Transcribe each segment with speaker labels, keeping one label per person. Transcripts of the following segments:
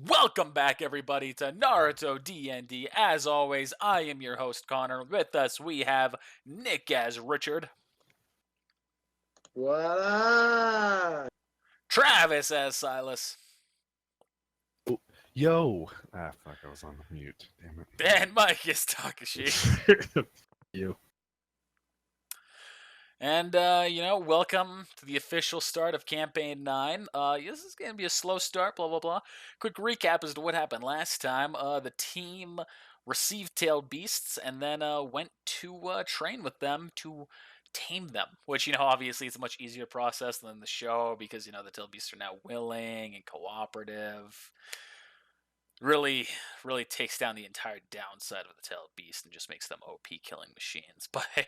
Speaker 1: Welcome back, everybody, to Naruto D&D. As always, I am your host, Connor. With us, we have Nick as Richard,
Speaker 2: What up?
Speaker 1: Travis as Silas,
Speaker 3: Yo! Ah, fuck, I was on mute. Damn
Speaker 1: and Mike as Takashi.
Speaker 3: it. You.
Speaker 1: And, welcome to the official start of Campaign 9. This is going to be a slow start, blah, blah, blah. Quick recap as to what happened last time. The team received tailed beasts and then went to train with them to tame them, which, obviously it's a much easier process than the show because, the tailed beasts are now willing and cooperative. Really, really takes down the entire downside of the tailed beast and just makes them OP killing machines. But hey,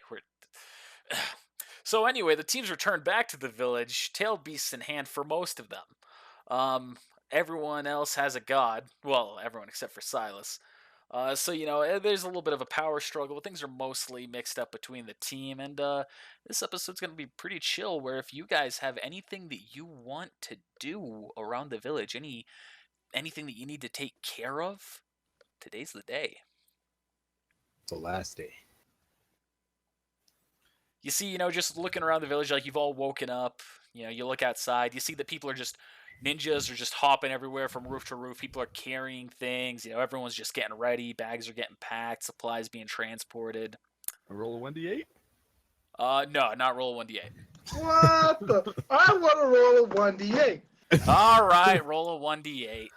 Speaker 1: So anyway, the teams returned back to the village, tailed beasts in hand for most of them. Everyone else has a god. Well, everyone except for Silas. There's a little bit of a power struggle, but things are mostly mixed up between the team. And this episode's going to be pretty chill, where if you guys have anything that you want to do around the village, anything that you need to take care of, today's the day.
Speaker 3: It's the last day.
Speaker 1: You see, just looking around the village, like you've all woken up, you look outside, you see that people are just, ninjas are just hopping everywhere from roof to roof, people are carrying things, everyone's just getting ready, bags are getting packed, supplies being transported.
Speaker 3: A roll of 1d8?
Speaker 1: No, not roll a 1d8.
Speaker 2: What the? I want to roll a 1d8.
Speaker 1: Alright, roll a 1d8.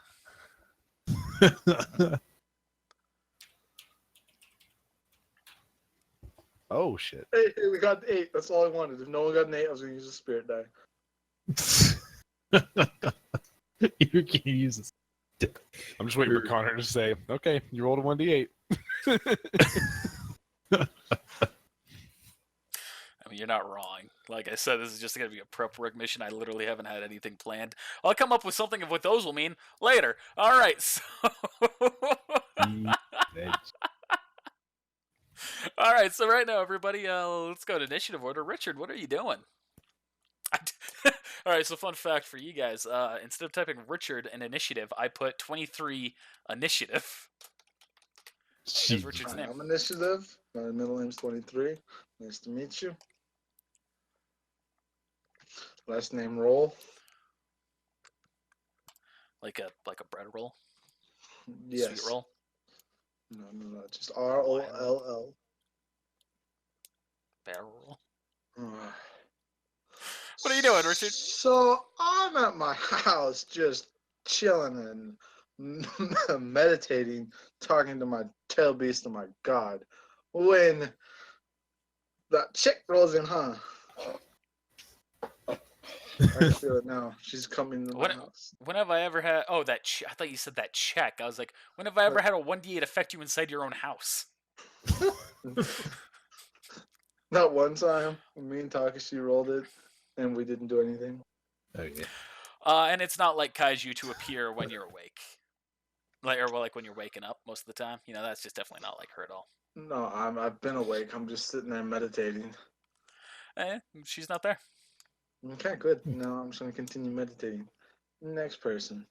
Speaker 3: Oh, shit.
Speaker 2: Hey, we got 8. That's all I wanted. If no one got an 8, I was going to use a spirit die.
Speaker 3: You can't use this. I'm just waiting for Connor to say, okay, you rolled a 1d8.
Speaker 1: I mean, you're not wrong. Like I said, this is just going to be a prep work mission. I literally haven't had anything planned. I'll come up with something of what those will mean later. Alright, so... Alright, so right now, everybody, let's go to initiative order. Richard, what are you doing? Alright, so fun fact for you guys. Instead of typing Richard in initiative, I put 23 initiative. As Richard's name.
Speaker 2: I'm initiative. My middle name's 23. Nice to meet you. Last name roll.
Speaker 1: Like a bread roll?
Speaker 2: Yes.
Speaker 1: Sweet roll?
Speaker 2: No. Just ROLL.
Speaker 1: Barrel roll?
Speaker 2: Uh,
Speaker 1: What are you doing, Richard?
Speaker 2: So I'm at my house just chilling and meditating, talking to my tail beast and my god. When that chick rolls in, huh? I can feel it now. She's coming to my house.
Speaker 1: When have I ever had... Oh, I thought you said that check. I was like, when have I ever had a 1d8 affect you inside your own house?
Speaker 2: Not one time. Me and Takashi rolled it, and we didn't do anything.
Speaker 3: Oh, yeah.
Speaker 1: And it's not like kaiju to appear when you're awake. Like when you're waking up most of the time. That's just definitely not like her at all.
Speaker 2: No, I've been awake. I'm just sitting there meditating.
Speaker 1: She's not there.
Speaker 2: Okay, good. Now I'm just going to continue meditating. Next person.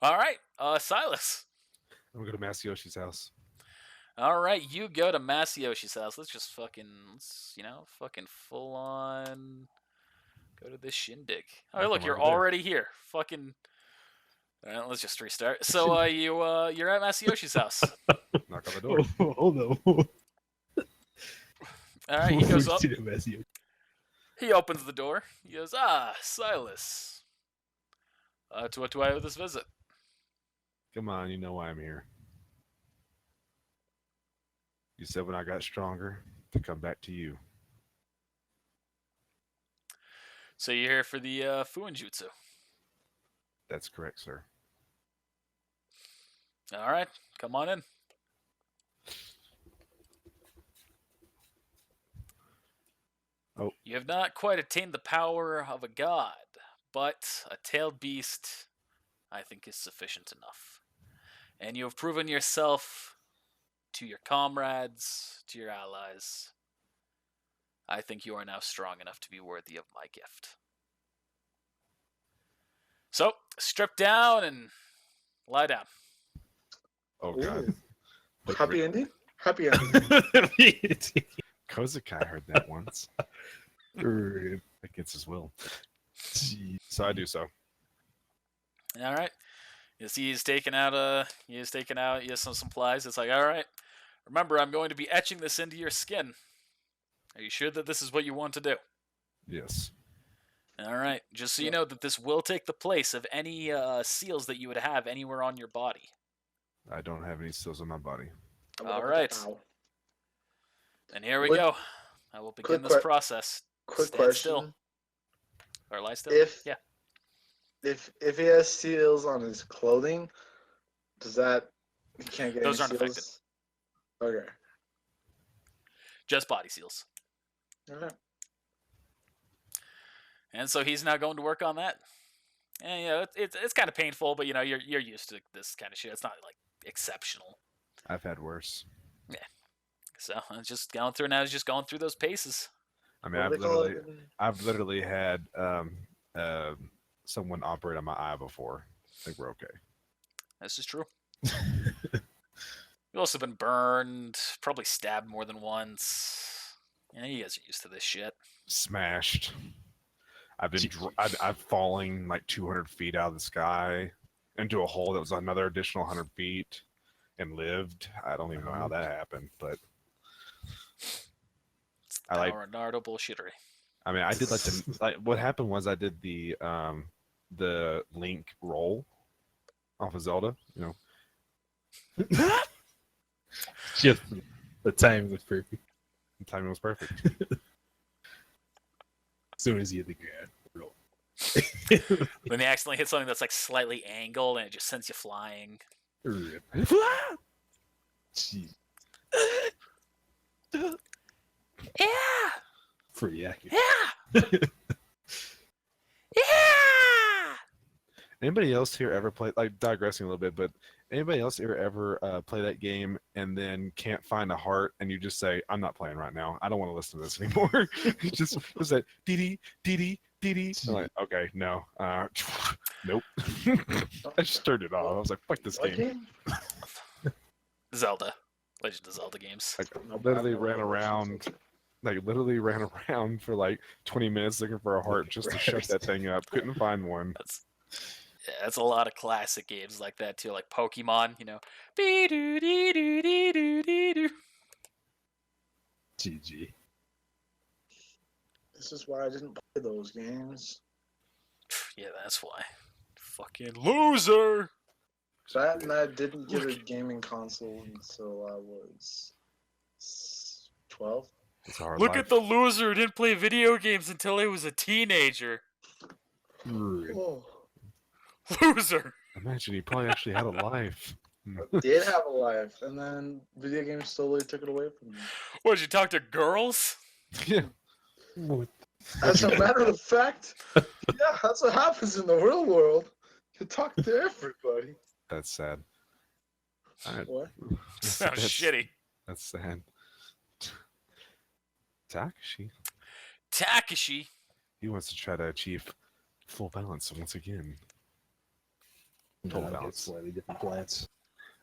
Speaker 1: All right, Silas.
Speaker 3: I'm going to go to Masayoshi's house.
Speaker 1: All right, you go to Masayoshi's house. Let's fucking full on go to this shindig. Oh, look, you're already here. Fucking. All right, let's just restart. So, you're at Masayoshi's house.
Speaker 3: Knock on the door.
Speaker 4: Oh no!
Speaker 1: All right, he goes up.
Speaker 4: To the message.
Speaker 1: He opens the door. He goes, Silas. To what do I owe this visit?
Speaker 3: Come on, you know why I'm here. You said when I got stronger to come back to you.
Speaker 1: So you're here for the Fuinjutsu.
Speaker 3: That's correct, sir.
Speaker 1: All right, come on in.
Speaker 3: Oh.
Speaker 1: You have not quite attained the power of a god, but a tailed beast, I think, is sufficient enough. And you have proven yourself to your comrades, to your allies. I think you are now strong enough to be worthy of my gift. So, strip down and lie down.
Speaker 3: Oh god.
Speaker 2: Ooh.
Speaker 3: But
Speaker 2: Happy ending? Happy ending.
Speaker 3: Kozakai heard that once. Against his will. So I do so.
Speaker 1: All right. You see, he's taking out some supplies. It's like, all right. Remember, I'm going to be etching this into your skin. Are you sure that this is what you want to do?
Speaker 3: Yes.
Speaker 1: All right. Just so you know that this will take the place of any seals that you would have anywhere on your body.
Speaker 3: I don't have any seals on my body.
Speaker 1: All right. And here we
Speaker 2: Quick-
Speaker 1: go. I will begin
Speaker 2: quick
Speaker 1: this
Speaker 2: que-
Speaker 1: process.
Speaker 2: Quick
Speaker 1: Stand
Speaker 2: question.
Speaker 1: still. Or lie still.
Speaker 2: If
Speaker 1: Yeah.
Speaker 2: if he has seals on his clothing, does that he can't get
Speaker 1: Those
Speaker 2: any
Speaker 1: aren't affected.
Speaker 2: seals? Okay.
Speaker 1: Just body seals.
Speaker 2: Alright.
Speaker 1: And so he's now going to work on that. And it's kind of painful, but you're used to this kind of shit. It's not like exceptional.
Speaker 3: I've had worse.
Speaker 1: Yeah. So it's just going through now. He's just going through those paces.
Speaker 3: I mean, I've literally had someone operate on my eye before. I think we're okay.
Speaker 1: This is true. You've also been burned, probably stabbed more than once. Yeah, you guys are used to this shit.
Speaker 3: Smashed. I've fallen like 200 feet out of the sky into a hole that was another additional 100 feet and lived. I don't even know how that happened, but
Speaker 1: I like Naruto bullshittery.
Speaker 3: I mean, I did like what happened was I did the Link roll off of Zelda, you know.
Speaker 4: Just the timing was perfect.
Speaker 3: The timing was perfect.
Speaker 4: As soon as he hit the ground, roll.
Speaker 1: When he accidentally hit something that's like slightly angled and it just sends you flying.
Speaker 4: Rip. Jeez.
Speaker 1: Yeah!
Speaker 4: Pretty accurate.
Speaker 1: Yeah! Yeah!
Speaker 3: Anybody else here ever play, like digressing a little bit, but anybody else here ever play that game and then can't find a heart and you just say, I'm not playing right now. I don't want to listen to this anymore. just that dee dee. I'm like, okay, no. Nope. I just turned it off. I was like, fuck this game.
Speaker 1: Zelda. Legend of Zelda games.
Speaker 3: Like, I literally ran around for like 20 minutes looking for a heart just to shut that thing up. Couldn't find one.
Speaker 1: That's a lot of classic games like that too, like Pokemon,
Speaker 4: GG.
Speaker 2: This is why I didn't play those games.
Speaker 1: Yeah, that's why. Fucking loser!
Speaker 2: That and I didn't get a gaming console until I was 12.
Speaker 3: It's a hard
Speaker 1: Look
Speaker 3: life.
Speaker 1: at the loser who didn't play video games until he was a teenager.
Speaker 4: Rip.
Speaker 2: Oh,
Speaker 1: Loser!
Speaker 3: Imagine he probably actually had a life.
Speaker 2: I did have a life, and then video games slowly took it away from me.
Speaker 1: What, did you talk to girls?
Speaker 3: Yeah.
Speaker 4: What?
Speaker 2: As a matter of fact, yeah, that's what happens in the real world. You talk to everybody.
Speaker 3: That's sad.
Speaker 2: What?
Speaker 1: Sounds shitty.
Speaker 3: That's sad. Takashi.
Speaker 1: Takashi.
Speaker 3: He wants to try to achieve full balance once again. Total
Speaker 4: No, I've got
Speaker 3: balance.
Speaker 4: slightly different plans.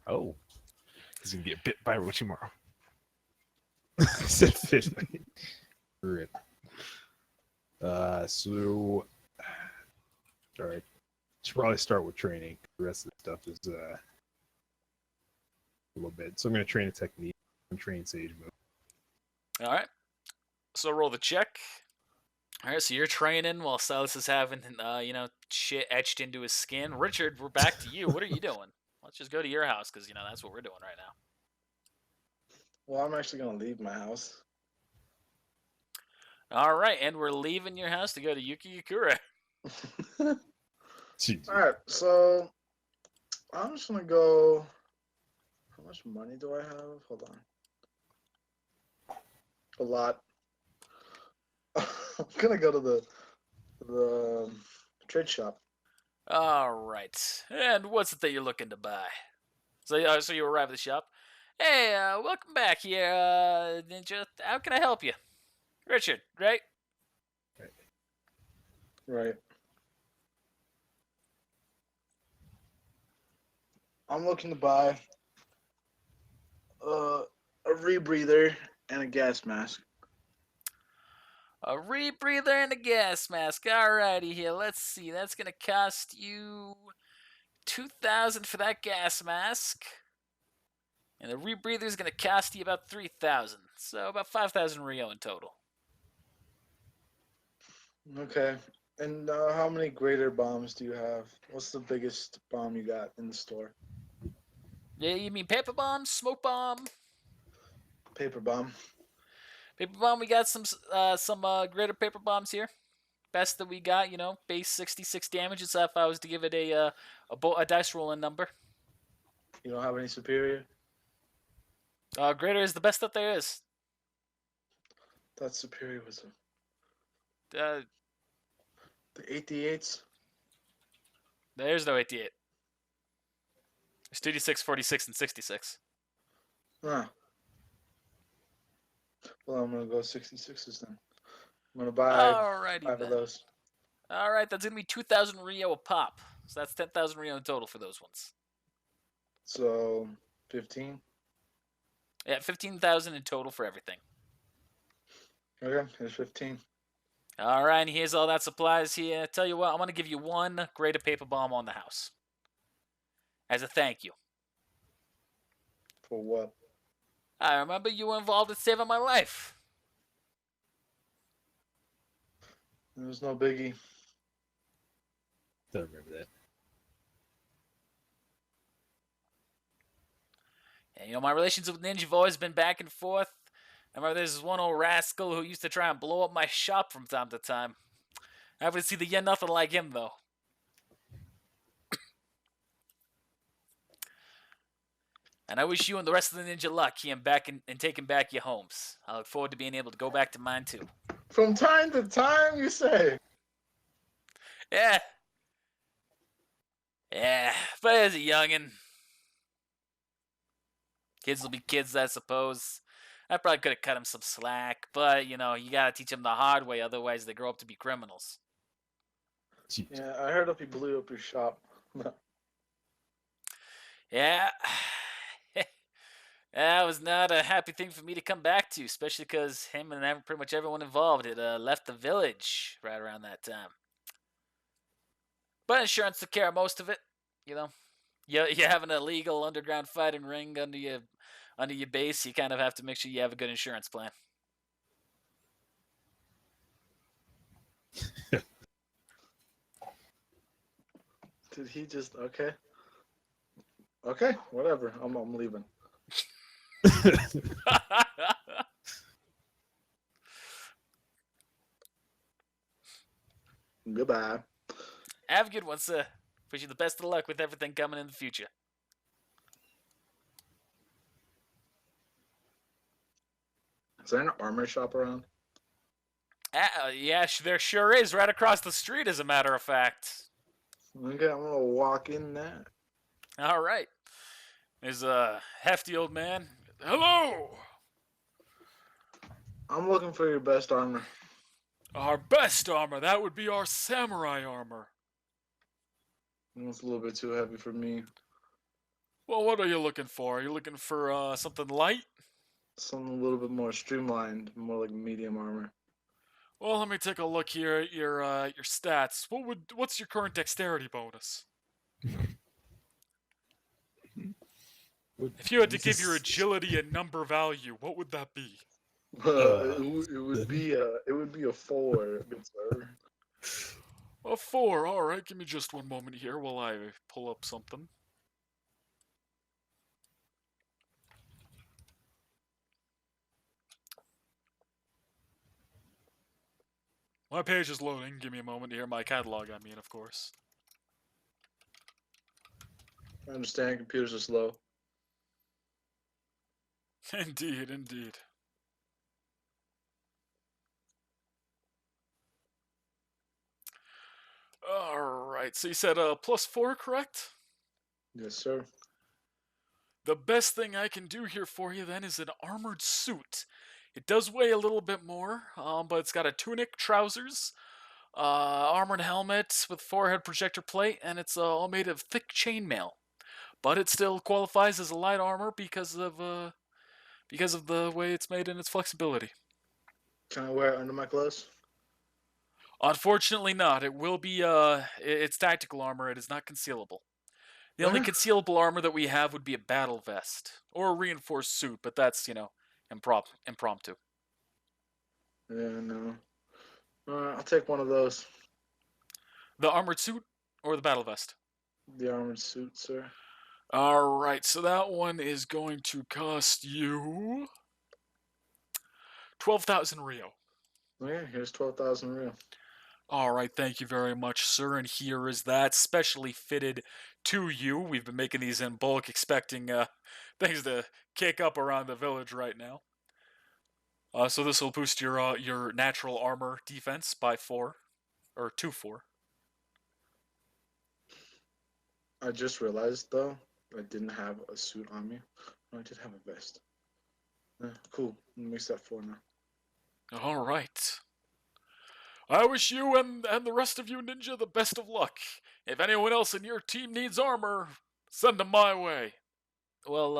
Speaker 3: Oh. He's going to get bit by Orochimaru.
Speaker 4: Said fish. Rip. So, all right. Should probably start with training. The rest of the stuff is a little bit. So I'm going to train a technique and train Sage move.
Speaker 1: Alright. So roll the check. Alright, so you're training while Silas is having, shit etched into his skin. Richard, we're back to you. What are you doing? Let's just go to your house, because, that's what we're doing right now.
Speaker 2: Well, I'm actually going to leave my house.
Speaker 1: Alright, and we're leaving your house to go to Yuki Yakura.
Speaker 4: Jeez.
Speaker 2: Alright, so I'm just going to go. How much money do I have? Hold on. A lot. I'm going to go to the trade shop.
Speaker 1: Alright. And what's it that you're looking to buy? So you arrive at the shop. Hey, welcome back here, Ninja. How can I help you? Richard, right?
Speaker 2: Right. I'm looking to buy a rebreather and a gas mask.
Speaker 1: A rebreather and a gas mask. Alrighty here. Let's see. That's gonna cost you 2,000 for that gas mask. And the rebreather is gonna cost you about 3,000. So about 5,000 Rio in total.
Speaker 2: Okay. And how many greater bombs do you have? What's the biggest bomb you got in the store?
Speaker 1: Yeah, you mean paper bomb, smoke bomb?
Speaker 2: Paper bomb.
Speaker 1: Paper bomb, we got some greater paper bombs here. Best that we got, base 66 damage. It's if I was to give it a dice rolling number.
Speaker 2: You don't have any superior?
Speaker 1: Greater is the best that there is.
Speaker 2: That superior was
Speaker 1: Uh,
Speaker 2: the 88s.
Speaker 1: there's no 88. There's 36, 46, and 66.
Speaker 2: Huh. Well, I'm gonna go 66s then. I'm gonna buy
Speaker 1: Alrighty
Speaker 2: 5
Speaker 1: then.
Speaker 2: of those.
Speaker 1: Alright, that's gonna be 2,000 Rio a pop. So that's 10,000 Rio in total for those ones.
Speaker 2: So 15.
Speaker 1: Yeah, 15,000 in total for everything.
Speaker 2: Okay, here's 15.
Speaker 1: Alright, and here's all that supplies here. Tell you what, I'm gonna give you one greater paper bomb on the house. As a thank you.
Speaker 2: For what?
Speaker 1: I remember you were involved in saving my life.
Speaker 2: There's no biggie.
Speaker 4: Don't remember that.
Speaker 1: And, my relations with Ninja have always been back and forth. I remember there's this one old rascal who used to try and blow up my shop from time to time. I haven't seen nothing like him, though. And I wish you and the rest of the Ninja luck in taking back your homes. I look forward to being able to go back to mine, too.
Speaker 2: From time to time, you say?
Speaker 1: Yeah. Yeah, but as a youngin', kids will be kids, I suppose. I probably could have cut him some slack, but, you gotta teach them the hard way, otherwise they grow up to be criminals.
Speaker 4: Jeez.
Speaker 2: Yeah, I heard if he blew up your shop.
Speaker 1: Yeah. That was not a happy thing for me to come back to, especially because him and pretty much everyone involved had left the village right around that time. But insurance took care of most of it, You have an illegal underground fighting ring under your base. You kind of have to make sure you have a good insurance plan.
Speaker 2: Did he just okay? Okay, whatever. I'm leaving. Goodbye.
Speaker 1: Have a good one, sir. Wish you the best of luck with everything coming in the future.
Speaker 2: Is there an armor shop around?
Speaker 1: Yeah, there sure is. Right across the street, as a matter of fact.
Speaker 2: Okay, I'm gonna walk in there.
Speaker 1: All right. There's a hefty old man. Hello!
Speaker 2: I'm looking for your best armor.
Speaker 1: Our best armor. That would be our samurai armor.
Speaker 2: It's a little bit too heavy for me.
Speaker 1: Well, what are you looking for? Are you looking for something light?
Speaker 2: Something a little bit more streamlined, more like medium armor.
Speaker 1: Well, let me take a look here at your stats. What's your current dexterity bonus? If you had to give your agility a number value, what would that be?
Speaker 2: It would be a 4, good sir.
Speaker 1: A 4. All right, give me just one moment here while I pull up something. My page is loading. Give me a moment here. My catalog, I mean, of course.
Speaker 2: I understand computers are slow.
Speaker 1: Indeed, indeed. Alright, so you said +4, correct?
Speaker 2: Yes, sir.
Speaker 1: The best thing I can do here for you then is an armored suit. It does weigh a little bit more, but it's got a tunic, trousers, armored helmet with forehead projector plate, and it's all made of thick chainmail. but it still qualifies as a light armor because of the way it's made and its flexibility.
Speaker 2: Can I wear it under my clothes?
Speaker 1: Unfortunately, not. It will be it's tactical armor. It is not concealable. The only
Speaker 2: Eh,
Speaker 1: concealable armor that we have would be a battle vest or a reinforced suit, but that's impromptu.
Speaker 2: Yeah, no. I'll take one of those.
Speaker 1: The armored suit or the battle vest.
Speaker 2: The armored suit, sir.
Speaker 1: All right, so that one is going to cost you 12,000 Rio.
Speaker 2: Okay, here's 12,000 real.
Speaker 1: All right, thank you very much, sir. And here is that specially fitted to you. We've been making these in bulk, expecting things to kick up around the village right now. So this will boost your natural armor defense by 4 or 2-4.
Speaker 2: I just realized though I didn't have a suit on me. No, I did have a vest. Cool. Makes that 4 now.
Speaker 1: All right. I wish you and the rest of you ninja the best of luck. If anyone else in your team needs armor, send them my way. Well,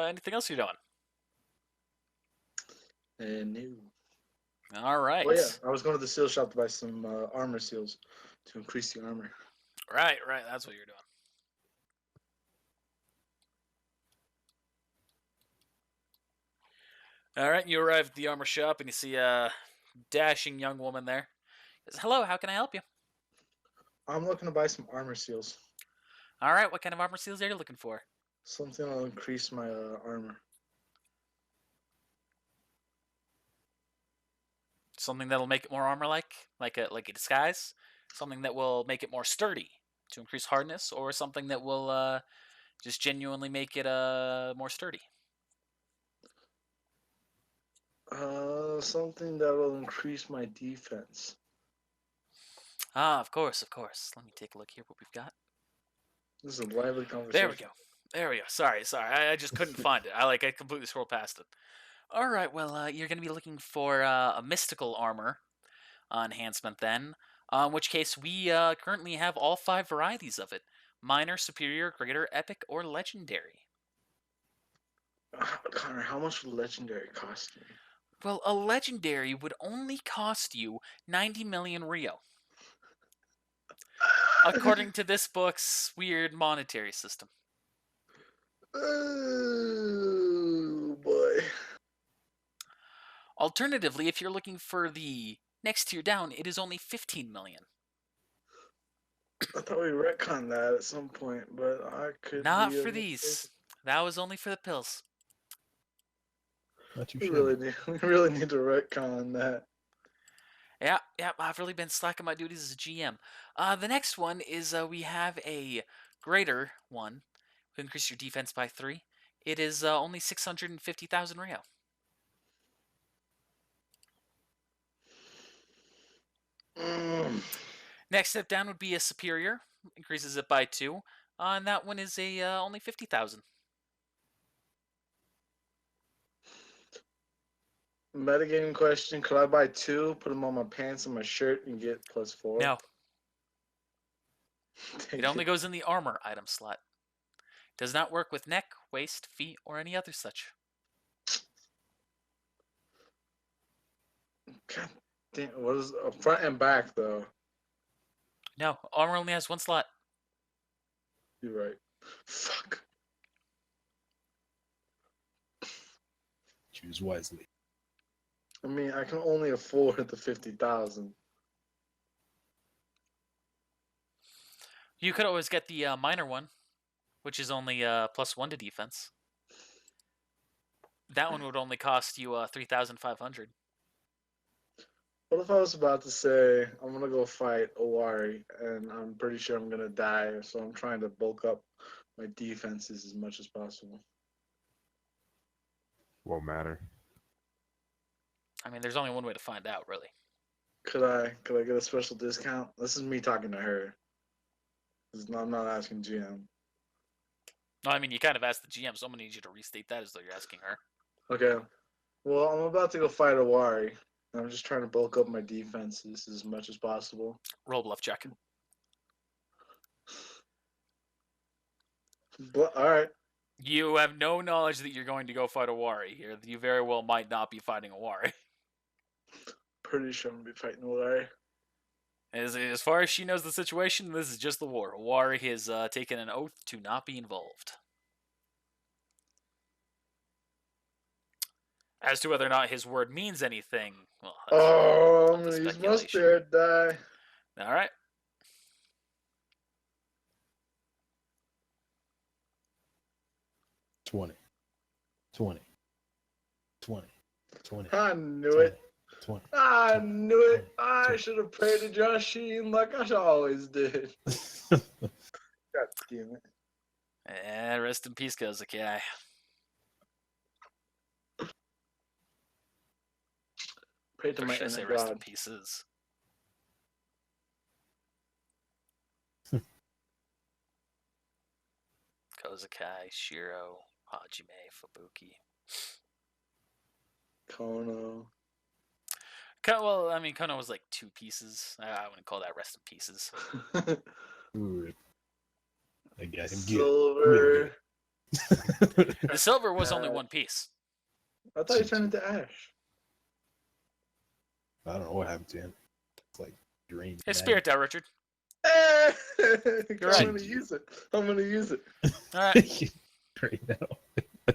Speaker 1: anything else you're doing?
Speaker 2: And new.
Speaker 1: All right.
Speaker 2: Oh yeah, I was going to the seal shop to buy some armor seals to increase the armor.
Speaker 1: Right. That's what you're doing. All right, you arrive at the armor shop and you see a dashing young woman there. Says, "Hello, how can I help you?"
Speaker 2: I'm looking to buy some armor seals.
Speaker 1: All right, what kind of armor seals are you looking for?
Speaker 2: Something that'll increase my armor.
Speaker 1: Something that'll make it more armor-like a disguise. Something that will make it more sturdy to increase hardness, or something that will just genuinely make it more sturdy.
Speaker 2: Something that'll increase my defense.
Speaker 1: Ah, of course. Let me take a look here what we've got.
Speaker 2: This is a lively conversation.
Speaker 1: There we go. Sorry. I just couldn't find it. I completely scrolled past it. All right. Well, you're gonna be looking for a mystical armor enhancement then. In which case, we currently have all 5 varieties of it: minor, superior, greater, epic, or legendary.
Speaker 2: Connor, how much would legendary cost me?
Speaker 1: Well, a legendary would only cost you 90 million Rio, according to this book's weird monetary system.
Speaker 2: Oh boy.
Speaker 1: Alternatively, if you're looking for the next tier down, it is only 15 million.
Speaker 2: I thought we retconned that at some point, but I could
Speaker 1: Not
Speaker 2: be
Speaker 1: for these. That was only for the pills.
Speaker 4: Not too
Speaker 2: We
Speaker 4: shabby.
Speaker 2: really need to retcon that.
Speaker 1: Yeah, I've really been slacking my duties as a GM. The next one is we have a greater one. We increase your defense by 3. It is only 650,000 Rio. Next step down would be a superior. Increases it by 2. And that one is a only 50,000.
Speaker 2: Metagaming question: could I buy 2, put them on my pants and my shirt, and get +4?
Speaker 1: No,
Speaker 2: Dang
Speaker 1: it only goes in the armor item slot. Does not work with neck, waist, feet, or any other such.
Speaker 2: God damn, what is front and back though?
Speaker 1: No, armor only has 1 slot.
Speaker 2: You're right. Fuck.
Speaker 4: Choose wisely.
Speaker 2: I mean, I can only afford the 50,000.
Speaker 1: You could always get the minor one, which is only +1 to defense. That one would only cost you 3,500.
Speaker 2: What if I was about to say I'm gonna go fight Owari and I'm pretty sure I'm gonna die, so I'm trying to bulk up my defenses as much as possible.
Speaker 3: Won't matter.
Speaker 1: I mean, there's only one way to find out, really.
Speaker 2: Could I get a special discount? This is me talking to her. I'm not asking GM.
Speaker 1: No, I mean, you kind of asked the GM, so I'm going to need you to restate that as though you're asking her.
Speaker 2: Okay. Well, I'm about to go fight Owari. I'm just trying to bulk up my defenses as much as possible.
Speaker 1: Roll bluff check.
Speaker 2: But, all right.
Speaker 1: You have no knowledge that you're going to go fight a Wari here. You very well might not be fighting a Wari.
Speaker 2: Pretty sure I'm gonna be fighting Larry.
Speaker 1: As far as she knows the situation, this is just the war. Wari has taken an oath to not be involved. As to whether or not his word means anything, well, that's
Speaker 2: Oh, I'm
Speaker 1: up to
Speaker 2: gonna use my
Speaker 1: speculation.
Speaker 2: spirit die.
Speaker 1: All right.
Speaker 4: 20. 20. 20. 20.
Speaker 2: I knew
Speaker 4: 20.
Speaker 2: it.
Speaker 4: 20.
Speaker 2: I
Speaker 4: 20,
Speaker 2: knew it.
Speaker 4: 20,
Speaker 2: I
Speaker 4: 20.
Speaker 2: should have prayed to Joshine like I always did. God damn it.
Speaker 1: And rest in peace, Kozakai.
Speaker 2: Pray to
Speaker 1: Or
Speaker 2: my
Speaker 1: should I say
Speaker 2: inner
Speaker 1: rest in
Speaker 2: God.
Speaker 1: pieces? Kozakai, Shiro, Hajime, Fubuki.
Speaker 2: Kono.
Speaker 1: Well, I mean, Kono was like 2 pieces. I wouldn't call that rest in pieces.
Speaker 4: Ooh, I got him good.
Speaker 2: Silver.
Speaker 1: The silver was only 1 piece.
Speaker 2: I thought you turned into ash.
Speaker 4: I don't know what happened to him. It's like green.
Speaker 1: Hey, spirit die, Richard.
Speaker 2: I'm
Speaker 1: right.
Speaker 2: gonna use it. I'm gonna use it.
Speaker 1: All right.
Speaker 4: Right now.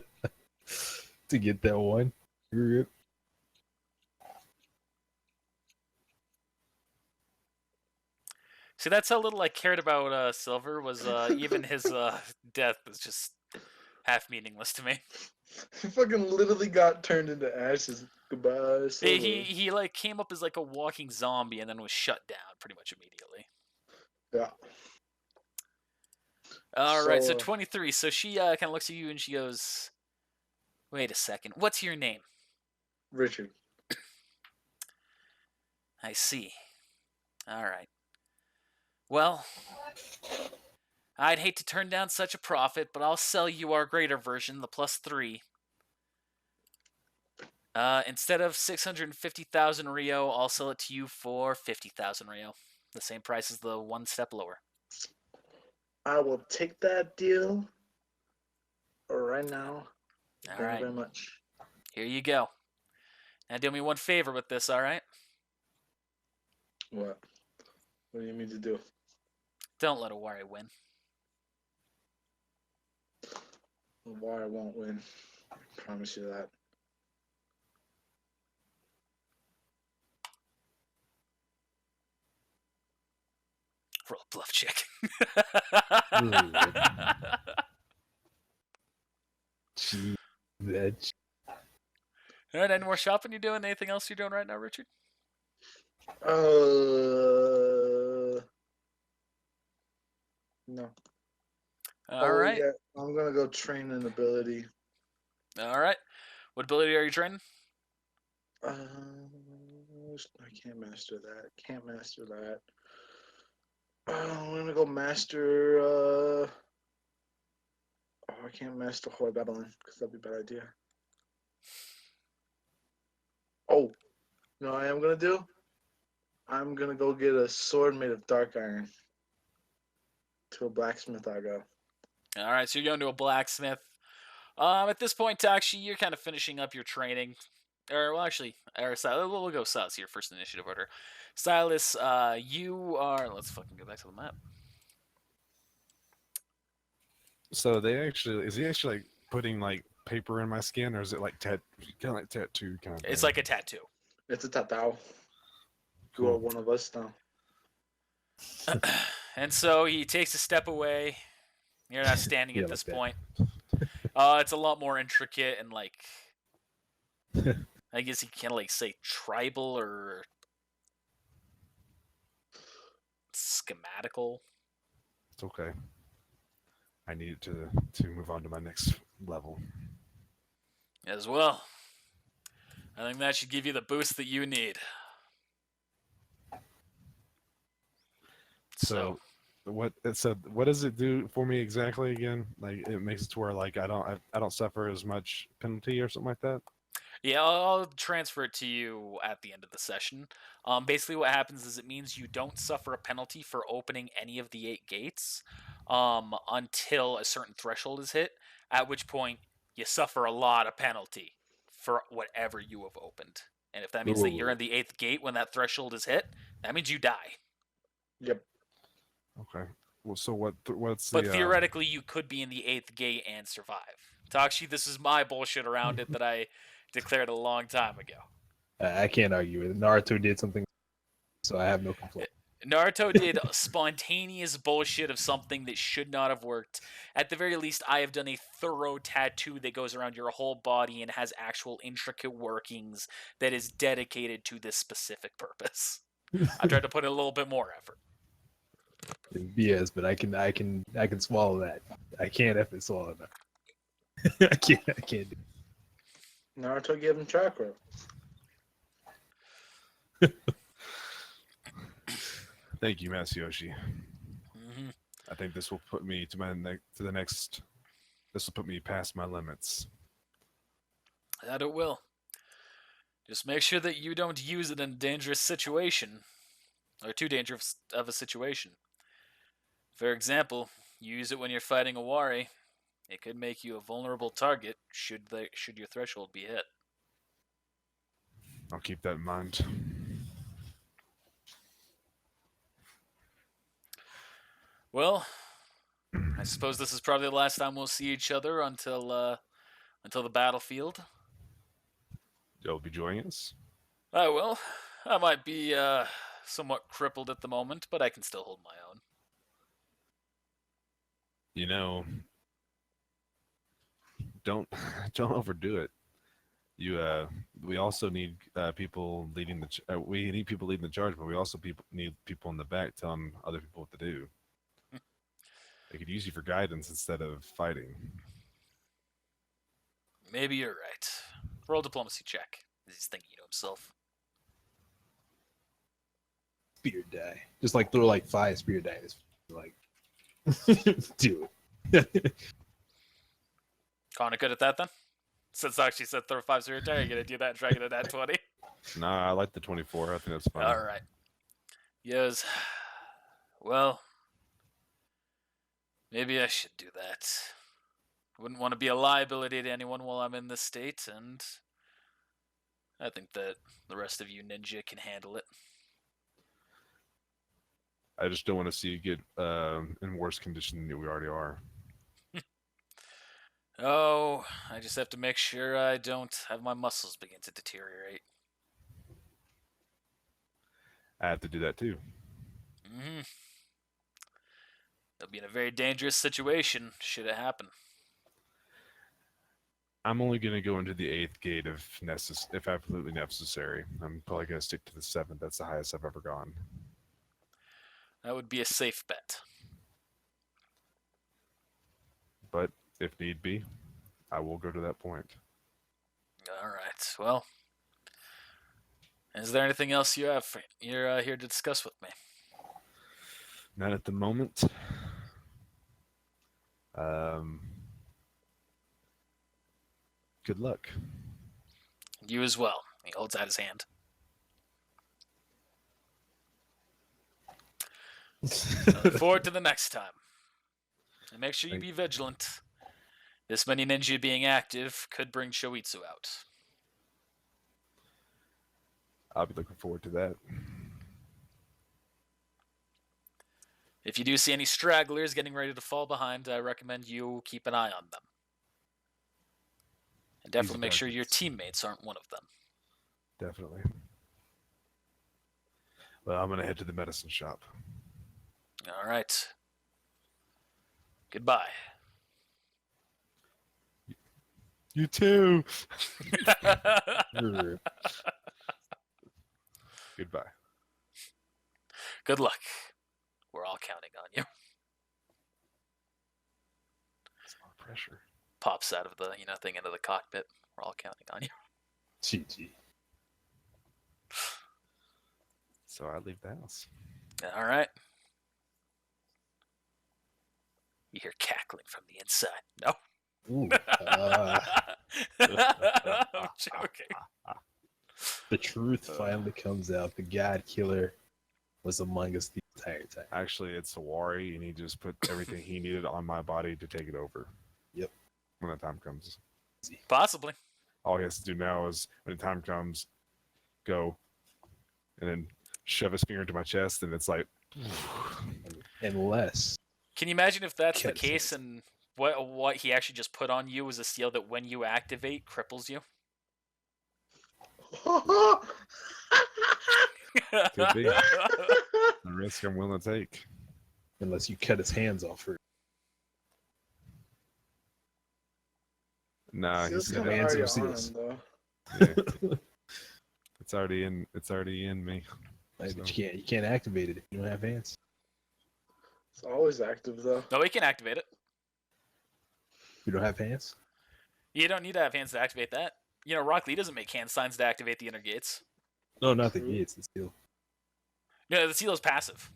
Speaker 4: To get that one. You're good.
Speaker 1: See, that's how little I cared about Silver. Was even his death was just half meaningless to me.
Speaker 2: He fucking literally got turned into ashes. Goodbye, Silver.
Speaker 1: He like came up as like a walking zombie and then was shut down pretty much immediately.
Speaker 2: Yeah.
Speaker 1: All right, so
Speaker 2: So,
Speaker 1: 23. So she kind of looks at you and she goes, "Wait a second. What's your name?"
Speaker 2: Richard.
Speaker 1: I see. All right. Well, I'd hate to turn down such a profit, but I'll sell you our greater version, the +3. Instead of 650,000 Rio, I'll sell it to you for 50,000 Rio. The same price as the 1 step lower.
Speaker 2: I will take that deal right now.
Speaker 1: All
Speaker 2: Thank you
Speaker 1: right.
Speaker 2: very much.
Speaker 1: Here you go. Now do me one favor with this, all right?
Speaker 2: What? What do you mean to do?
Speaker 1: Don't let Awari win.
Speaker 2: Why I won't win. I promise you that.
Speaker 1: Roll a bluff check.
Speaker 4: Gee, that
Speaker 1: All right, any more shopping you doing? Anything else you're doing right now, Richard?
Speaker 2: No.
Speaker 1: All right.
Speaker 2: Yeah, I'm gonna go train an ability.
Speaker 1: All right. What ability are you training?
Speaker 2: I can't master that. Can't master that. I'm gonna go master. Oh, I can't master Horde Battling because that'd be a bad idea. Oh, you know what I am gonna do? I'm gonna go get a sword made of dark iron. To a blacksmith I go.
Speaker 1: All right, so you're going to a blacksmith. At this point, Takshi, you're kind of finishing up your training. Or, well, actually, we'll go Silas here, first initiative order. Silas, you are... Let's fucking go back to the map.
Speaker 3: So is he actually like putting like paper in my skin, or is it like kind of like tattoo kind of?
Speaker 1: It's
Speaker 3: thing?
Speaker 1: like a tattoo.
Speaker 2: It's a tatao. You are one of us now.
Speaker 1: And so he takes a step away. You're not standing
Speaker 4: Yeah,
Speaker 1: at this
Speaker 4: like
Speaker 1: point. It's a lot more intricate and like... I guess you can like say tribal or schematical.
Speaker 3: It's okay. I need it to move on to my next level.
Speaker 1: As well. I think that should give you the boost that you need.
Speaker 3: So what does it do for me exactly again? Like it makes it to where like I don't suffer as much penalty or something like that.
Speaker 1: Yeah, I'll transfer it to you at the end of the session. Basically what happens is it means you don't suffer a penalty for opening any of the 8 gates. until a certain threshold is hit, at which point you suffer a lot of penalty for whatever you have opened. And if that means that you're in the 8th gate when that threshold is hit, that means you die.
Speaker 2: Yep.
Speaker 3: Okay. Well, so what's
Speaker 1: But
Speaker 3: the
Speaker 1: theoretically, you could be in the 8th gate and survive. Takshi, this is my bullshit around it that I declared a long time ago.
Speaker 4: I can't argue with it. Naruto did something, so I have no complaint.
Speaker 1: Naruto did spontaneous bullshit of something that should not have worked. At the very least, I have done a thorough tattoo that goes around your whole body and has actual intricate workings that is dedicated to this specific purpose. I tried to put in a little bit more effort.
Speaker 4: BS, but I can swallow that. I can't effing swallow that. I can't do it.
Speaker 2: Naruto gave him chakra.
Speaker 3: Thank you, Masayoshi.
Speaker 1: Mm-hmm.
Speaker 3: I think this will put me to the next. This will put me past my limits.
Speaker 1: That it will. Just make sure that you don't use it in a dangerous situation, or too dangerous of a situation. For example, you use it when you're fighting a Wari. It could make you a vulnerable target should your threshold be hit.
Speaker 3: I'll keep that in mind.
Speaker 1: Well, I suppose this is probably the last time we'll see each other until the battlefield.
Speaker 3: You'll be joining us.
Speaker 1: I will. I might be somewhat crippled at the moment, but I can still hold my own.
Speaker 3: You know, don't overdo it. We also need people leading we need people leading the charge, but we also need people in the back telling other people what to do. They could use you for guidance instead of fighting.
Speaker 1: Maybe you're right. Roll diplomacy check. He's thinking to himself.
Speaker 4: Spear die. Just like throw like 5 spear dice. Like do it.
Speaker 1: Connor good at that then? Since actually said throw 5 0 die, you're gonna do that and try to get a nat 20.
Speaker 3: Nah, I like the 24. I think that's fine.
Speaker 1: Alright. Yes. Well, maybe I should do that. Wouldn't want to be a liability to anyone while I'm in this state, and I think that the rest of you ninja can handle it.
Speaker 3: I just don't want to see you get in worse condition than we already are.
Speaker 1: Oh, I just have to make sure I don't have my muscles begin to deteriorate.
Speaker 3: I have to do that too.
Speaker 1: Mm-hmm. They'll be in a very dangerous situation should it happen.
Speaker 3: I'm only going to go into the 8th gate if absolutely necessary. I'm probably going to stick to the 7th. That's the highest I've ever gone.
Speaker 1: That would be a safe bet.
Speaker 3: But if need be, I will go to that point.
Speaker 1: All right. Well, is there anything else you're here to discuss with me?
Speaker 3: Not at the moment. Good luck.
Speaker 1: You as well. He holds out his hand. Look forward to the next time. And make sure you be vigilant. This many ninja being active could bring Shoitsu out.
Speaker 3: I'll be looking forward to that.
Speaker 1: If you do see any stragglers getting ready to fall behind, I recommend you keep an eye on them. And definitely make sure your teammates aren't one of them.
Speaker 3: Definitely. Well, I'm going to head to the medicine shop.
Speaker 1: All right. Goodbye.
Speaker 3: You too. Goodbye.
Speaker 1: Good luck. We're all counting on you.
Speaker 3: It's a lot of pressure.
Speaker 1: Pops out of the thing into the cockpit. We're all counting on you.
Speaker 4: GG.
Speaker 3: So I leave the house.
Speaker 1: All right. You hear cackling from the inside. No.
Speaker 4: Ooh,
Speaker 1: I'm joking.
Speaker 4: the truth finally comes out. The Godkiller was among us the entire time.
Speaker 3: Actually, it's Sawari, and he just put everything he needed on my body to take it over.
Speaker 4: Yep.
Speaker 3: When the time comes.
Speaker 1: Possibly.
Speaker 3: All he has to do now is, when the time comes, go, and then shove his finger into my chest, and it's like...
Speaker 4: Unless
Speaker 1: Can you imagine if that's the
Speaker 4: Cut his
Speaker 1: case
Speaker 4: hands.
Speaker 1: and what he actually just put on you is a seal that when you activate cripples you?
Speaker 3: Could be. The risk I'm willing to take.
Speaker 4: unless you cut his hands off her.
Speaker 3: Nah,
Speaker 2: Seal's
Speaker 3: he's
Speaker 4: got
Speaker 2: kinda
Speaker 4: hands
Speaker 2: already
Speaker 4: or
Speaker 2: on
Speaker 4: seals?
Speaker 2: him, though.
Speaker 3: yeah. It's already in me.
Speaker 4: Like,
Speaker 3: So.
Speaker 4: but you can't activate it if you don't have hands.
Speaker 2: It's always active, though.
Speaker 1: No, he can activate it.
Speaker 4: You don't have hands?
Speaker 1: You don't need to have hands to activate that. You know, Rock Lee doesn't make hand signs to activate the inner gates.
Speaker 4: No, not the
Speaker 2: True.
Speaker 4: gates. The seal.
Speaker 1: No, the seal is passive.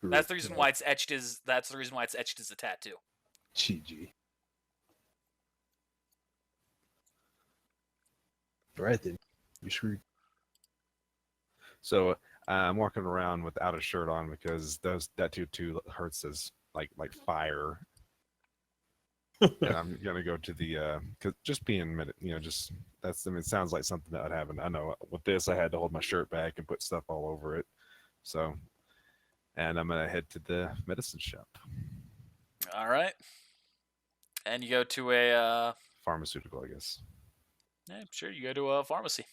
Speaker 1: That's the reason
Speaker 4: Yeah.
Speaker 1: why it's etched as. That's the reason why it's etched as a tattoo.
Speaker 4: GG. All right then. You screwed.
Speaker 3: So I'm walking around without a shirt on because that too hurts as like fire. And I'm gonna go to the cause just being just it sounds like something that would happen. I know with this I had to hold my shirt back and put stuff all over it. So, and I'm gonna head to the medicine shop,
Speaker 1: All right. And you go to a.
Speaker 3: pharmaceutical, I guess.
Speaker 1: Yeah, sure. You go to a pharmacy.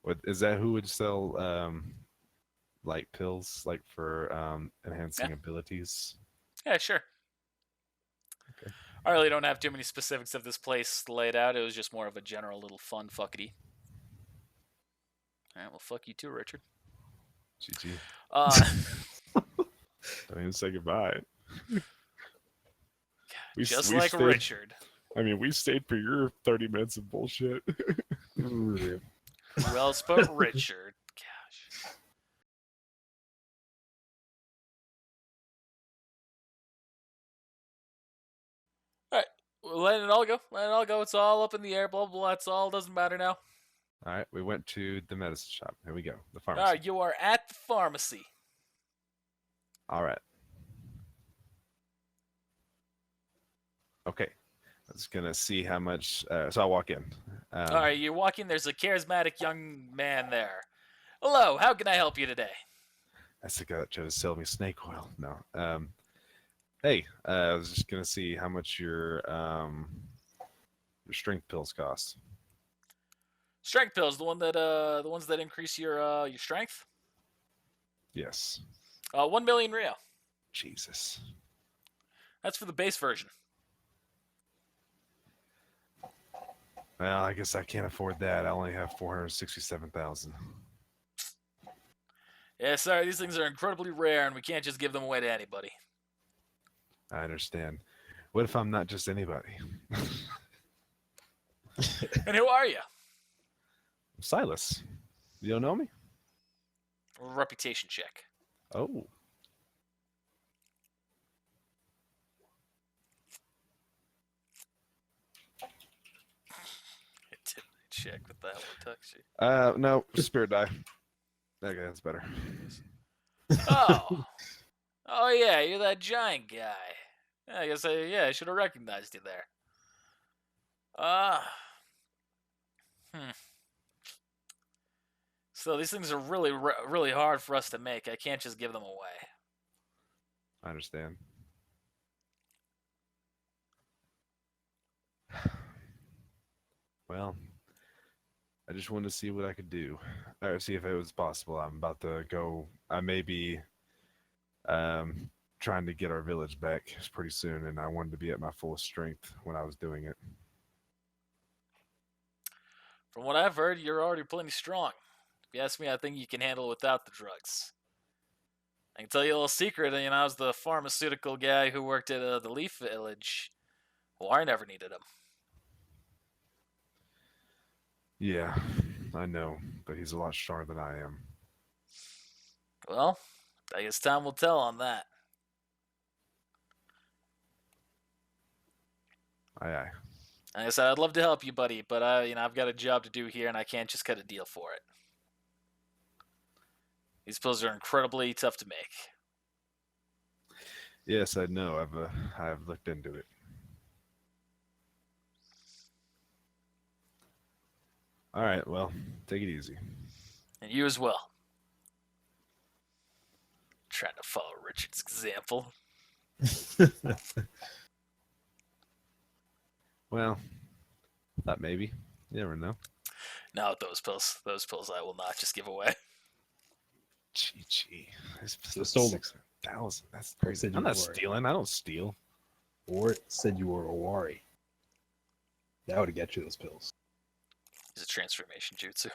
Speaker 3: What is that? Who would sell like pills like for enhancing abilities?
Speaker 1: Yeah, sure.
Speaker 3: Okay.
Speaker 1: I really don't have too many specifics of this place laid out. It was just more of a general little fun fuckity. All right, well, fuck you too, Richard.
Speaker 3: GG.
Speaker 1: Uh,
Speaker 3: Don't even say goodbye.
Speaker 1: just
Speaker 3: we
Speaker 1: like
Speaker 3: stayed-
Speaker 1: Richard.
Speaker 3: I mean, we stayed for your 30 minutes of bullshit.
Speaker 1: Well spoke, Richard. Gosh. All right, let it all go. Let it all go. It's all up in the air. Blah blah blah. It's all doesn't matter now.
Speaker 3: All right, we went to the medicine shop. Here we go. The
Speaker 1: All
Speaker 3: pharmacy.
Speaker 1: right, you are at the pharmacy.
Speaker 3: All right. Okay. I was gonna see how much. So I walk in.
Speaker 1: All right, you walk in. There's a charismatic young man there. Hello, how can I help you today?
Speaker 3: That's the guy that tried to sell me snake oil. No. Hey, I was just gonna see how much your strength pills cost.
Speaker 1: Strength pills, the ones that increase your strength.
Speaker 3: Yes.
Speaker 1: 1 million Rio.
Speaker 3: Jesus.
Speaker 1: That's for the base version.
Speaker 3: Well, I guess I can't afford that. I only have 467,000.
Speaker 1: Yeah, sorry, these things are incredibly rare, and we can't just give them away to anybody.
Speaker 3: I understand. What if I'm not just anybody?
Speaker 1: And who are you?
Speaker 3: I'm Silas. You don't know me?
Speaker 1: Reputation check.
Speaker 3: Oh.
Speaker 1: Check what the hell it touched you.
Speaker 3: No, spirit die. Okay, that's better.
Speaker 1: Oh. Oh yeah, you're that giant guy. Yeah, I guess I should have recognized you there. So these things are really, really hard for us to make. I can't just give them away.
Speaker 3: I understand. Well, I just wanted to see what I could do, or see if it was possible. I'm about to go. I may be trying to get our village back pretty soon, and I wanted to be at my fullest strength when I was doing it.
Speaker 1: From what I've heard, you're already plenty strong. If you ask me, I think you can handle it without the drugs. I can tell you a little secret. I was the pharmaceutical guy who worked at the Leaf Village. Well, I never needed him.
Speaker 3: Yeah, I know, but he's a lot stronger than I am.
Speaker 1: Well, I guess time will tell on that.
Speaker 3: Aye, aye.
Speaker 1: Like I said, I'd love to help you, buddy, but I've got a job to do here, and I can't just cut a deal for it. These pills are incredibly tough to make.
Speaker 3: Yes, I know. I've looked into it. All right, well, take it easy.
Speaker 1: And you as well. Trying to follow Richard's example.
Speaker 3: Well, thought maybe. You never know.
Speaker 1: No, those pills I will not just give away.
Speaker 3: Gee. This
Speaker 4: So sold
Speaker 3: 6,000. That's
Speaker 4: Or
Speaker 3: crazy.
Speaker 4: said
Speaker 3: I'm
Speaker 4: you
Speaker 3: not
Speaker 4: were.
Speaker 3: stealing. I don't steal.
Speaker 4: Or it said you were Owari. That would have got you those pills.
Speaker 1: It's a transformation jutsu.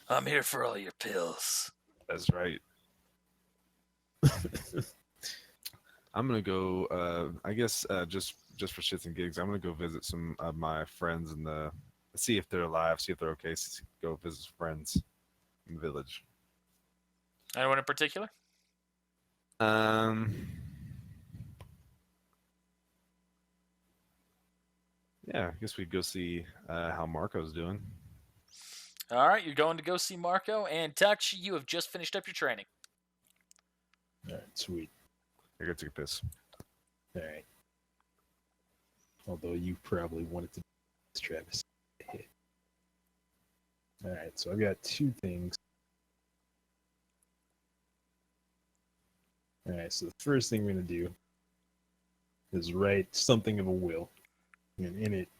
Speaker 1: I'm here for all your pills.
Speaker 3: That's right. I'm gonna go. I guess just for shits and gigs, I'm gonna go visit some of my friends in the. See if they're alive. See if they're okay. Go visit friends in the village.
Speaker 1: Anyone in particular?
Speaker 3: Yeah, I guess we'd go see how Marco's doing.
Speaker 1: All right, you're going to go see Marco and Takashi. You have just finished up your training.
Speaker 4: All right, sweet.
Speaker 3: I gotta take a piss.
Speaker 4: All right. Although you probably wanted to, Travis. All right, so I've got two things. All right, so the first thing we're gonna do is write something of a will, and in it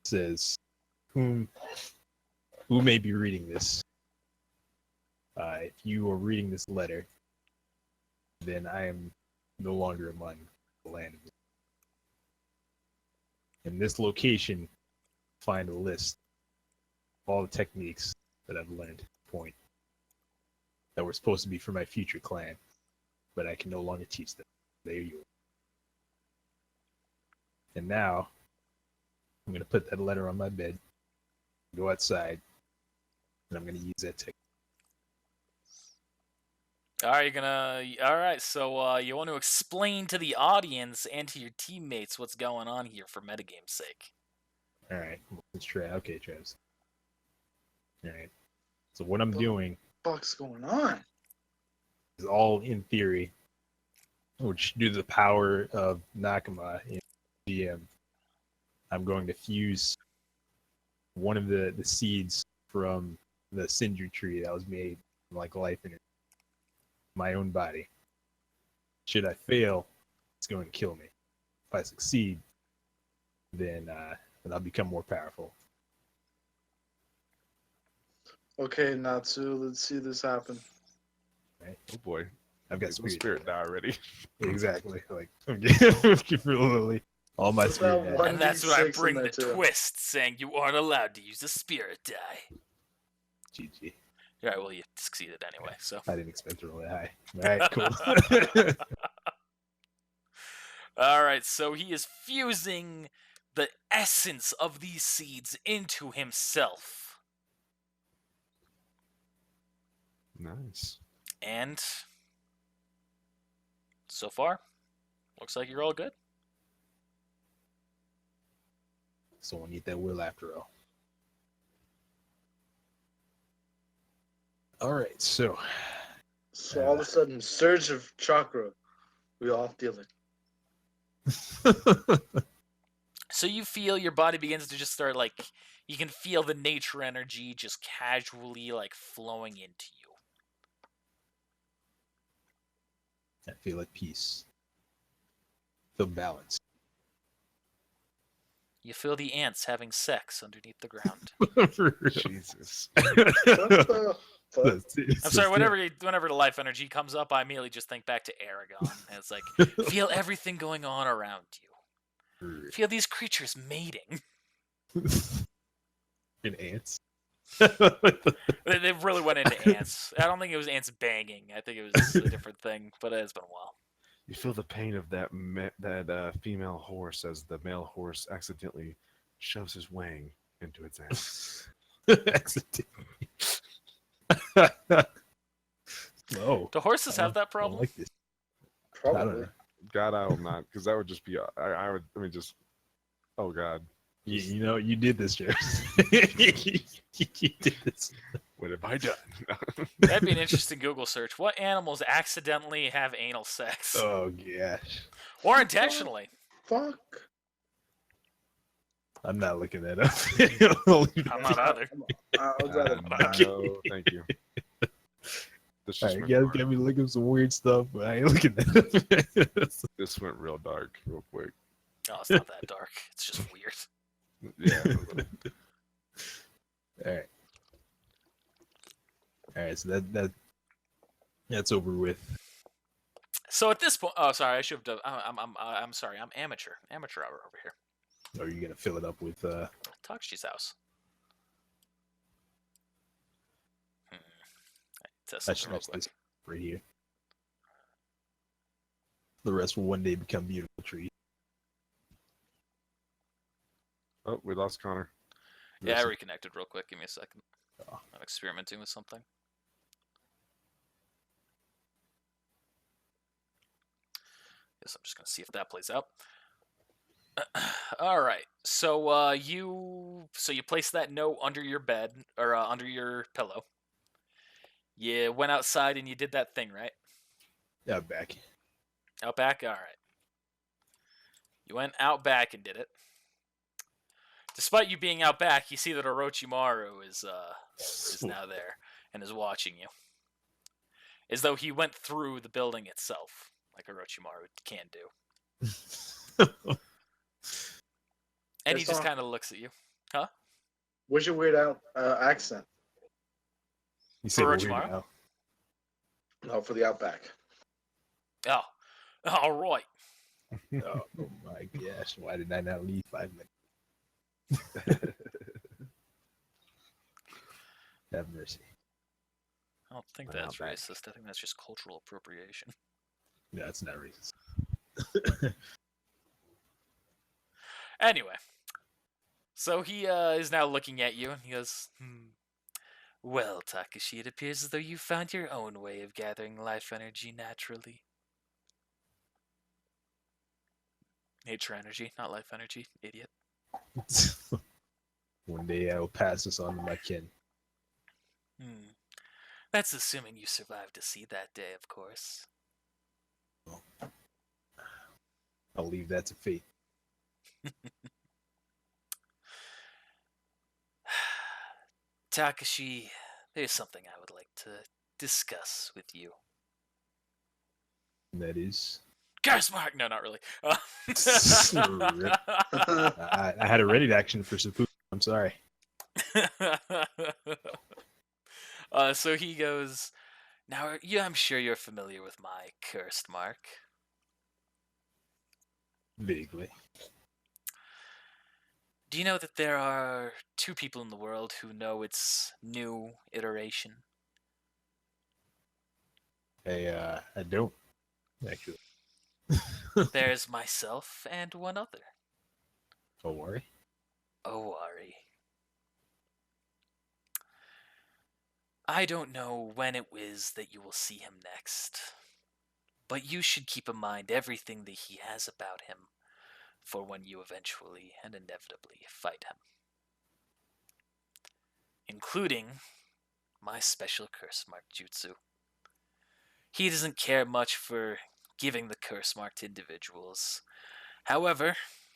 Speaker 4: says, "Who may be reading this? If you are reading this letter, then I am no longer among the land of the. In this location, find a list of all the techniques that I've learned at this point that were supposed to be for my future clan, but I can no longer teach them. There you are. And now, I'm going to put that letter on my bed, go outside, and I'm going to use that technique.
Speaker 1: All right, so you want to explain to the audience and to your teammates what's going on here for metagame's sake.
Speaker 4: All right, let's try. Okay, Travis. All right. So what I'm doing
Speaker 2: What's going on?
Speaker 4: is all in theory, which due to the power of Nakama in GM, I'm going to fuse one of the seeds from the Sindri tree that was made like life in it, my own body. Should I fail, it's going to kill me. If I succeed, then I'll become more powerful.
Speaker 2: Okay, Natsu, let's see this happen.
Speaker 4: Right?
Speaker 3: Oh boy,
Speaker 4: I've got
Speaker 3: my spirit die already.
Speaker 4: Exactly. Like I'm literally all my
Speaker 2: Put that
Speaker 4: spirit.
Speaker 2: one-
Speaker 1: And that's where I
Speaker 2: 1d6 in
Speaker 1: bring
Speaker 2: there,
Speaker 1: the
Speaker 2: too.
Speaker 1: twist, saying you aren't allowed to use a spirit die.
Speaker 4: GG.
Speaker 1: All right, well, you succeeded anyway, so.
Speaker 4: I didn't expect to roll that high. All right, cool.
Speaker 1: All right, so he is fusing the essence of these seeds into himself.
Speaker 3: Nice.
Speaker 1: And so far, looks like you're all good.
Speaker 4: So I need that will after all. All right, so
Speaker 2: So all of a sudden, surge of chakra. We all feel it.
Speaker 1: So you feel your body begins to just start, like, you can feel the nature energy just casually, like, flowing into you.
Speaker 4: I feel at peace. Feel balanced.
Speaker 1: You feel the ants having sex underneath the ground.
Speaker 3: Jesus.
Speaker 2: What the fuck?
Speaker 1: I'm sorry, whenever the life energy comes up, I immediately just think back to Aragon. And it's like, feel everything going on around you. Feel these creatures mating.
Speaker 4: And ants.
Speaker 1: They really went into ants. I don't think it was ants banging. I think it was a different thing, but it's been a while.
Speaker 3: You feel the pain of that female horse as the male horse accidentally shoves his wang into its ass.
Speaker 4: Accidentally. No.
Speaker 1: Do horses have that
Speaker 4: I don't
Speaker 1: problem?
Speaker 4: like this. I don't
Speaker 2: Probably.
Speaker 4: know.
Speaker 3: God, I hope not, because that would just be. I would. I mean, just. Oh God.
Speaker 4: You know, you did this, James. You did this.
Speaker 3: What have I done?
Speaker 1: That'd be an interesting Google search. What animals accidentally have anal sex?
Speaker 4: Oh gosh,
Speaker 1: Or intentionally?
Speaker 2: Fuck.
Speaker 4: I'm not looking that up.
Speaker 1: I'm not either.
Speaker 2: I would rather
Speaker 3: No, thank you. This
Speaker 4: All
Speaker 3: just
Speaker 4: right,
Speaker 3: went
Speaker 4: guys,
Speaker 3: dark.
Speaker 4: got me looking some weird stuff, but I ain't looking that up.
Speaker 3: This went real dark, real quick.
Speaker 1: No, it's not that dark. It's just weird.
Speaker 3: Yeah. a little.
Speaker 4: All right, so that's over with.
Speaker 1: So at this point, oh, sorry, I should have done. I'm sorry, I'm amateur hour over here.
Speaker 4: Are you gonna fill it up with
Speaker 1: Takshi's house. Test
Speaker 4: I
Speaker 1: something real
Speaker 4: scratched
Speaker 1: quick.
Speaker 4: this right here. The rest will one day become beautiful trees.
Speaker 3: Oh, we lost Connor.
Speaker 1: Yeah, I reconnected real quick. Give me a second.
Speaker 4: Oh.
Speaker 1: I'm experimenting with something. Guess I'm just gonna see if that plays out. All right. So you place that note under your bed or under your pillow. You went outside and you did that thing, right?
Speaker 4: Yeah, back.
Speaker 1: Out back. All right. You went out back and did it. Despite you being out back, you see that Orochimaru is now there and is watching you, as though he went through the building itself, like Orochimaru can do. And he
Speaker 2: That's
Speaker 1: just
Speaker 2: all.
Speaker 1: kind of looks at you.
Speaker 2: What's your weird out accent?
Speaker 4: You said weird
Speaker 1: Orochimaru?
Speaker 4: now.
Speaker 2: No, for the Outback.
Speaker 1: Oh, all right.
Speaker 4: Oh my gosh, why did I not leave 5 minutes? Have mercy.
Speaker 1: I don't think
Speaker 3: Well,
Speaker 1: that's
Speaker 3: not bad.
Speaker 1: racist. I think that's just cultural appropriation.
Speaker 4: No, it's not racist.
Speaker 1: Anyway, so he is now looking at you and he goes, Well, Takashi, it appears as though you found your own way of gathering life energy naturally. Nature energy, not life energy, idiot.
Speaker 4: One day I will pass this on to my kin.
Speaker 1: That's assuming you survive to see that day, of course.
Speaker 4: I'll leave that to fate.
Speaker 1: Takashi, there's something I would like to discuss with you.
Speaker 4: And that is,
Speaker 1: Curse mark! No, not really.
Speaker 4: I had a ready action for Seppuku. I'm sorry.
Speaker 1: So he goes, Now, yeah, I'm sure you're familiar with my cursed mark.
Speaker 4: Vaguely.
Speaker 1: Do you know that there are 2 people in the world who know its new iteration?
Speaker 4: I don't actually.
Speaker 1: There's myself and one other,
Speaker 4: Don't worry.
Speaker 1: Owari. I don't know when it is that you will see him next, but you should keep in mind everything that he has about him for when you eventually and inevitably fight him, including my special curse mark jutsu. He doesn't care much for giving the curse mark to individuals. However,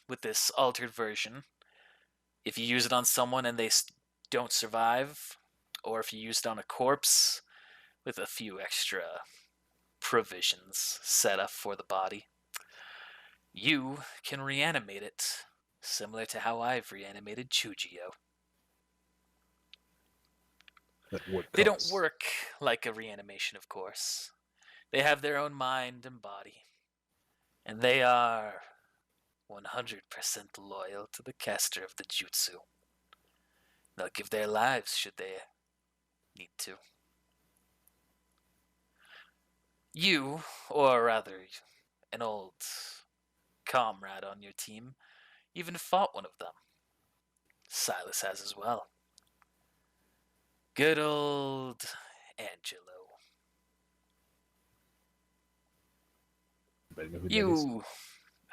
Speaker 1: with this altered version, if you use it on someone and they don't survive, or if you use it on a corpse with a few extra provisions set up for the body, you can reanimate it, similar to how I've reanimated Chujio.
Speaker 4: At what
Speaker 1: They don't
Speaker 4: cost?
Speaker 1: work like a reanimation, of course. They have their own mind and body, and they are 100% loyal to the caster of the jutsu. They'll give their lives should they need to. You, or rather, an old comrade on your team, even fought one of them. Silas has as well. Good old Angelo.
Speaker 4: Anybody know who that is?
Speaker 1: You,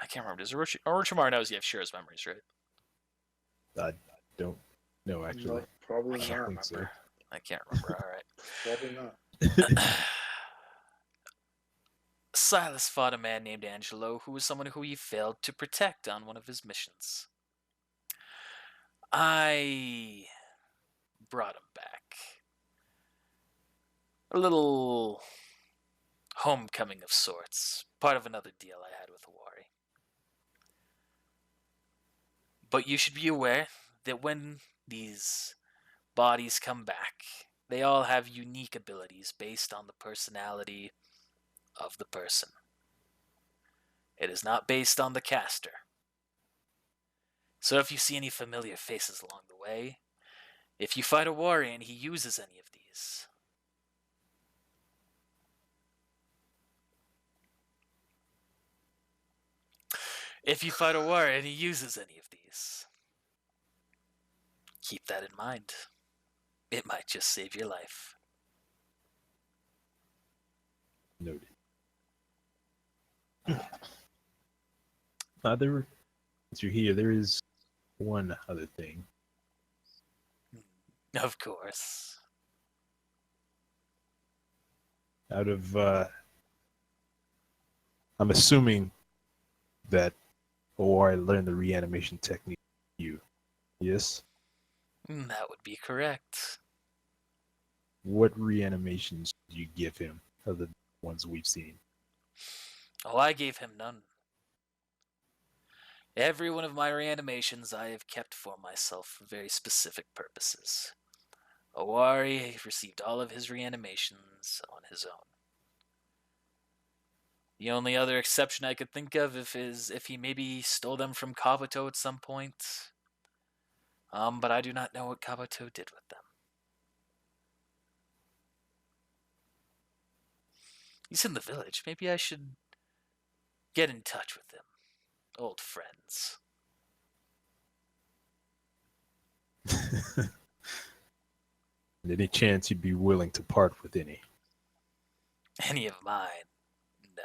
Speaker 1: I can't remember. Does Orochimaru knows you have Shira's memories, right?
Speaker 4: I don't know actually.
Speaker 2: No, probably
Speaker 1: I can't
Speaker 2: not.
Speaker 1: remember. I can't remember. All right.
Speaker 2: Probably not.
Speaker 1: Silas fought a man named Angelo who was someone who he failed to protect on one of his missions. I brought him back. A little homecoming of sorts, part of another deal I had with Awari. But you should be aware that when these bodies come back, they all have unique abilities based on the personality of the person. It is not based on the caster. So if you see any familiar faces along the way, if you fight a warrior and he uses any of these, keep that in mind. It might just save your life.
Speaker 4: Noted. Since you're here, there is one other thing.
Speaker 1: Of course.
Speaker 4: Out of, I'm assuming that OR learned the reanimation technique from you. Yes?
Speaker 1: That would be correct.
Speaker 4: What reanimations did you give him other than the ones we've seen?
Speaker 1: Oh, I gave him none. Every one of my reanimations I have kept for myself for very specific purposes. Awari received all of his reanimations on his own. The only other exception I could think of is if he maybe stole them from Kabuto at some point. But I do not know what Kabuto did with them. He's in the village. Maybe I should get in touch with him. Old friends.
Speaker 4: Any chance you'd be willing to part with any?
Speaker 1: Any of mine? No.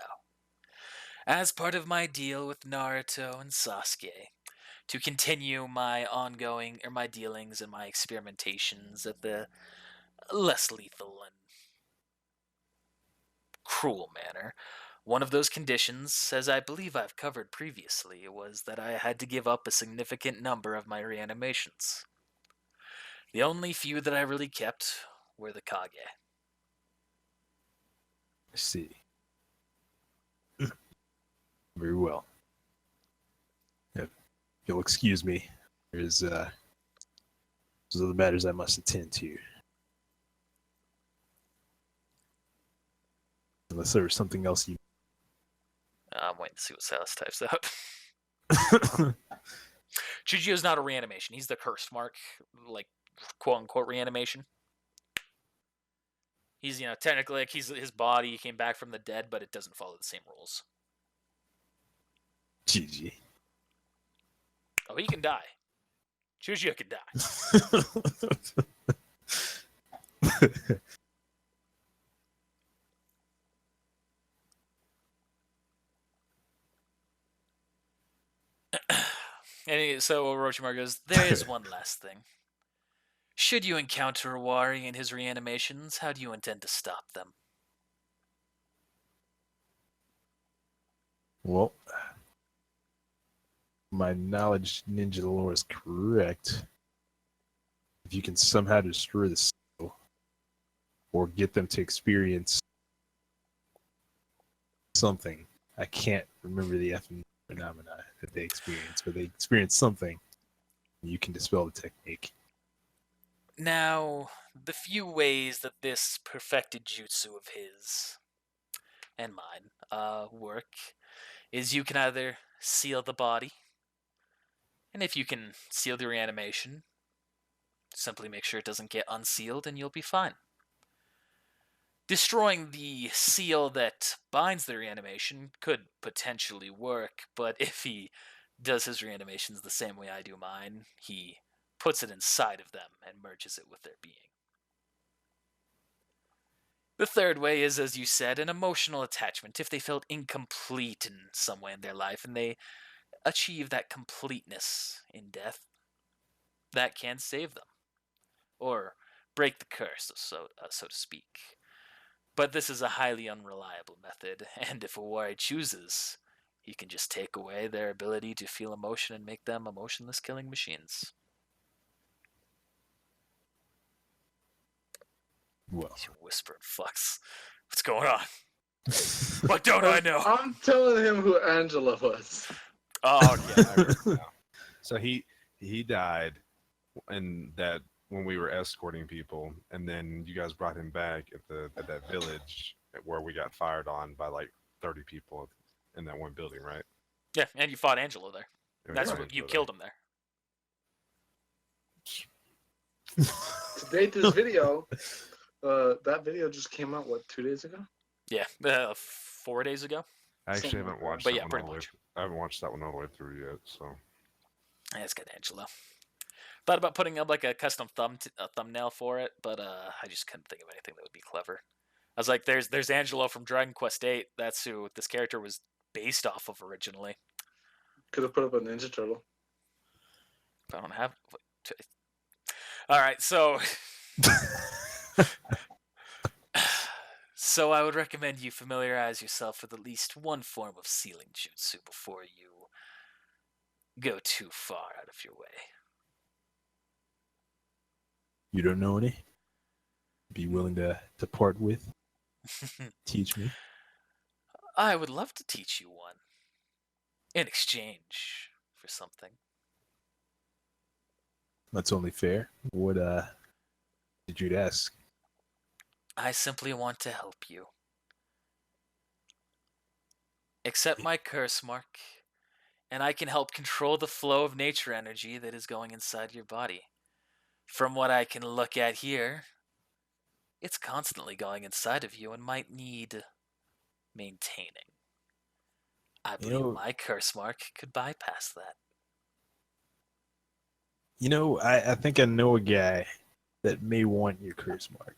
Speaker 1: As part of my deal with Naruto and Sasuke, to continue my my dealings and my experimentations at the less lethal and cruel manner, one of those conditions, as I believe I've covered previously, was that I had to give up a significant number of my reanimations. The only few that I really kept were the Kage.
Speaker 4: I see. Very well. If you'll excuse me, there's other matters I must attend to. Unless there was something else you.
Speaker 1: I'm waiting to see what Silas types out. Chujio's not a reanimation. He's the cursed mark, like quote unquote reanimation. He's, technically like his body came back from the dead, but it doesn't follow the same rules.
Speaker 4: GG.
Speaker 1: Oh, he can die. Chujio can die. And so Orochimaru goes, there is one last thing. Should you encounter Awari in his reanimations, how do you intend to stop them?
Speaker 4: Well, my knowledge ninja lore is correct. If you can somehow destroy the seal or get them to experience something, I can't remember the effing phenomena that they experience, but they experience something, you can dispel the technique.
Speaker 1: Now, the few ways that this perfected jutsu of his and mine work is you can either seal the body, and if you can seal the reanimation, simply make sure it doesn't get unsealed and you'll be fine. Destroying the seal that binds the reanimation could potentially work, but if he does his reanimations the same way I do mine, he puts it inside of them and merges it with their being. The third way is, as you said, an emotional attachment. If they felt incomplete in some way in their life and they achieve that completeness in death, that can save them. Or break the curse, so to speak. But this is a highly unreliable method, and if a warrior chooses, he can just take away their ability to feel emotion and make them emotionless killing machines.
Speaker 4: Well,
Speaker 1: He's whispering fucks. What's going on? What don't I know?
Speaker 2: I'm telling him who Angela was.
Speaker 1: Oh, okay.
Speaker 3: I remember now. So he died, and that when we were escorting people, and then you guys brought him back at that village where we got fired on by like 30 people in that one building, right?
Speaker 1: Yeah, and you fought Angelo there.
Speaker 3: And we
Speaker 1: That's
Speaker 3: fought
Speaker 1: what you
Speaker 3: Angelo
Speaker 1: killed him there.
Speaker 2: To date this video, that video just came out, what, 2 days ago?
Speaker 1: Yeah, 4 days ago.
Speaker 3: I actually
Speaker 2: Something
Speaker 3: haven't
Speaker 2: like that.
Speaker 3: watched
Speaker 1: But
Speaker 3: that
Speaker 1: yeah,
Speaker 3: one
Speaker 1: pretty
Speaker 3: all the way.
Speaker 1: much.
Speaker 3: I haven't watched that one all the way through yet. So
Speaker 1: Yeah, it's got Angelo. Thought about putting up like a custom thumbnail for it, but I just couldn't think of anything that would be clever. I was like, there's Angelo from Dragon Quest VIII. That's who this character was based off of originally.
Speaker 2: Could have put up a Ninja Turtle.
Speaker 1: If I don't have. All right, so so I would recommend you familiarize yourself with at least one form of sealing jutsu before you go too far out of your way.
Speaker 4: you don't know any? Be willing to part with? Teach me?
Speaker 1: I would love to teach you one in exchange for something.
Speaker 4: That's only fair. What did you ask?
Speaker 1: I simply want to help you. Accept my curse mark, and I can help control the flow of nature energy that is going inside your body. From what I can look at here, it's constantly going inside of you and might need maintaining. I believe my curse mark could bypass that.
Speaker 4: I think I know a guy that may want your curse mark.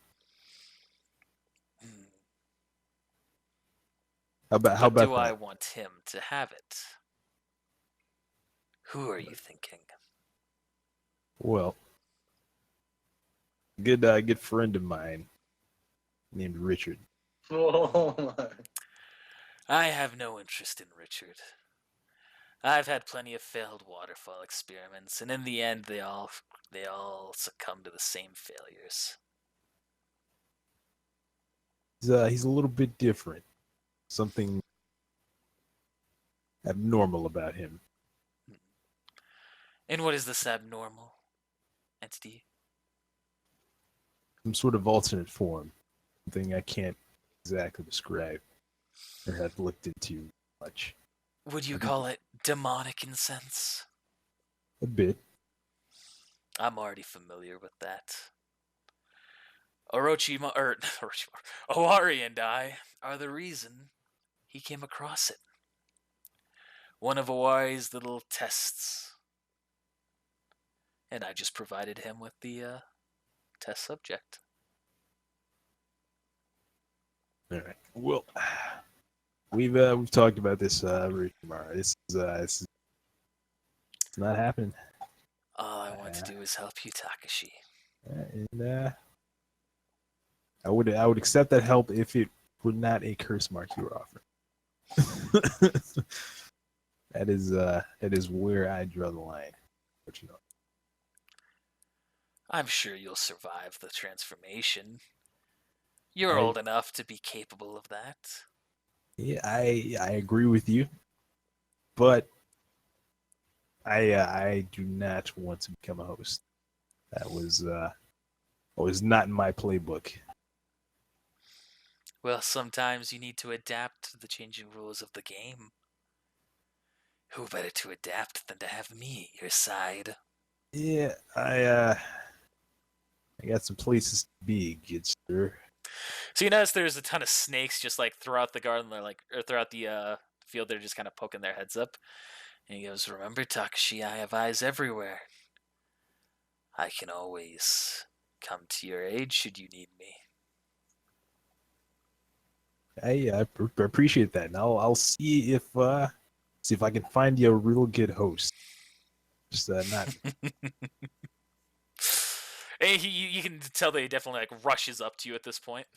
Speaker 4: How
Speaker 1: But
Speaker 4: about
Speaker 1: do I
Speaker 4: that?
Speaker 1: want him to have it? Who are you thinking?
Speaker 4: Well, good friend of mine named Richard.
Speaker 2: Oh my.
Speaker 1: I have no interest in Richard. I've had plenty of failed waterfall experiments, and in the end, they all succumb to the same failures.
Speaker 4: He's a little bit different. Something abnormal about him.
Speaker 1: And what is this abnormal entity?
Speaker 4: Some sort of alternate form. Something I can't exactly describe or have looked into much.
Speaker 1: Would you call it demonic in sense?
Speaker 4: A bit.
Speaker 1: I'm already familiar with that. Owari and I are the reason he came across it. One of Owari's little tests. And I just provided him with the test subject.
Speaker 4: All right. Well, we've talked about this, Mara. This is not happening.
Speaker 1: All I want to do is help you, Takashi.
Speaker 4: And I would accept that help if it were not a curse mark you were offering. That is where I draw the line. But you know.
Speaker 1: I'm sure you'll survive the transformation. You're old enough to be capable of that.
Speaker 4: Yeah, I agree with you, but I do not want to become a host. That was not in my playbook.
Speaker 1: Well, sometimes you need to adapt to the changing rules of the game. Who better to adapt than to have me at your side?
Speaker 4: Yeah, I got some places to be, good sir.
Speaker 1: So you notice there's a ton of snakes just like throughout the garden, or throughout the field. They're just kind of poking their heads up. And he goes, "Remember, Takashi, I have eyes everywhere. I can always come to your aid should you need me."
Speaker 4: I appreciate that, and I'll see if I can find you a real good host. Just not.
Speaker 1: And you can tell that he definitely like rushes up to you at this point.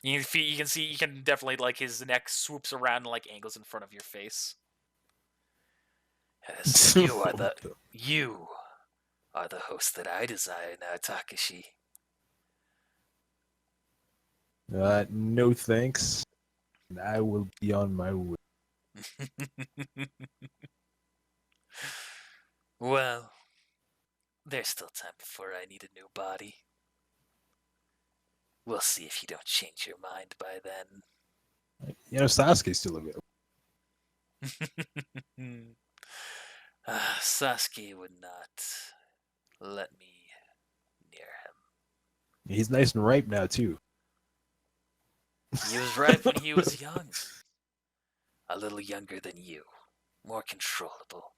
Speaker 1: You can see you can definitely like his neck swoops around and like angles in front of your face. Yes,
Speaker 4: What the-
Speaker 1: you are the host that I desire now, Takashi.
Speaker 4: No thanks. I will be on my way.
Speaker 1: Well, there's still time before I need a new body. We'll see if you don't change your mind by then.
Speaker 4: Sasuke's still available.
Speaker 1: Sasuke would not let me near him.
Speaker 4: He's nice and ripe now too.
Speaker 1: He was ripe when he was young. A little younger than you. More controllable.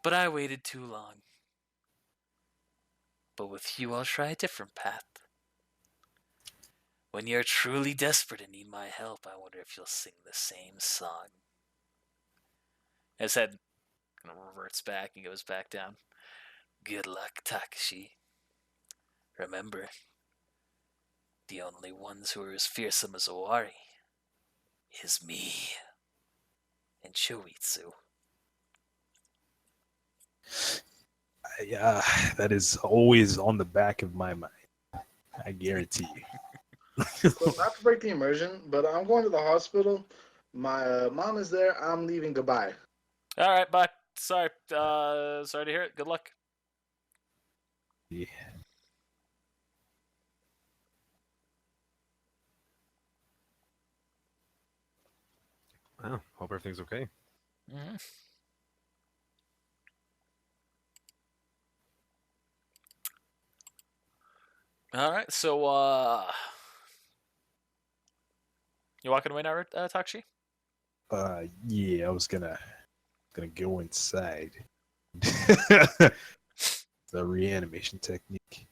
Speaker 1: But I waited too long. But with you, I'll try a different path. When you're truly desperate and need my help, I wonder if you'll sing the same song. His head kind of reverts back and goes back down. Good luck, Takashi. Remember, the only ones who are as fearsome as Owari is me and Choitsu.
Speaker 4: That is always on the back of my mind. I guarantee you.
Speaker 2: So not to break the immersion, but I'm going to the hospital. My mom is there. I'm leaving. Goodbye.
Speaker 1: All right, bye. Sorry, sorry to hear it. Good luck.
Speaker 4: Yeah.
Speaker 3: Wow, hope everything's okay.
Speaker 1: Mm-hmm. All right, so you walking away now, Takashi?
Speaker 4: Yeah, I was gonna go inside. The reanimation technique.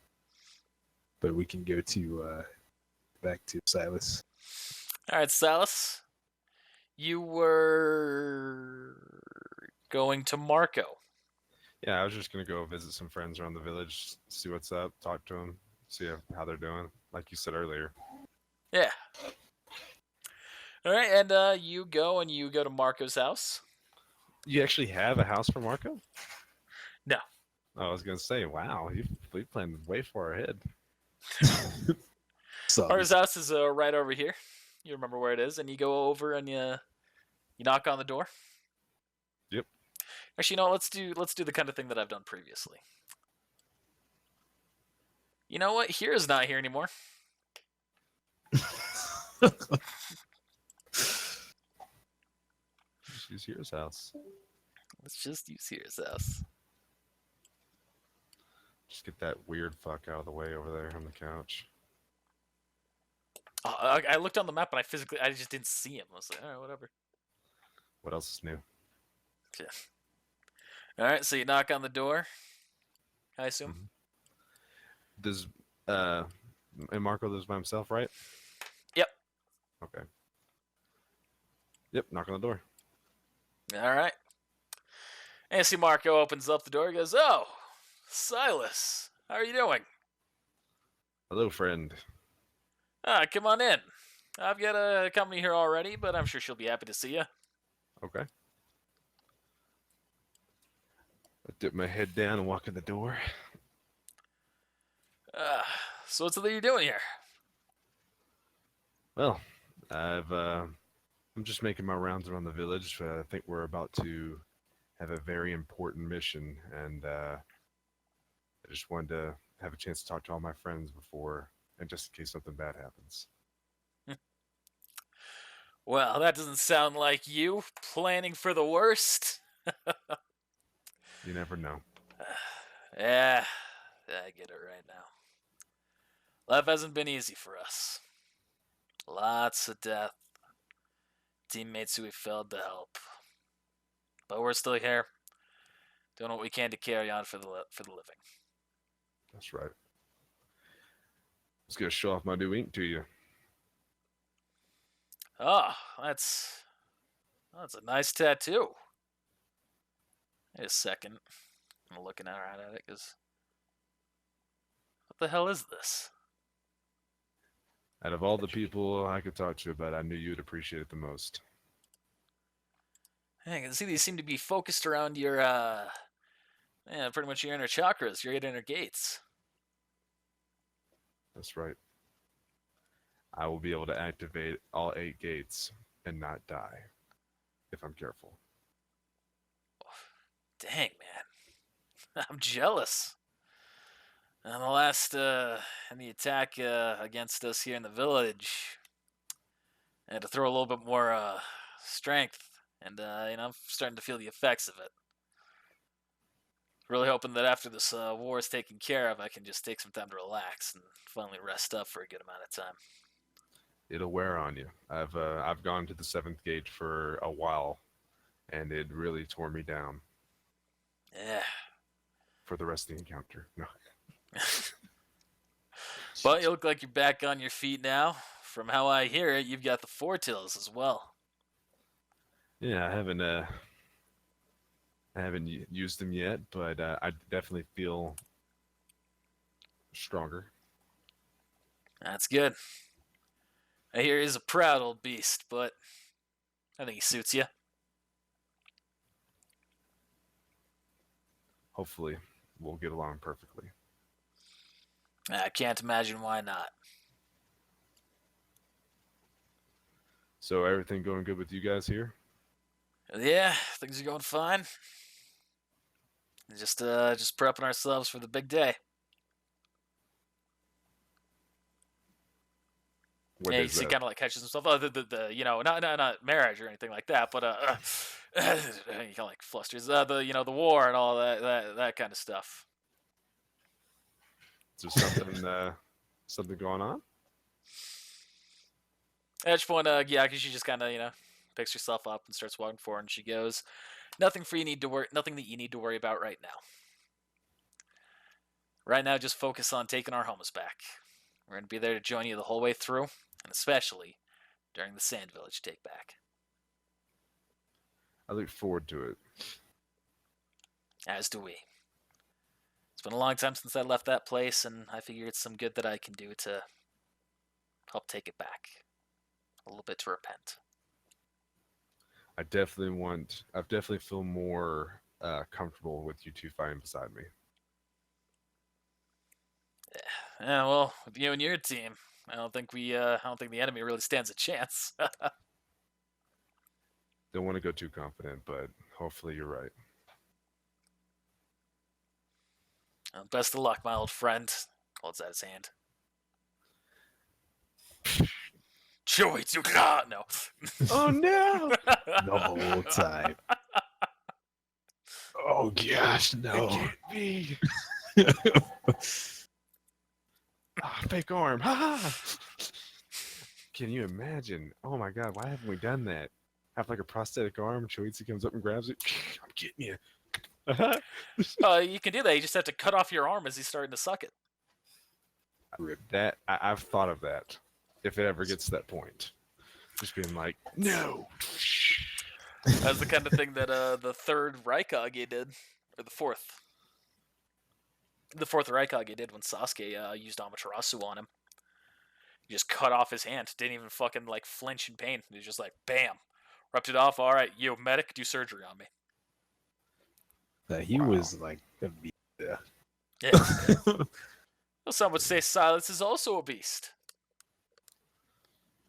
Speaker 4: But we can go to back to Silas.
Speaker 1: All right, Silas. You were going to Marco.
Speaker 3: Yeah, I was just gonna go visit some friends around the village, see what's up, talk to them, see how they're doing. Like you said earlier.
Speaker 1: Yeah. All right, and you go to Marco's house.
Speaker 3: You actually have a house for Marco?
Speaker 1: No.
Speaker 3: I was gonna say, wow, you planned way far ahead.
Speaker 1: Marco's house is right over here. You remember where it is, and you go over and you knock on the door.
Speaker 3: Yep.
Speaker 1: Actually, no. Let's do the kind of thing that I've done previously. You know what? Here is not here anymore.
Speaker 3: Just use Hero's house.
Speaker 1: Let's just use Hero's house.
Speaker 3: Just get that weird fuck out of the way over there on the couch.
Speaker 1: I looked on the map and I just didn't see him. I was like, all right, whatever.
Speaker 3: What else is new?
Speaker 1: Yeah. All right, so you knock on the door. I assume.
Speaker 3: Mm-hmm. Does and Marco lives by himself, right?
Speaker 1: Yep.
Speaker 3: Okay. Yep. Knock on the door.
Speaker 1: All right. And you see Marco opens up the door. He goes, "Oh, Silas, how are you doing?
Speaker 3: Hello, friend.
Speaker 1: Come on in. I've got a company here already, but I'm sure she'll be happy to see you."
Speaker 3: Okay. I dip my head down and walk in the door.
Speaker 1: So what's it that you're doing here?
Speaker 3: Well, I'm just making my rounds around the village. I think we're about to have a very important mission, and I just wanted to have a chance to talk to all my friends before, and just in case something bad happens.
Speaker 1: Well, that doesn't sound like you planning for the worst.
Speaker 3: You never know.
Speaker 1: Yeah, I get it right now. Life hasn't been easy for us. Lots of death. Teammates who we failed to help. But we're still here, doing what we can to carry on for the living.
Speaker 3: That's right. Let's go show off my new ink to you.
Speaker 1: Oh, that's a nice tattoo. Wait a second. I'm looking around at it because what the hell is this?
Speaker 3: Out of all the people I could talk to about it, I knew you'd appreciate it the most.
Speaker 1: I can see these seem to be focused around your, pretty much your inner chakras, your 8 inner gates.
Speaker 3: That's right. I will be able to activate all 8 gates and not die, if I'm careful.
Speaker 1: Dang, man. I'm jealous. And the last, in the attack against us here in the village, I had to throw a little bit more strength, and I'm starting to feel the effects of it. Really hoping that after this war is taken care of, I can just take some time to relax and finally rest up for a good amount of time.
Speaker 3: It'll wear on you. I've gone to the 7th gate for a while, and it really tore me down.
Speaker 1: Yeah.
Speaker 3: For the rest of the encounter. No.
Speaker 1: But you look like you're back on your feet now. From how I hear it, you've got the foretills as well.
Speaker 3: Yeah, I haven't used them yet, but I definitely feel stronger.
Speaker 1: That's good. I hear he's a proud old beast, but I think he suits you.
Speaker 3: Hopefully, we'll get along perfectly.
Speaker 1: I can't imagine why not.
Speaker 3: So everything going good with you guys here?
Speaker 1: Yeah, things are going fine. Just prepping ourselves for the big day.
Speaker 3: What
Speaker 1: Yeah, you
Speaker 3: is
Speaker 1: see,
Speaker 3: that?
Speaker 1: kind of like catches himself. Oh, not marriage or anything like that, but he kind of like flusters. The war and all that kind of stuff.
Speaker 3: Is there something going on?
Speaker 1: At which point, yeah, because she just kind of picks herself up and starts walking forward, and she goes, Nothing that you need to worry about right now. Right now, just focus on taking our homes back. We're going to be there to join you the whole way through, and especially during the Sand Village take back.
Speaker 3: I look forward to it.
Speaker 1: As do we. It's been a long time since I left that place, and I figure it's some good that I can do to help take it back. A little bit to repent.
Speaker 3: I definitely feel more comfortable with you two fighting beside me.
Speaker 1: Yeah, well, with you and your team, I don't think the enemy really stands a chance.
Speaker 3: Don't want to go too confident, but hopefully you're right.
Speaker 1: Well, best of luck, my old friend. Holds out his hand. No.
Speaker 3: Oh no!
Speaker 4: The whole time. Oh gosh, no.
Speaker 3: It can't be. Fake arm. Can you imagine? Oh my god, why haven't we done that? Have like a prosthetic arm, Choichi comes up and grabs it. I'm getting you.
Speaker 1: You can do that. You just have to cut off your arm as he's starting to suck it.
Speaker 3: I've thought of that. If it ever gets to that point. Just being like, no.
Speaker 1: That's the kind of thing that the third Raikage did. Or the fourth. The fourth Raikage did when Sasuke used Amaterasu on him. He just cut off his hand. Didn't even fucking like flinch in pain. He was just like, bam. Ripped it off. Alright, you medic, do surgery on me.
Speaker 4: He was like a beast.
Speaker 1: Yeah. Well, some would say silence is also a beast.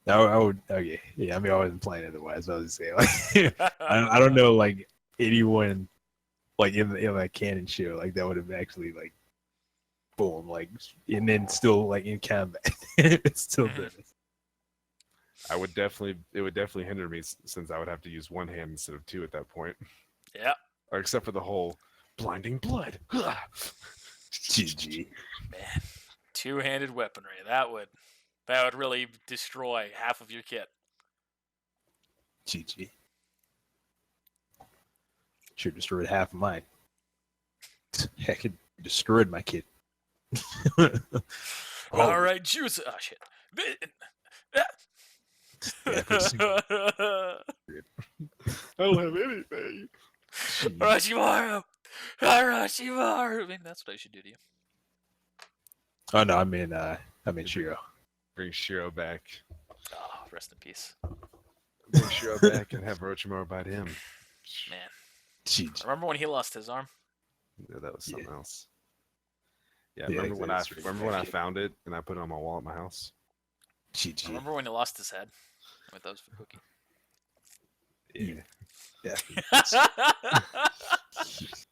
Speaker 4: I would. Okay, yeah. I mean, I wasn't playing otherwise. I was saying, like, I don't know, like anyone, like in that canon show, like that would have actually like, boom, like, and then still like in combat, it's still there.
Speaker 3: It would definitely hinder me since I would have to use one hand instead of two at that point.
Speaker 1: Yeah.
Speaker 3: Or except for the whole blinding blood.
Speaker 4: GG.
Speaker 1: Man, two-handed weaponry. That would really destroy half of your kit.
Speaker 4: GG. Sure destroyed half of mine. Heck, it destroyed my kit.
Speaker 1: All right, juice. Oh shit.
Speaker 3: I don't have anything.
Speaker 4: Jeez.
Speaker 1: Orochimaru! Orochimaru! Maybe that's what I should do to you.
Speaker 4: Oh no, I mean Shiro.
Speaker 3: Bring Shiro back.
Speaker 1: Oh, rest in peace.
Speaker 3: Bring Shiro back and have Orochimaru bite him.
Speaker 1: Man.
Speaker 4: Jeez.
Speaker 1: Remember when he lost his arm?
Speaker 3: Yeah, that was something
Speaker 4: Yeah.
Speaker 3: else. Yeah,
Speaker 4: Yeah,
Speaker 3: remember when
Speaker 4: that's right.
Speaker 3: remember when I found it and I put it on my wall at my house?
Speaker 4: GG.
Speaker 1: Remember when he lost his head? With those for Cookie.
Speaker 3: Yeah.
Speaker 4: Yeah. Jeez.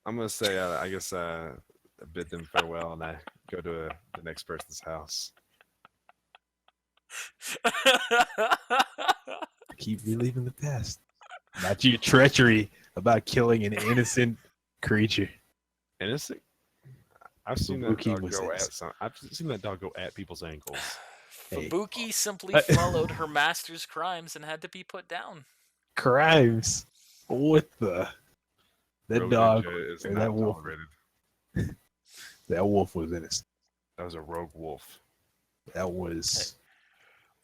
Speaker 3: I'm gonna say I guess I bid them farewell and I go to the next person's house.
Speaker 4: Keep reliving the past. Not your treachery about killing an innocent creature.
Speaker 3: Innocent? I've seen that
Speaker 4: Fubuki
Speaker 3: dog
Speaker 4: was
Speaker 3: go at
Speaker 4: innocent.
Speaker 3: some. I've seen that dog go at people's ankles.
Speaker 4: Hey.
Speaker 1: Fubuki simply followed her master's crimes and had to be put down.
Speaker 4: Crimes. What the? That
Speaker 3: Rogue
Speaker 4: dog
Speaker 3: Ninja is
Speaker 4: or
Speaker 3: not
Speaker 4: that wolf.
Speaker 3: tolerated.
Speaker 4: That wolf was innocent.
Speaker 3: That was a rogue wolf.
Speaker 4: That was.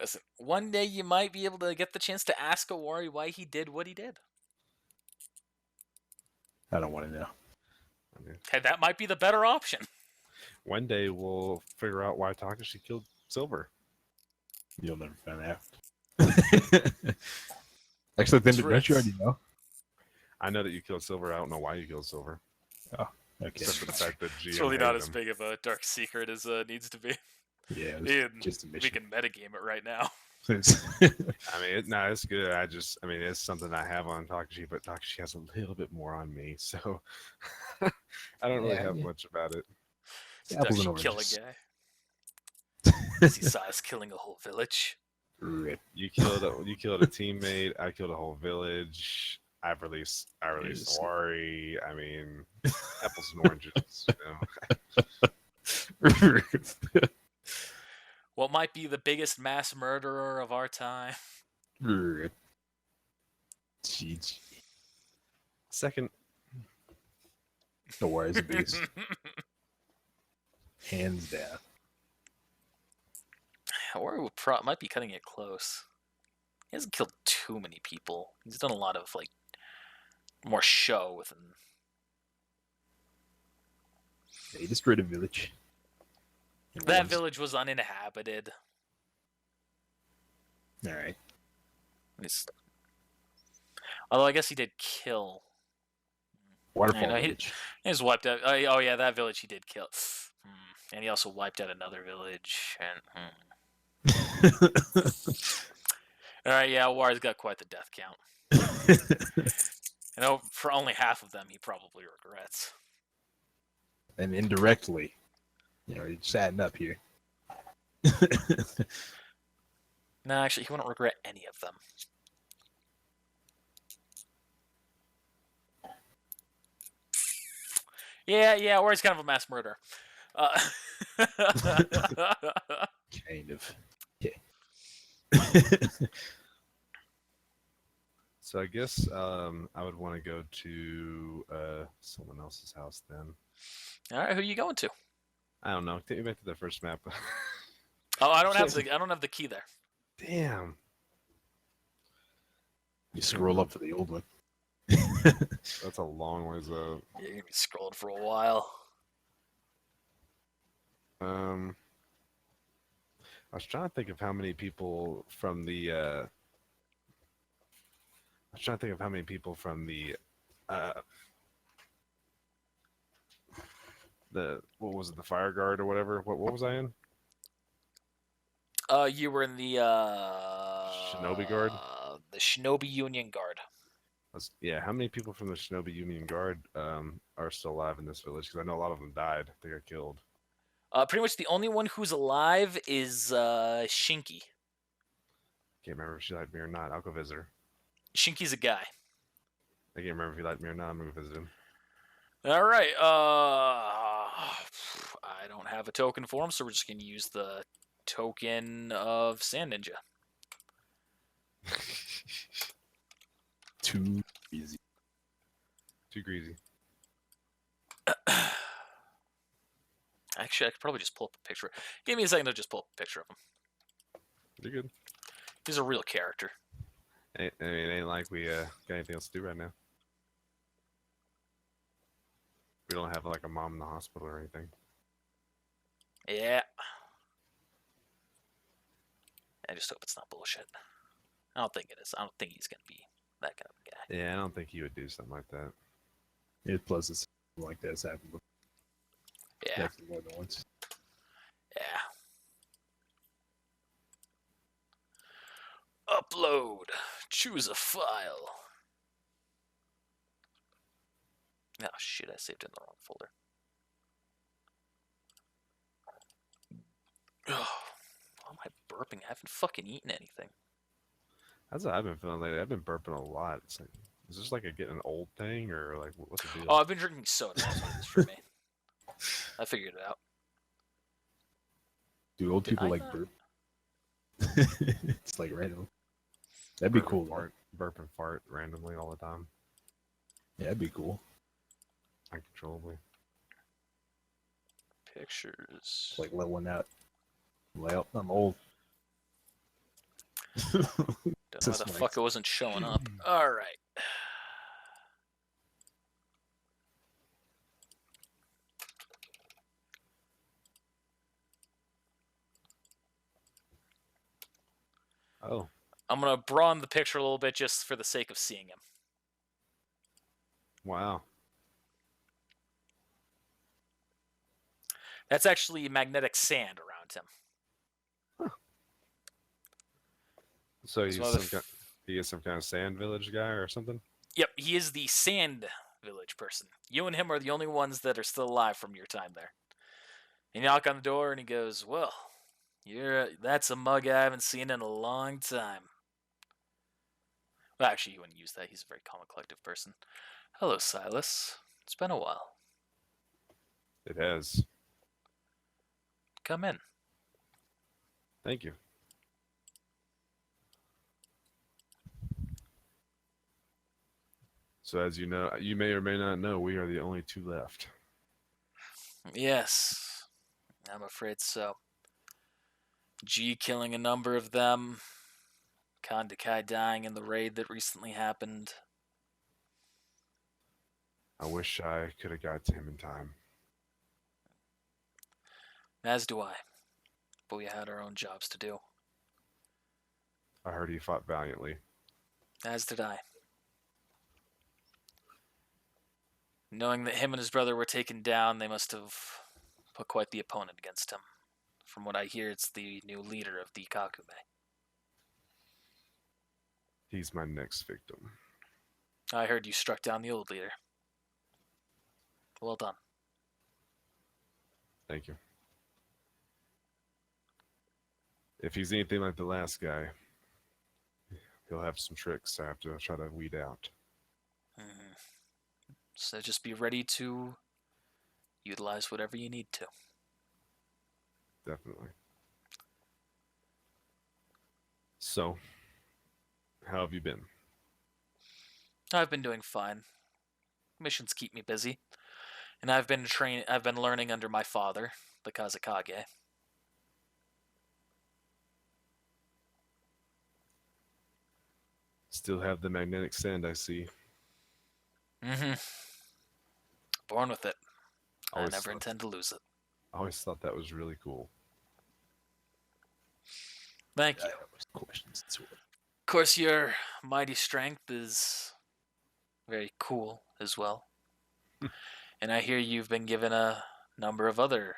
Speaker 1: Listen, one day you might be able to get the chance to ask Owari why he did what he did.
Speaker 4: I don't want to know.
Speaker 3: I mean,
Speaker 1: Hey, that might be the better option.
Speaker 3: one day we'll figure out why Takashi killed Silver.
Speaker 4: You'll never find out. Actually, then
Speaker 1: It's
Speaker 4: don't you already know?
Speaker 3: I know that you killed Silver. I don't know why you killed Silver.
Speaker 4: Okay.
Speaker 3: Except for the fact that GM
Speaker 1: It's really not
Speaker 3: hated
Speaker 1: as
Speaker 3: him.
Speaker 1: big of a dark secret as it needs to be.
Speaker 4: Yeah, it was
Speaker 1: And
Speaker 4: just a
Speaker 1: we
Speaker 4: mission.
Speaker 1: can metagame it right now.
Speaker 3: I mean, it's good. I mean, it's something I have on Takashi, but Takashi has a little bit more on me, so I don't really have much about it.
Speaker 4: Apples and
Speaker 1: Actually kill a
Speaker 4: oranges.
Speaker 1: guy. As he saw us killing a whole village.
Speaker 4: Rip.
Speaker 3: You killed a teammate. I killed a whole village. I released
Speaker 4: Yes.
Speaker 3: Owari. I mean, apples and oranges. You know?
Speaker 1: What might be the biggest mass murderer of our time?
Speaker 4: Rip. GG.
Speaker 3: Second,
Speaker 4: The War is a beast. Hands down.
Speaker 1: Or might be cutting it close. He hasn't killed too many people. He's done a lot of like more show with him.
Speaker 4: They destroyed a village.
Speaker 1: That village was uninhabited.
Speaker 4: Alright.
Speaker 1: Although I guess he did kill.
Speaker 4: Waterfall
Speaker 1: I know,
Speaker 4: village.
Speaker 1: He was wiped out. Oh yeah, that village he did kill. And he also wiped out another village. And all right, yeah, War's got quite the death count. You know, for only half of them, he probably regrets.
Speaker 4: And indirectly, you're adding up here.
Speaker 1: No, actually, he wouldn't regret any of them. Yeah, War's kind of a mass murderer.
Speaker 4: Kind of. Okay.
Speaker 3: so I guess I would want to go to someone else's house then.
Speaker 1: All right, who are you going to?
Speaker 3: I don't know. Take me back to the first map.
Speaker 1: Oh, I don't have the key there.
Speaker 3: Damn.
Speaker 4: You scroll up for the old one.
Speaker 3: That's a long ways up.
Speaker 1: You're gonna be scrolling for a while.
Speaker 3: I was trying to think of how many people from the what was it, the fire guard or whatever? What was I in?
Speaker 1: You were in the
Speaker 3: Shinobi Guard?
Speaker 1: The Shinobi Union Guard.
Speaker 3: Yeah, how many people from the Shinobi Union Guard are still alive in this village? Because I know a lot of them died. They got killed.
Speaker 1: Pretty much the only one who's alive is Shinky.
Speaker 3: Can't remember if she liked me or not. I'll go visit her.
Speaker 1: Shinky's a guy.
Speaker 3: I can't remember if he liked me or not. I'm gonna go visit him.
Speaker 1: All right. I don't have a token for him, so we're just gonna use the token of Sand Ninja.
Speaker 4: Too easy.
Speaker 3: Too greasy.
Speaker 1: Actually, I could probably just pull up a picture. Give me a second to just pull up a picture of him.
Speaker 3: You're good.
Speaker 1: He's a real character.
Speaker 3: I mean, it ain't like we got anything else to do right now. We don't have like a mom in the hospital or anything.
Speaker 1: Yeah. I just hope it's not bullshit. I don't think it is. I don't think he's gonna be that kind of a guy.
Speaker 3: Yeah, I don't think he would do something like that.
Speaker 4: It plus it's like that's happened before.
Speaker 1: Yeah.
Speaker 4: Definitely more than once.
Speaker 1: Yeah. Upload. Choose a file. Oh shit, I saved it in the wrong folder. Oh, why am I burping? I haven't fucking eaten anything.
Speaker 3: That's what I've been feeling lately. I've been burping a lot. It's like, is this like a getting old thing or like what's the deal?
Speaker 1: Oh, I've been drinking soda. That's what it is for me. I figured it out.
Speaker 4: Do old
Speaker 1: Did
Speaker 4: people
Speaker 1: I
Speaker 4: like
Speaker 1: not?
Speaker 4: burp? It's like random. That'd be
Speaker 3: Burp and
Speaker 4: cool.
Speaker 3: Fart, burp and fart randomly all the time,
Speaker 4: Yeah, that'd be cool.
Speaker 3: uncontrollably.
Speaker 1: Pictures.
Speaker 4: It's like leveling out. Well, I'm old.
Speaker 1: Don't know why
Speaker 4: This
Speaker 1: the
Speaker 4: mic.
Speaker 1: fuck it wasn't showing up. Alright.
Speaker 3: Oh,
Speaker 1: I'm gonna broaden the picture a little bit just for the sake of seeing him.
Speaker 3: wow.
Speaker 1: That's actually magnetic sand around him.
Speaker 3: So
Speaker 1: That's
Speaker 3: he's
Speaker 1: one of the
Speaker 3: some kind, he is some kind of sand village guy or something?
Speaker 1: Yep, he is the sand village person. You and him are the only ones that are still alive from your time there. You knock on the door and he goes, "Well, that's a mug I haven't seen in a long time." Well, actually, he wouldn't use that. He's a very calm and collective person. "Hello, Silas. It's been a while.
Speaker 3: It has.
Speaker 1: Come in."
Speaker 3: Thank you. So as you know, you may or may not know, we are the only two left.
Speaker 1: "Yes, I'm afraid so. G killing a number of them. Kondakai dying in the raid that recently happened.
Speaker 3: I wish I could have got to him in time.
Speaker 1: As do I. But we had our own jobs to do.
Speaker 3: I heard he fought valiantly.
Speaker 1: As did I. Knowing that him and his brother were taken down, they must have put quite the opponent against him. From what I hear, it's the new leader of the Kakume.
Speaker 3: He's my next victim.
Speaker 1: I heard you struck down the old leader. Well done."
Speaker 3: Thank you. If he's anything like the last guy, he'll have some tricks I have to try to weed out.
Speaker 1: Mm-hmm. So just be ready to utilize whatever you need to.
Speaker 3: Definitely. So, how have you been?
Speaker 1: I've been doing fine. Missions keep me busy. And I've been learning under my father, the Kazakage.
Speaker 3: Still have the magnetic sand, I see.
Speaker 1: Mm-hmm. Born with it. I
Speaker 3: Always
Speaker 1: never
Speaker 3: thought-
Speaker 1: intend to lose it.
Speaker 3: I always thought that was really cool.
Speaker 1: Thank you.
Speaker 4: I have questions.
Speaker 1: Of course, your mighty strength is very cool as well. And I hear you've been given a number of other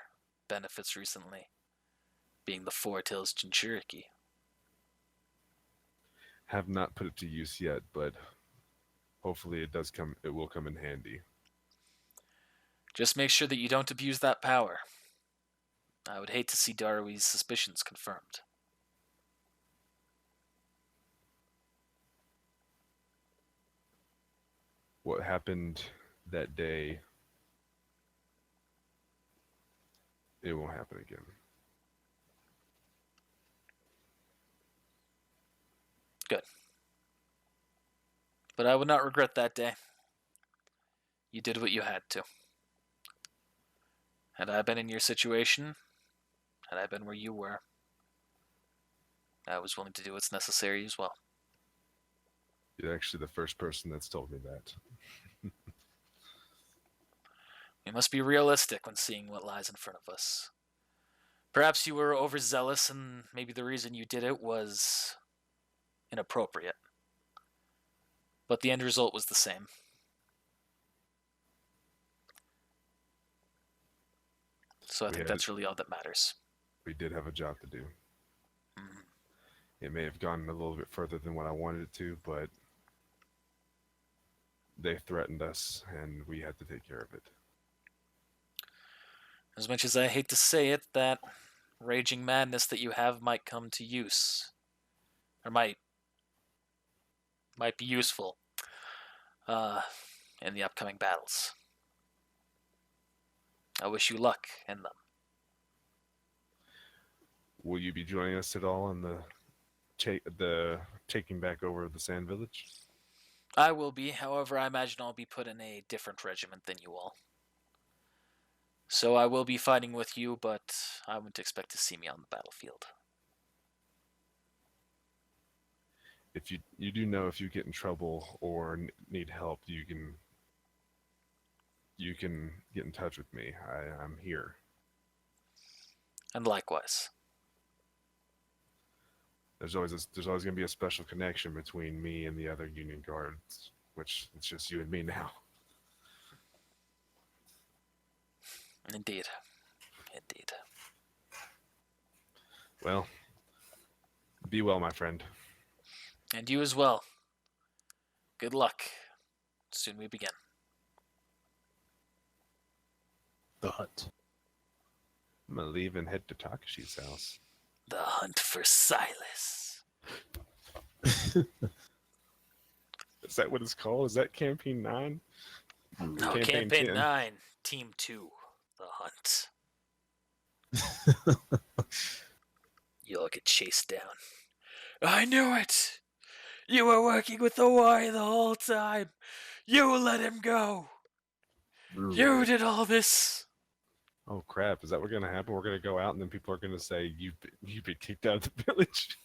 Speaker 1: benefits recently, being the Four Tails Jinchuriki.
Speaker 3: Have not put it to use yet, but hopefully it will come in handy.
Speaker 1: Just make sure that you don't abuse that power. I would hate to see Darui's suspicions confirmed.
Speaker 3: What happened that day, it won't happen again.
Speaker 1: Good. But I would not regret that day. You did what you had to. Had I been in your situation, had I been where you were, I was willing to do what's necessary as well.
Speaker 3: You're actually the first person that's told me that.
Speaker 1: We must be realistic when seeing what lies in front of us. Perhaps you were overzealous, and maybe the reason you did it was inappropriate. But the end result was the same. So I think that's really all that matters.
Speaker 3: We did have a job to do.
Speaker 1: Mhm.
Speaker 3: It may have gone a little bit further than what I wanted it to, but they threatened us, and we had to take care of it.
Speaker 1: As much as I hate to say it, that raging madness that you have might come to use. Or might be useful in the upcoming battles. I wish you luck in them.
Speaker 3: Will you be joining us at all in the taking back over of the Sand Village?
Speaker 1: I will be, however, I imagine I'll be put in a different regiment than you all. So I will be fighting with you, but I wouldn't expect to see me on the battlefield.
Speaker 3: If you do know if you get in trouble or need help, you can get in touch with me. I'm here.
Speaker 1: And likewise.
Speaker 3: There's always going to be a special connection between me and the other Union guards, which it's just you and me now.
Speaker 1: Indeed. Indeed.
Speaker 3: Well, be well, my friend.
Speaker 1: And you as well. Good luck. Soon we begin.
Speaker 4: The hunt.
Speaker 3: I'm going to leave and head to Takashi's house.
Speaker 1: The hunt for Silas.
Speaker 3: Is that what it's called? Is that Campaign 9?
Speaker 1: No, Campaign
Speaker 3: 10?
Speaker 1: 9, Team 2, The Hunt. You'll get chased down. I knew it! You were working with the Y the whole time! You let him go! You did all this!
Speaker 3: Oh crap! Is that what's going to happen? We're going to go out, and then people are going to say you've been kicked out of the village.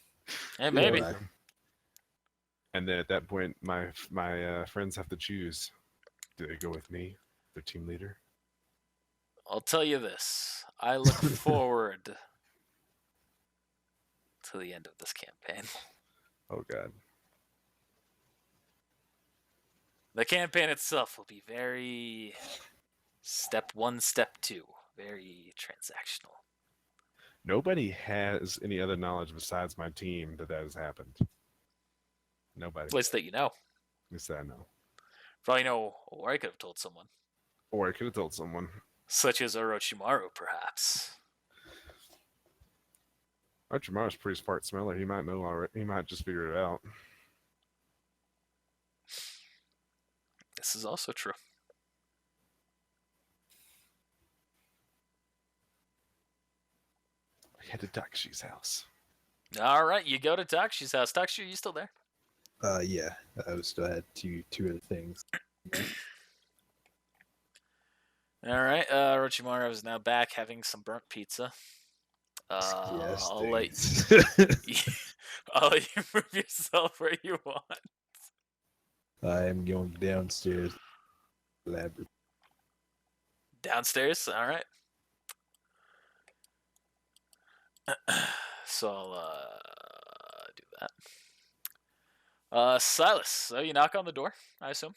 Speaker 1: Hey, maybe.
Speaker 4: Yeah.
Speaker 3: And then at that point, my friends have to choose: do they go with me, their team leader?
Speaker 1: I'll tell you this. I look forward to the end of this campaign.
Speaker 3: Oh god!
Speaker 1: The campaign itself will be very step 1, step 2. Very transactional.
Speaker 3: Nobody has any other knowledge besides my team that has happened. Nobody.
Speaker 1: At least that you know.
Speaker 3: At least that I know.
Speaker 1: For all you know, or I could have told someone.
Speaker 3: Or I could have told someone.
Speaker 1: Such as Orochimaru, perhaps.
Speaker 3: Orochimaru's a pretty smart smeller. He might know already. He might just figure it out.
Speaker 1: This is also true.
Speaker 3: I head to Takashi's house.
Speaker 1: All right, you go to Takshi's house. Takshi, are you still there?
Speaker 4: Yeah. I still had two other things.
Speaker 1: All right, Orochimaru is now back having some burnt pizza.
Speaker 4: Yes.
Speaker 1: I'll let
Speaker 4: thanks.
Speaker 1: I'll let you move yourself where you want.
Speaker 4: I am going downstairs. Lab.
Speaker 1: Downstairs? All right. So I'll do that. Silas, so you knock on the door, I assume?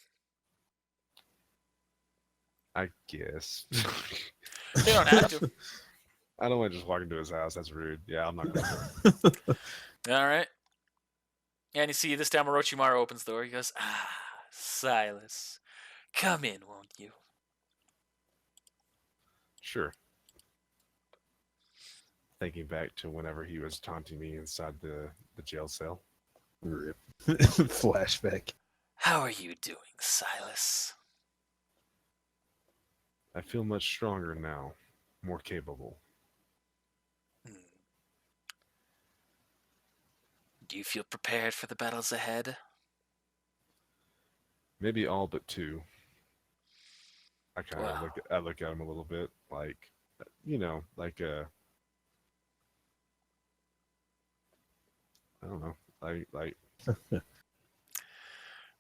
Speaker 3: I guess.
Speaker 1: You don't have to.
Speaker 3: I don't want to just walk into his house. That's rude. Yeah, I'm not going to.
Speaker 1: All right. And you see this time Orochimaru opens the door. He goes, Silas, come in, won't you?
Speaker 3: Sure. Thinking back to whenever he was taunting me inside the jail cell.
Speaker 4: Rip. Flashback.
Speaker 1: How are you doing, Silas?
Speaker 3: I feel much stronger now. More capable.
Speaker 1: Do you feel prepared for the battles ahead?
Speaker 3: Maybe all but 2. I kind of
Speaker 1: Wow.
Speaker 3: look at him a little bit like, like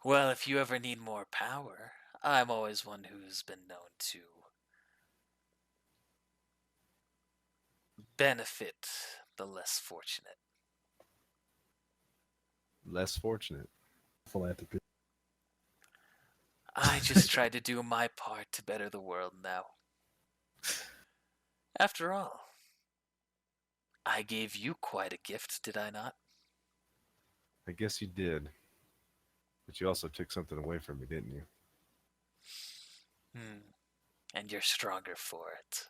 Speaker 1: Well, if you ever need more power, I'm always one who's been known to benefit the less fortunate.
Speaker 3: Less fortunate.
Speaker 4: Philanthropy.
Speaker 1: I just tried to do my part to better the world now. After all, I gave you quite a gift, did I not?
Speaker 3: I guess you did. But you also took something away from me, didn't you?
Speaker 1: Hmm. And you're stronger for it.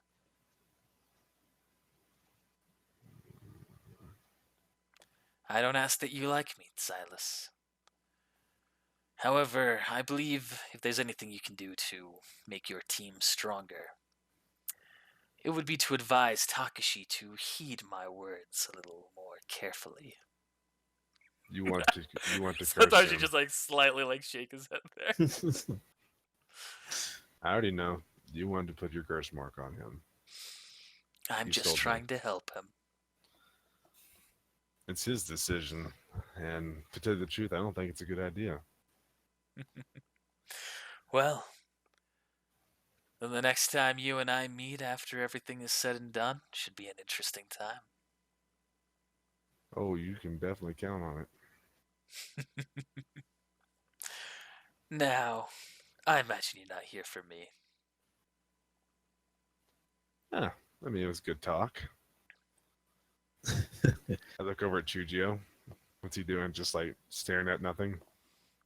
Speaker 1: I don't ask that you like me, Silas. However, I believe if there's anything you can do to make your team stronger, it would be to advise Takashi to heed my words a little more carefully.
Speaker 3: You want to
Speaker 1: So
Speaker 3: curse
Speaker 1: Takashi
Speaker 3: him.
Speaker 1: just slightly shake his head there.
Speaker 3: I already know. You wanted to put your curse mark on him.
Speaker 1: I'm
Speaker 3: You
Speaker 1: just
Speaker 3: told me.
Speaker 1: trying to help him.
Speaker 3: It's his decision, and to tell you the truth, I don't think it's a good idea.
Speaker 1: Well, then the next time you and I meet after everything is said and done should be an interesting time.
Speaker 3: Oh, you can definitely count on it.
Speaker 1: Now, I imagine you're not here for me.
Speaker 3: Yeah, I mean, it was good talk. I look over at Chujio. What's he doing? Just like staring at nothing?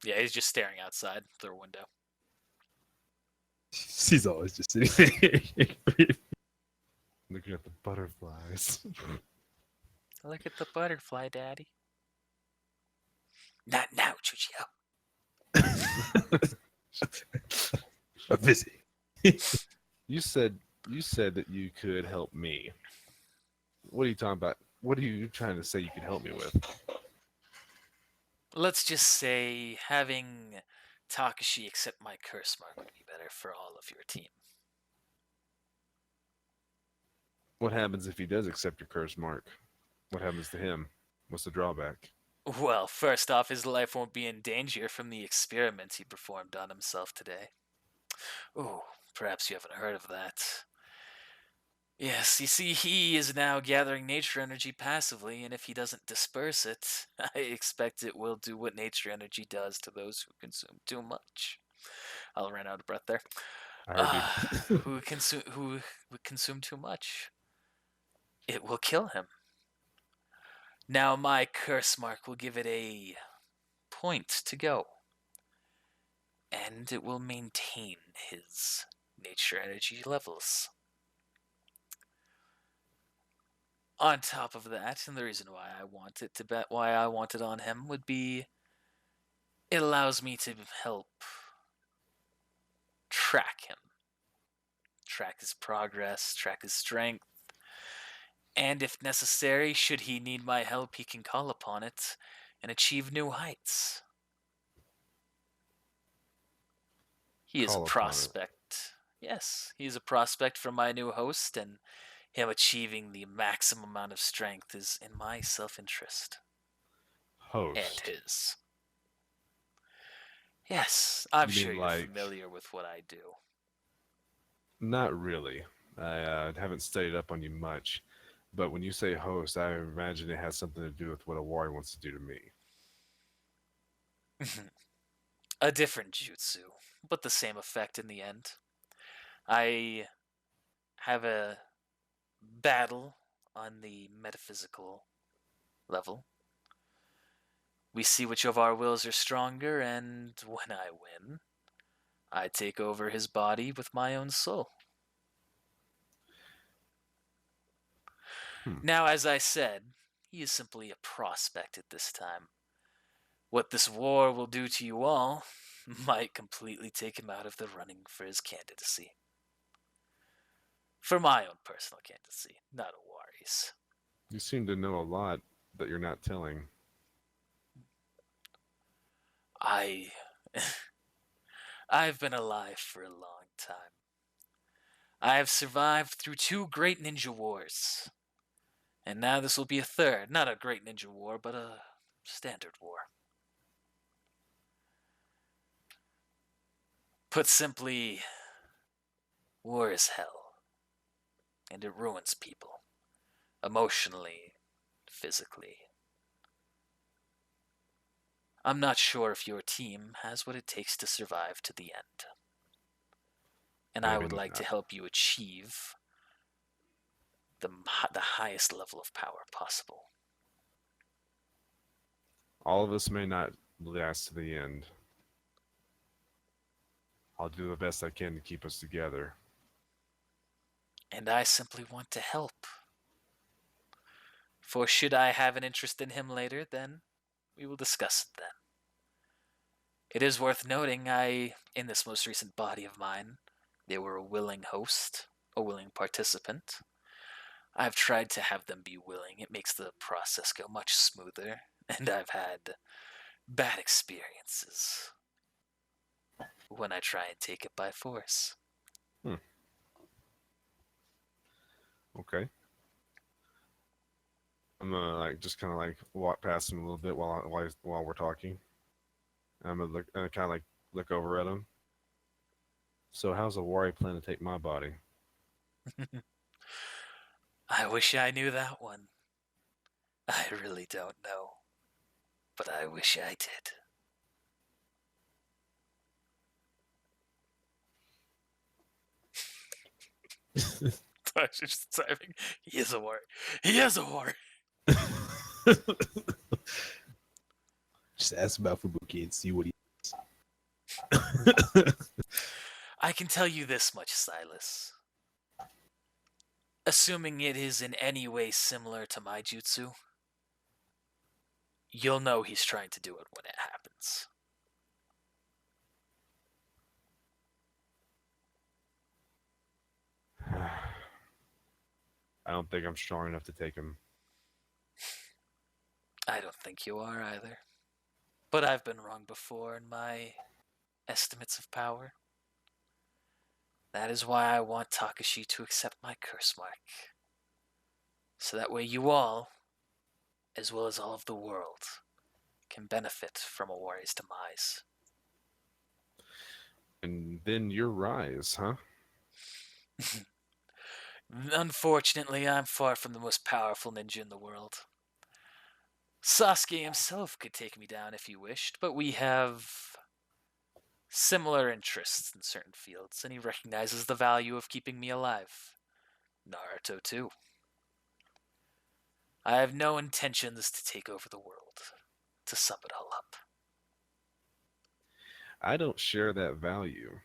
Speaker 1: Yeah, he's just staring outside through a window.
Speaker 4: She's always just sitting there.
Speaker 3: Looking at the butterflies.
Speaker 1: Look at the butterfly, Daddy. Not now, Chuchio.
Speaker 4: I'm busy.
Speaker 3: You said that you could help me. What are you talking about? What are you trying to say you could help me with?
Speaker 1: Let's just say having Takashi accept my curse mark would be better for all of your team.
Speaker 3: What happens if he does accept your curse mark? What happens to him? What's the drawback?
Speaker 1: Well, first off, his life won't be in danger from the experiments he performed on himself today. Ooh, perhaps you haven't heard of that. Yes, you see, he is now gathering nature energy passively, and if he doesn't disperse it, I expect it will do what nature energy does to those who consume too much. I'll run out of breath there.
Speaker 3: I heard you.
Speaker 1: Who would consume too much? It will kill him. Now my curse mark will give it a point to go, and it will maintain his nature energy levels. On top of that, and the reason why I want it to bet why I want it on him would be it allows me to help track him, track his progress, track his strength, and if necessary, should he need my help, he can call upon it and achieve new heights. He is a
Speaker 3: Call upon it.
Speaker 1: prospect. Yes, he is a prospect for my new host, and him achieving the maximum amount of strength is in my self-interest and
Speaker 3: Host.
Speaker 1: his. Yes, I'm
Speaker 3: You
Speaker 1: sure
Speaker 3: mean
Speaker 1: you're
Speaker 3: like-
Speaker 1: familiar with what I do.
Speaker 3: Not really. I haven't studied up on you much. But when you say host, I imagine it has something to do with what a warrior wants to do to me.
Speaker 1: A different jutsu, but the same effect in the end. I have a battle on the metaphysical level. We see which of our wills are stronger, and when I win, I take over his body with my own soul. Now, as I said, he is simply a prospect at this time. What this war will do to you all might completely take him out of the running for his candidacy. For my own personal candidacy, not Owari's.
Speaker 3: You seem to know a lot that you're not telling.
Speaker 1: I've been alive for a long time. I have survived through 2 great ninja wars. And now this will be a third. Not a great ninja war, but a standard war. Put simply, war is hell, and it ruins people, emotionally, physically. I'm not sure if your team has what it takes to survive to the end. And I
Speaker 3: Maybe
Speaker 1: would like to
Speaker 3: not.
Speaker 1: help you achieve the highest level of power possible.
Speaker 3: All of us may not last to the end. I'll do the best I can to keep us together.
Speaker 1: And I simply want to help. For should I have an interest in him later, then we will discuss it then. It is worth noting in this most recent body of mine, they were a willing host, a willing participant. I've tried to have them be willing. It makes the process go much smoother, and I've had bad experiences when I try and take it by force.
Speaker 3: Okay. I'm gonna just kind of walk past him a little bit while we're talking. I'm gonna kind of look over at him. So how's a warrior plan to take my body?
Speaker 1: I wish I knew that one. I really don't know. But I wish I did. Tosh is just typing. He is a warrior. He is a warrior.
Speaker 4: Just ask about Fubuki and see what he.
Speaker 1: I can tell you this much, Silas. Assuming it is in any way similar to my jutsu, you'll know he's trying to do it when it happens.
Speaker 3: I don't think I'm strong enough to take him.
Speaker 1: I don't think you are either. But I've been wrong before in my estimates of power. That is why I want Takashi to accept my curse mark. So that way you all, as well as all of the world, can benefit from a warrior's demise.
Speaker 3: And then your rise, huh?
Speaker 1: Unfortunately, I'm far from the most powerful ninja in the world. Sasuke himself could take me down if he wished, but we have similar interests in certain fields, and he recognizes the value of keeping me alive. Naruto, too. I have no intentions to take over the world, to sum it all up.
Speaker 3: I don't share that value.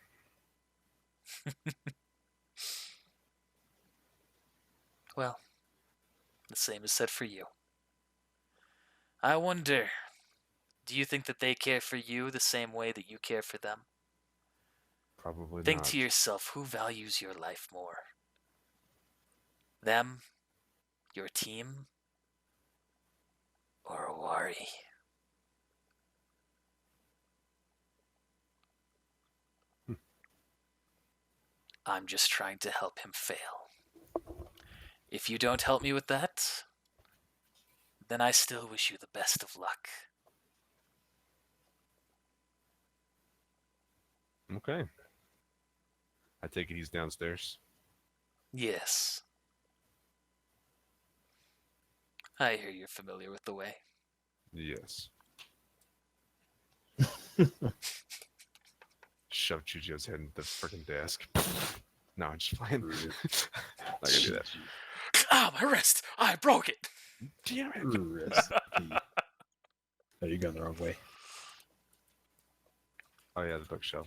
Speaker 1: Well, the same is said for you. I wonder, do you think that they care for you the same way that you care for them?
Speaker 3: Probably
Speaker 1: Think
Speaker 3: not.
Speaker 1: to yourself, who values your life more? Them? Your team? Or Owari? I'm just trying to help him fail. If you don't help me with that, then I still wish you the best of luck.
Speaker 3: Okay. I take it he's downstairs.
Speaker 1: Yes. I hear you're familiar with the way.
Speaker 3: Yes. Shove Chujo's head in the freaking desk. No, I'm just playing. Not gonna do that.
Speaker 1: Ah, my wrist! I broke it!
Speaker 3: Damn it.
Speaker 4: Recipe. Oh, you're going the wrong way.
Speaker 3: Oh yeah, the bookshelf.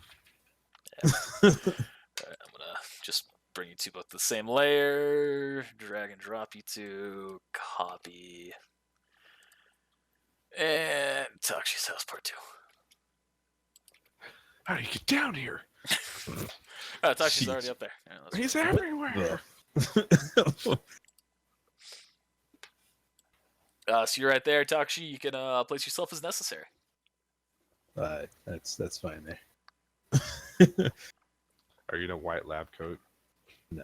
Speaker 1: Alright, I'm gonna just bring you to both the same layer, drag and drop you to, copy, and Takshi's House Part 2.
Speaker 3: How do you get down here?
Speaker 1: Oh, Takshi's
Speaker 4: Jeez.
Speaker 1: already up there. Alright, let's
Speaker 3: He's
Speaker 1: go.
Speaker 3: everywhere.
Speaker 1: So you're right there, Takshi. You can place yourself as necessary.
Speaker 4: That's fine there.
Speaker 3: Are you in a white lab coat?
Speaker 4: I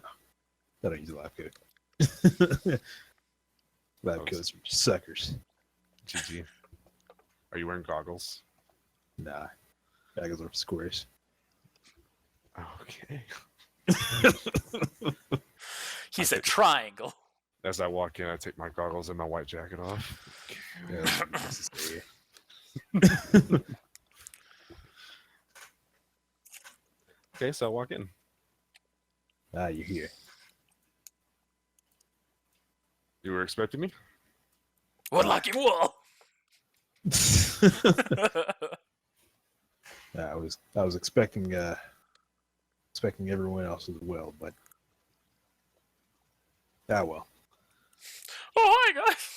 Speaker 4: don't use a lab coat. Lab
Speaker 3: Oh,
Speaker 4: coats are suckers.
Speaker 3: GG. Are you wearing goggles?
Speaker 4: Nah, goggles are for squares.
Speaker 3: Okay.
Speaker 1: He said triangle.
Speaker 3: As I walk in, I take my goggles and my white jacket off.
Speaker 4: Yeah, that's necessary.
Speaker 3: Okay, so I walk in.
Speaker 4: Ah, you're here.
Speaker 3: You were expecting me?
Speaker 1: What lucky wall?
Speaker 4: I was expecting everyone else as well, but well.
Speaker 1: Oh, hi guys.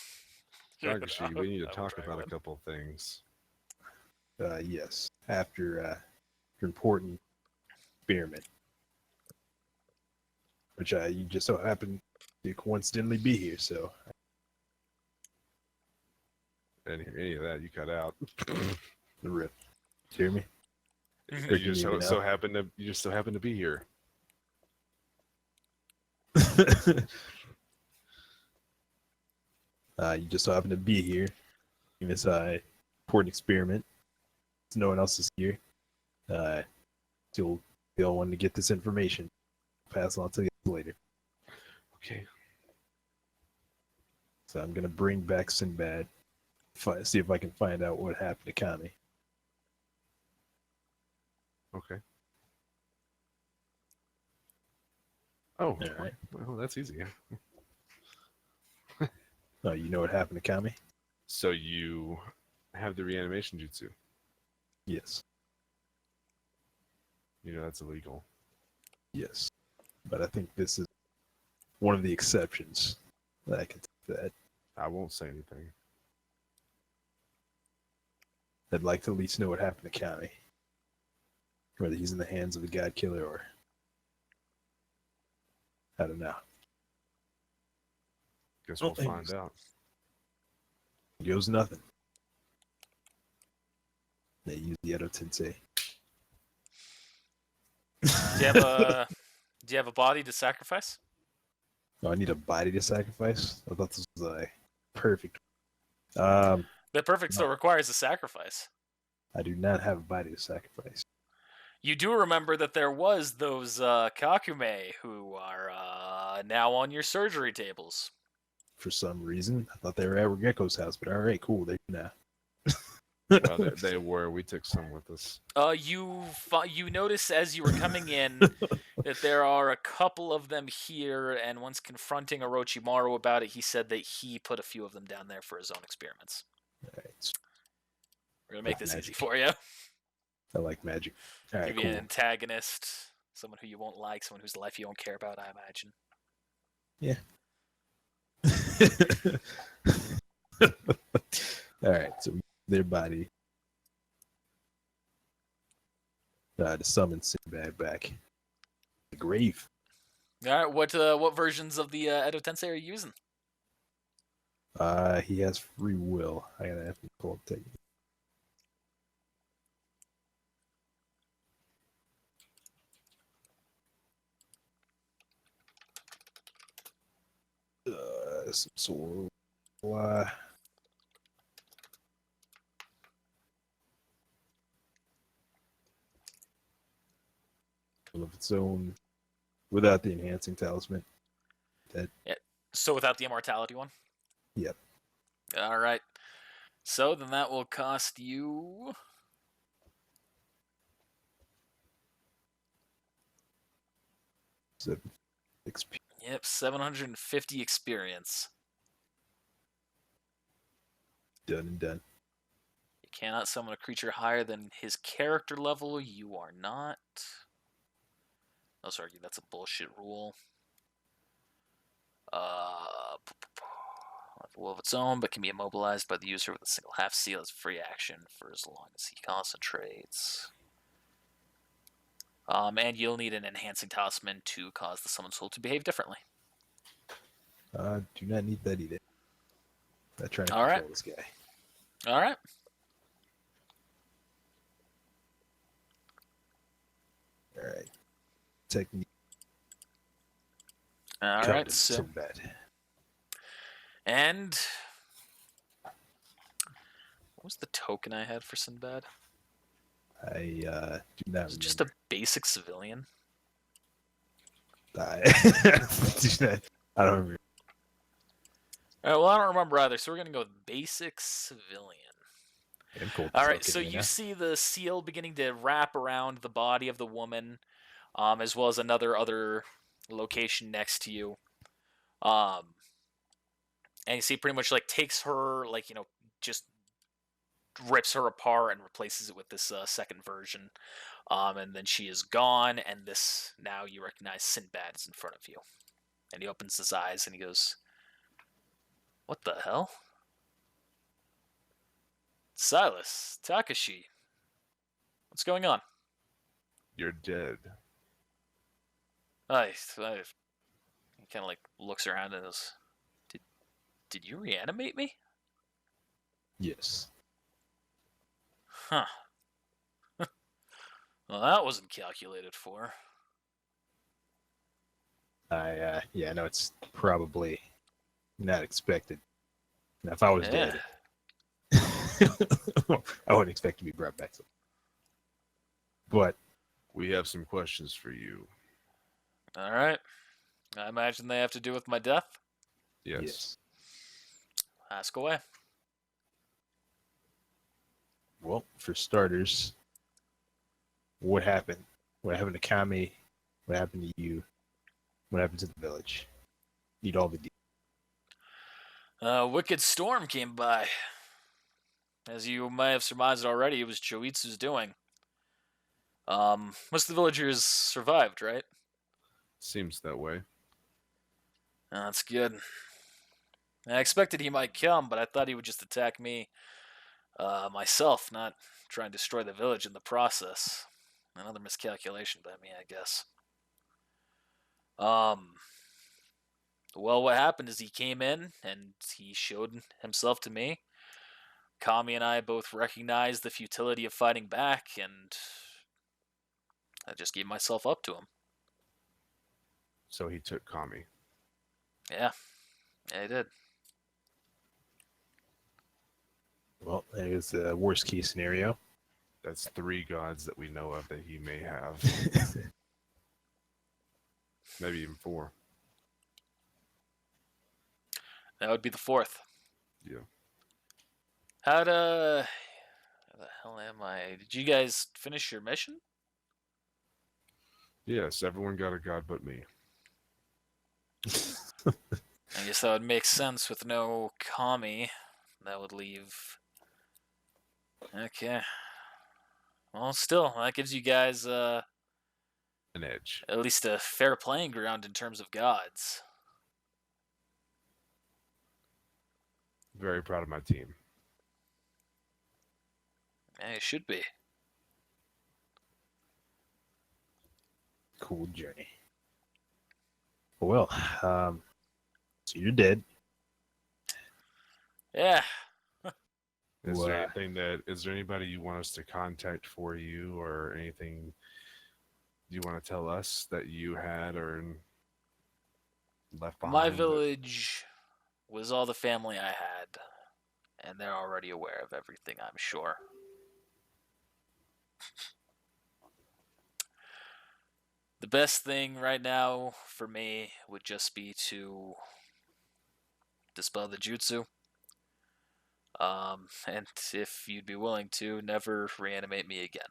Speaker 3: Dagashi, we need to
Speaker 1: I'll
Speaker 3: talk
Speaker 1: try
Speaker 3: about
Speaker 1: one.
Speaker 3: a couple things.
Speaker 4: Yes, after important experiment, which you just so happen to coincidentally be here. So
Speaker 3: I didn't hear any of that. You cut out.
Speaker 4: the rip. Hear me?
Speaker 3: You
Speaker 4: Or
Speaker 3: just
Speaker 4: you
Speaker 3: so happen to be here.
Speaker 4: You just so happen to be here in this important experiment. So no one else is here. Still wanting to get this information. Pass it on to you later.
Speaker 3: Okay.
Speaker 4: So I'm gonna bring back Sinbad. See if I can find out what happened to Kami.
Speaker 3: Okay. Oh,
Speaker 4: All right.
Speaker 3: well, that's easy.
Speaker 4: Oh, you know what happened to Kami?
Speaker 3: So you have the reanimation jutsu.
Speaker 4: Yes.
Speaker 3: You know that's illegal.
Speaker 4: Yes. But I think this is one of the exceptions that I can take that.
Speaker 3: I won't say anything.
Speaker 4: I'd like to at least know what happened to Kami. Whether he's in the hands of the Godkiller or I don't know.
Speaker 3: Guess we'll find out.
Speaker 4: Goes nothing. They use the Edo Tensei.
Speaker 1: Do you have a body to sacrifice?
Speaker 4: Oh, I need a body to sacrifice? I thought this was a perfect.
Speaker 1: The perfect
Speaker 4: No.
Speaker 1: still requires a sacrifice.
Speaker 4: I do not have a body to sacrifice.
Speaker 1: You do remember that there was those Kakume who are now on your surgery tables.
Speaker 4: For some reason, I thought they were at Gecko's house, but all right, cool. They're now.
Speaker 3: Well, they were. We took some with us.
Speaker 1: You notice as you were coming in that there are a couple of them here, and once confronting Orochimaru about it, he said that he put a few of them down there for his own experiments.
Speaker 4: All right.
Speaker 1: We're gonna make this easy
Speaker 4: Magic.
Speaker 1: for you.
Speaker 4: I like magic. All right,
Speaker 1: Give you
Speaker 4: cool.
Speaker 1: an antagonist, someone who you won't like, someone whose life you don't care about, I imagine.
Speaker 4: Yeah. All right, so their body to summon Sinbad back. The grave.
Speaker 1: All right, what versions of the Edo Tensei are you using?
Speaker 4: He has free will. I gotta have to pull up the some sort of of its own without the enhancing talisman.
Speaker 1: So without the immortality one?
Speaker 4: Yep.
Speaker 1: All right. So then that will cost you...
Speaker 4: So XP.
Speaker 1: Yep, 750 experience.
Speaker 4: Done and done.
Speaker 1: You cannot summon a creature higher than his character level. You are not. Oh, sorry, that's a bullshit rule. Will of its own, but can be immobilized by the user with a single half seal as free action for as long as he concentrates. And you'll need an enhancing talisman to cause the summoned soul to behave differently.
Speaker 4: Do not need that either. I try to
Speaker 1: All
Speaker 4: control
Speaker 1: right.
Speaker 4: this guy.
Speaker 1: All right.
Speaker 4: All right. Technique.
Speaker 1: All
Speaker 4: Come
Speaker 1: right.
Speaker 4: to
Speaker 1: So,
Speaker 4: Sinbad.
Speaker 1: and what was the token I had for Sinbad?
Speaker 4: I do not
Speaker 1: Was it just a
Speaker 4: remember.
Speaker 1: basic civilian?
Speaker 4: I, I don't remember.
Speaker 1: All right, well, I don't remember either, so we're going to go with basic civilian.
Speaker 4: I'm cold
Speaker 1: All
Speaker 4: as
Speaker 1: right,
Speaker 4: fuck
Speaker 1: so
Speaker 4: anyway
Speaker 1: you
Speaker 4: now.
Speaker 1: see the seal beginning to wrap around the body of the woman, as well as other location next to you. Um, and you see pretty much like takes her like just rips her apart and replaces it with this second version. And then she is gone, and this now you recognize Sinbad is in front of you, and he opens his eyes and he goes, "What the hell?" Silas, Takashi, what's going on?
Speaker 3: You're dead.
Speaker 1: He kind of like looks around and goes, "Did did you reanimate me?"
Speaker 4: Yes.
Speaker 1: Huh. Well, that wasn't calculated for.
Speaker 4: Yeah, I know it's probably not expected. Now, if I was
Speaker 1: Yeah.
Speaker 4: dead, I wouldn't expect to be brought back. But
Speaker 3: We have some questions for you.
Speaker 1: All right. I imagine they have to do with my death.
Speaker 3: Yes.
Speaker 4: yes.
Speaker 1: Ask away.
Speaker 4: Well, for starters, what happened? What happened to Kami? What happened to you? What happened to the village? Need all the details.
Speaker 1: Wicked storm came by. As you may have surmised already, it was Choitsu's doing. Most of the villagers survived, right?
Speaker 3: Seems that way.
Speaker 1: That's good. I expected he might come, but I thought he would just attack me myself, not try and destroy the village in the process. Another miscalculation by me, I guess. Well, what happened is he came in and he showed himself to me. Kami and I both recognized the futility of fighting back, and I just gave myself up to him.
Speaker 3: So he took Kami.
Speaker 1: Yeah, he did.
Speaker 4: Well, that is the worst case scenario.
Speaker 3: That's 3 gods that we know of that he may have. Maybe even 4.
Speaker 1: That would be the fourth.
Speaker 3: Yeah.
Speaker 1: How the hell am I? Did you guys finish your mission?
Speaker 3: Yes, everyone got a god but me.
Speaker 1: I guess that would make sense with no Kami. That would leave. Okay. Well, still, that gives you guys
Speaker 3: An edge.
Speaker 1: at least a fair playing ground in terms of gods.
Speaker 3: Very proud of my team.
Speaker 1: Yeah, you should be.
Speaker 4: Cool journey. Well, so you're dead.
Speaker 1: Yeah.
Speaker 3: Is
Speaker 4: Well,
Speaker 3: there anybody you want us to contact for you, or anything you want to tell us that you had or left behind?
Speaker 1: My village was all the family I had, and they're already aware of everything, I'm sure. The best thing right now for me would just be to dispel the jutsu. And if you'd be willing to, never reanimate me again.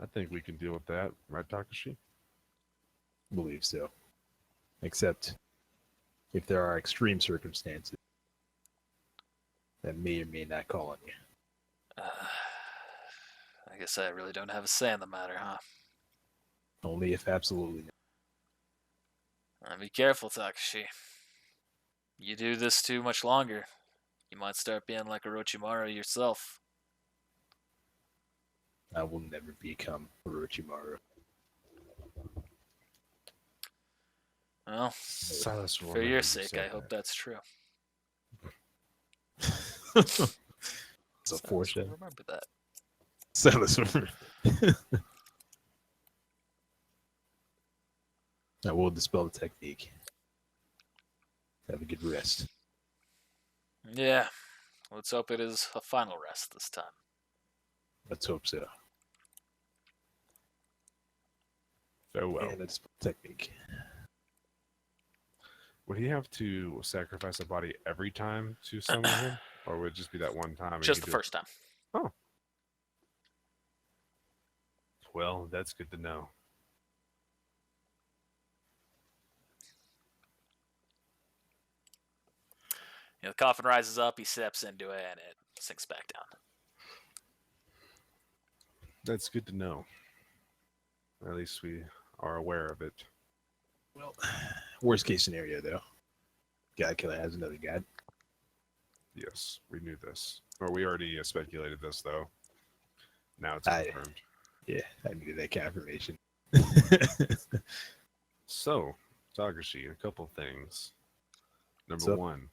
Speaker 3: I think we can deal with that, right, Takashi?
Speaker 4: believe so. Except if there are extreme circumstances that may or may not call on you.
Speaker 1: I guess I really don't have a say in the matter, huh?
Speaker 4: Only if absolutely
Speaker 1: Be careful, Takashi. You do this too much longer, you might start being like Orochimaru yourself.
Speaker 4: I will never become Orochimaru.
Speaker 1: Well,
Speaker 3: Silas will
Speaker 1: for
Speaker 3: remember
Speaker 1: your
Speaker 3: you
Speaker 1: sake,
Speaker 3: said
Speaker 1: I hope that's true.
Speaker 4: It's a
Speaker 1: Silas will
Speaker 4: foreshadow.
Speaker 1: remember that.
Speaker 4: Silas. I will dispel the technique. Have a good rest.
Speaker 1: Yeah, let's hope it is a final rest this time.
Speaker 4: Let's hope so.
Speaker 3: Oh well.
Speaker 4: And it's technique.
Speaker 3: Would he have to sacrifice a body every time to summon him, or would it just be that one time? And he
Speaker 1: Just
Speaker 3: could
Speaker 1: the
Speaker 3: do it-
Speaker 1: first time.
Speaker 3: Oh, well, that's good to know.
Speaker 1: The coffin rises up, he steps into it, and it sinks back down.
Speaker 3: That's good to know. At least we are aware of it.
Speaker 4: Well, worst case scenario though, Godkiller has another god.
Speaker 3: Yes, we knew this, or we already speculated this, though. Now it's
Speaker 4: I-
Speaker 3: confirmed.
Speaker 4: Yeah, I needed that confirmation.
Speaker 3: So, Tagashi, a couple things.
Speaker 4: What's
Speaker 3: Number
Speaker 4: up?
Speaker 3: one,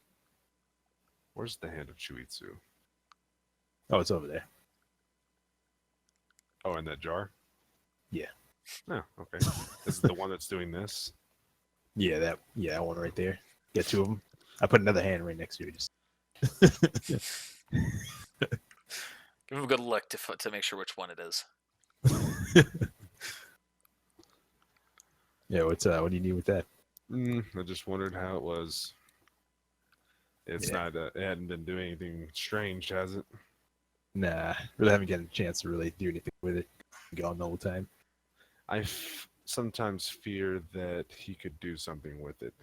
Speaker 3: where's the hand of Chuitsu?
Speaker 4: Oh, it's over there.
Speaker 3: Oh, in that jar?
Speaker 4: Yeah.
Speaker 3: Oh, okay. This is the one that's doing this?
Speaker 4: Yeah, that one right there. Get two of them. I put another hand right next to it. Just
Speaker 1: Give him a good look to make sure which one it is.
Speaker 4: yeah. What do you need with that?
Speaker 3: I just wondered how it was. It's
Speaker 4: Yeah.
Speaker 3: not, it hadn't been doing anything strange, has it?
Speaker 4: Nah, really haven't gotten a chance to really do anything with it. Gone the whole time.
Speaker 3: I sometimes fear that he could do something with it,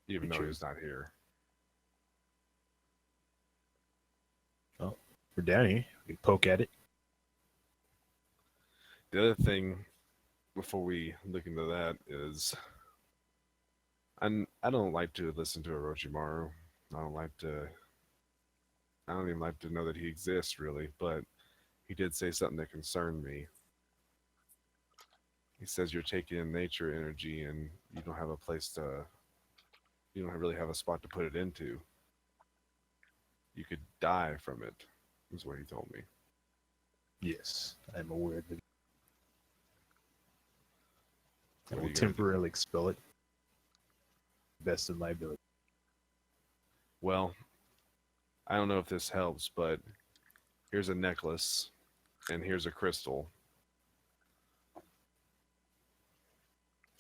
Speaker 3: even though
Speaker 4: True.
Speaker 3: he's not here.
Speaker 4: We're down here. We can poke at it.
Speaker 3: The other thing, before we look into that, is I don't like to listen to Orochimaru. I don't like to. I don't even like to know that he exists, really. But he did say something that concerned me. He says you're taking in nature energy, and you don't have a place to. You don't really have a spot to put it into. You could die from it, is what he told me.
Speaker 4: Yes, I'm aware of it. I
Speaker 3: What are
Speaker 4: will
Speaker 3: you gonna do?
Speaker 4: temporarily expel it. Best of my ability.
Speaker 3: Well, I don't know if this helps, but here's a necklace, and here's a crystal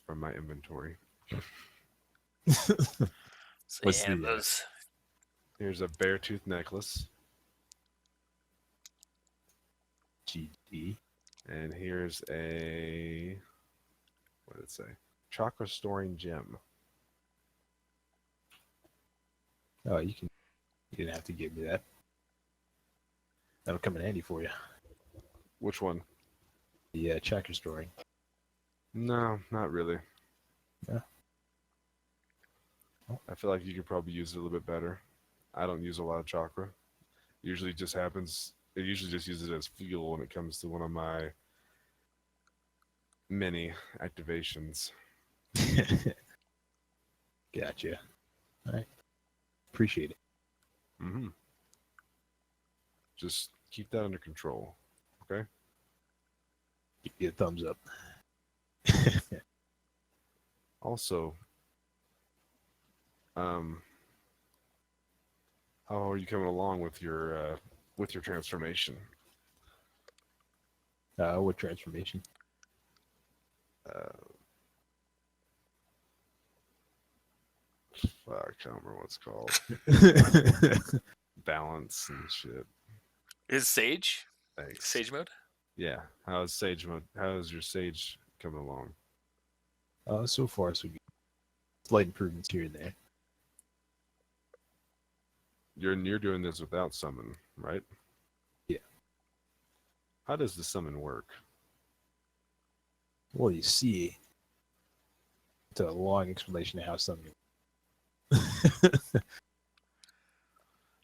Speaker 3: from my inventory.
Speaker 1: So
Speaker 4: What's
Speaker 1: yeah,
Speaker 4: the,
Speaker 1: those.
Speaker 3: Here's a bear tooth necklace,
Speaker 4: GD.
Speaker 3: and here's a what did it say? Chakra storing gem.
Speaker 4: Oh, you didn't have to give me that. That'll come in handy for you.
Speaker 3: Which one?
Speaker 4: The chakra storing.
Speaker 3: No, not really.
Speaker 4: Yeah.
Speaker 3: I feel like you could probably use it a little bit better. I don't use a lot of chakra. Usually just happens. It usually just uses it as fuel when it comes to one of my many activations.
Speaker 4: Gotcha. All right. Appreciate it.
Speaker 3: Mm-hmm. Just keep that under control. Okay.
Speaker 4: Give you a thumbs up.
Speaker 3: Also, how are you coming along with your transformation?
Speaker 4: What transformation?
Speaker 3: Fuck, I don't remember what it's called. Balance and shit.
Speaker 1: Is Sage?
Speaker 3: Thanks.
Speaker 1: Sage mode?
Speaker 3: Yeah. How's Sage mode? How is your Sage coming along?
Speaker 4: So far, so good. Slight improvements here and there.
Speaker 3: You're doing this without summon, right?
Speaker 4: Yeah.
Speaker 3: How does the summon work?
Speaker 4: Well, you see, it's a long explanation of how something.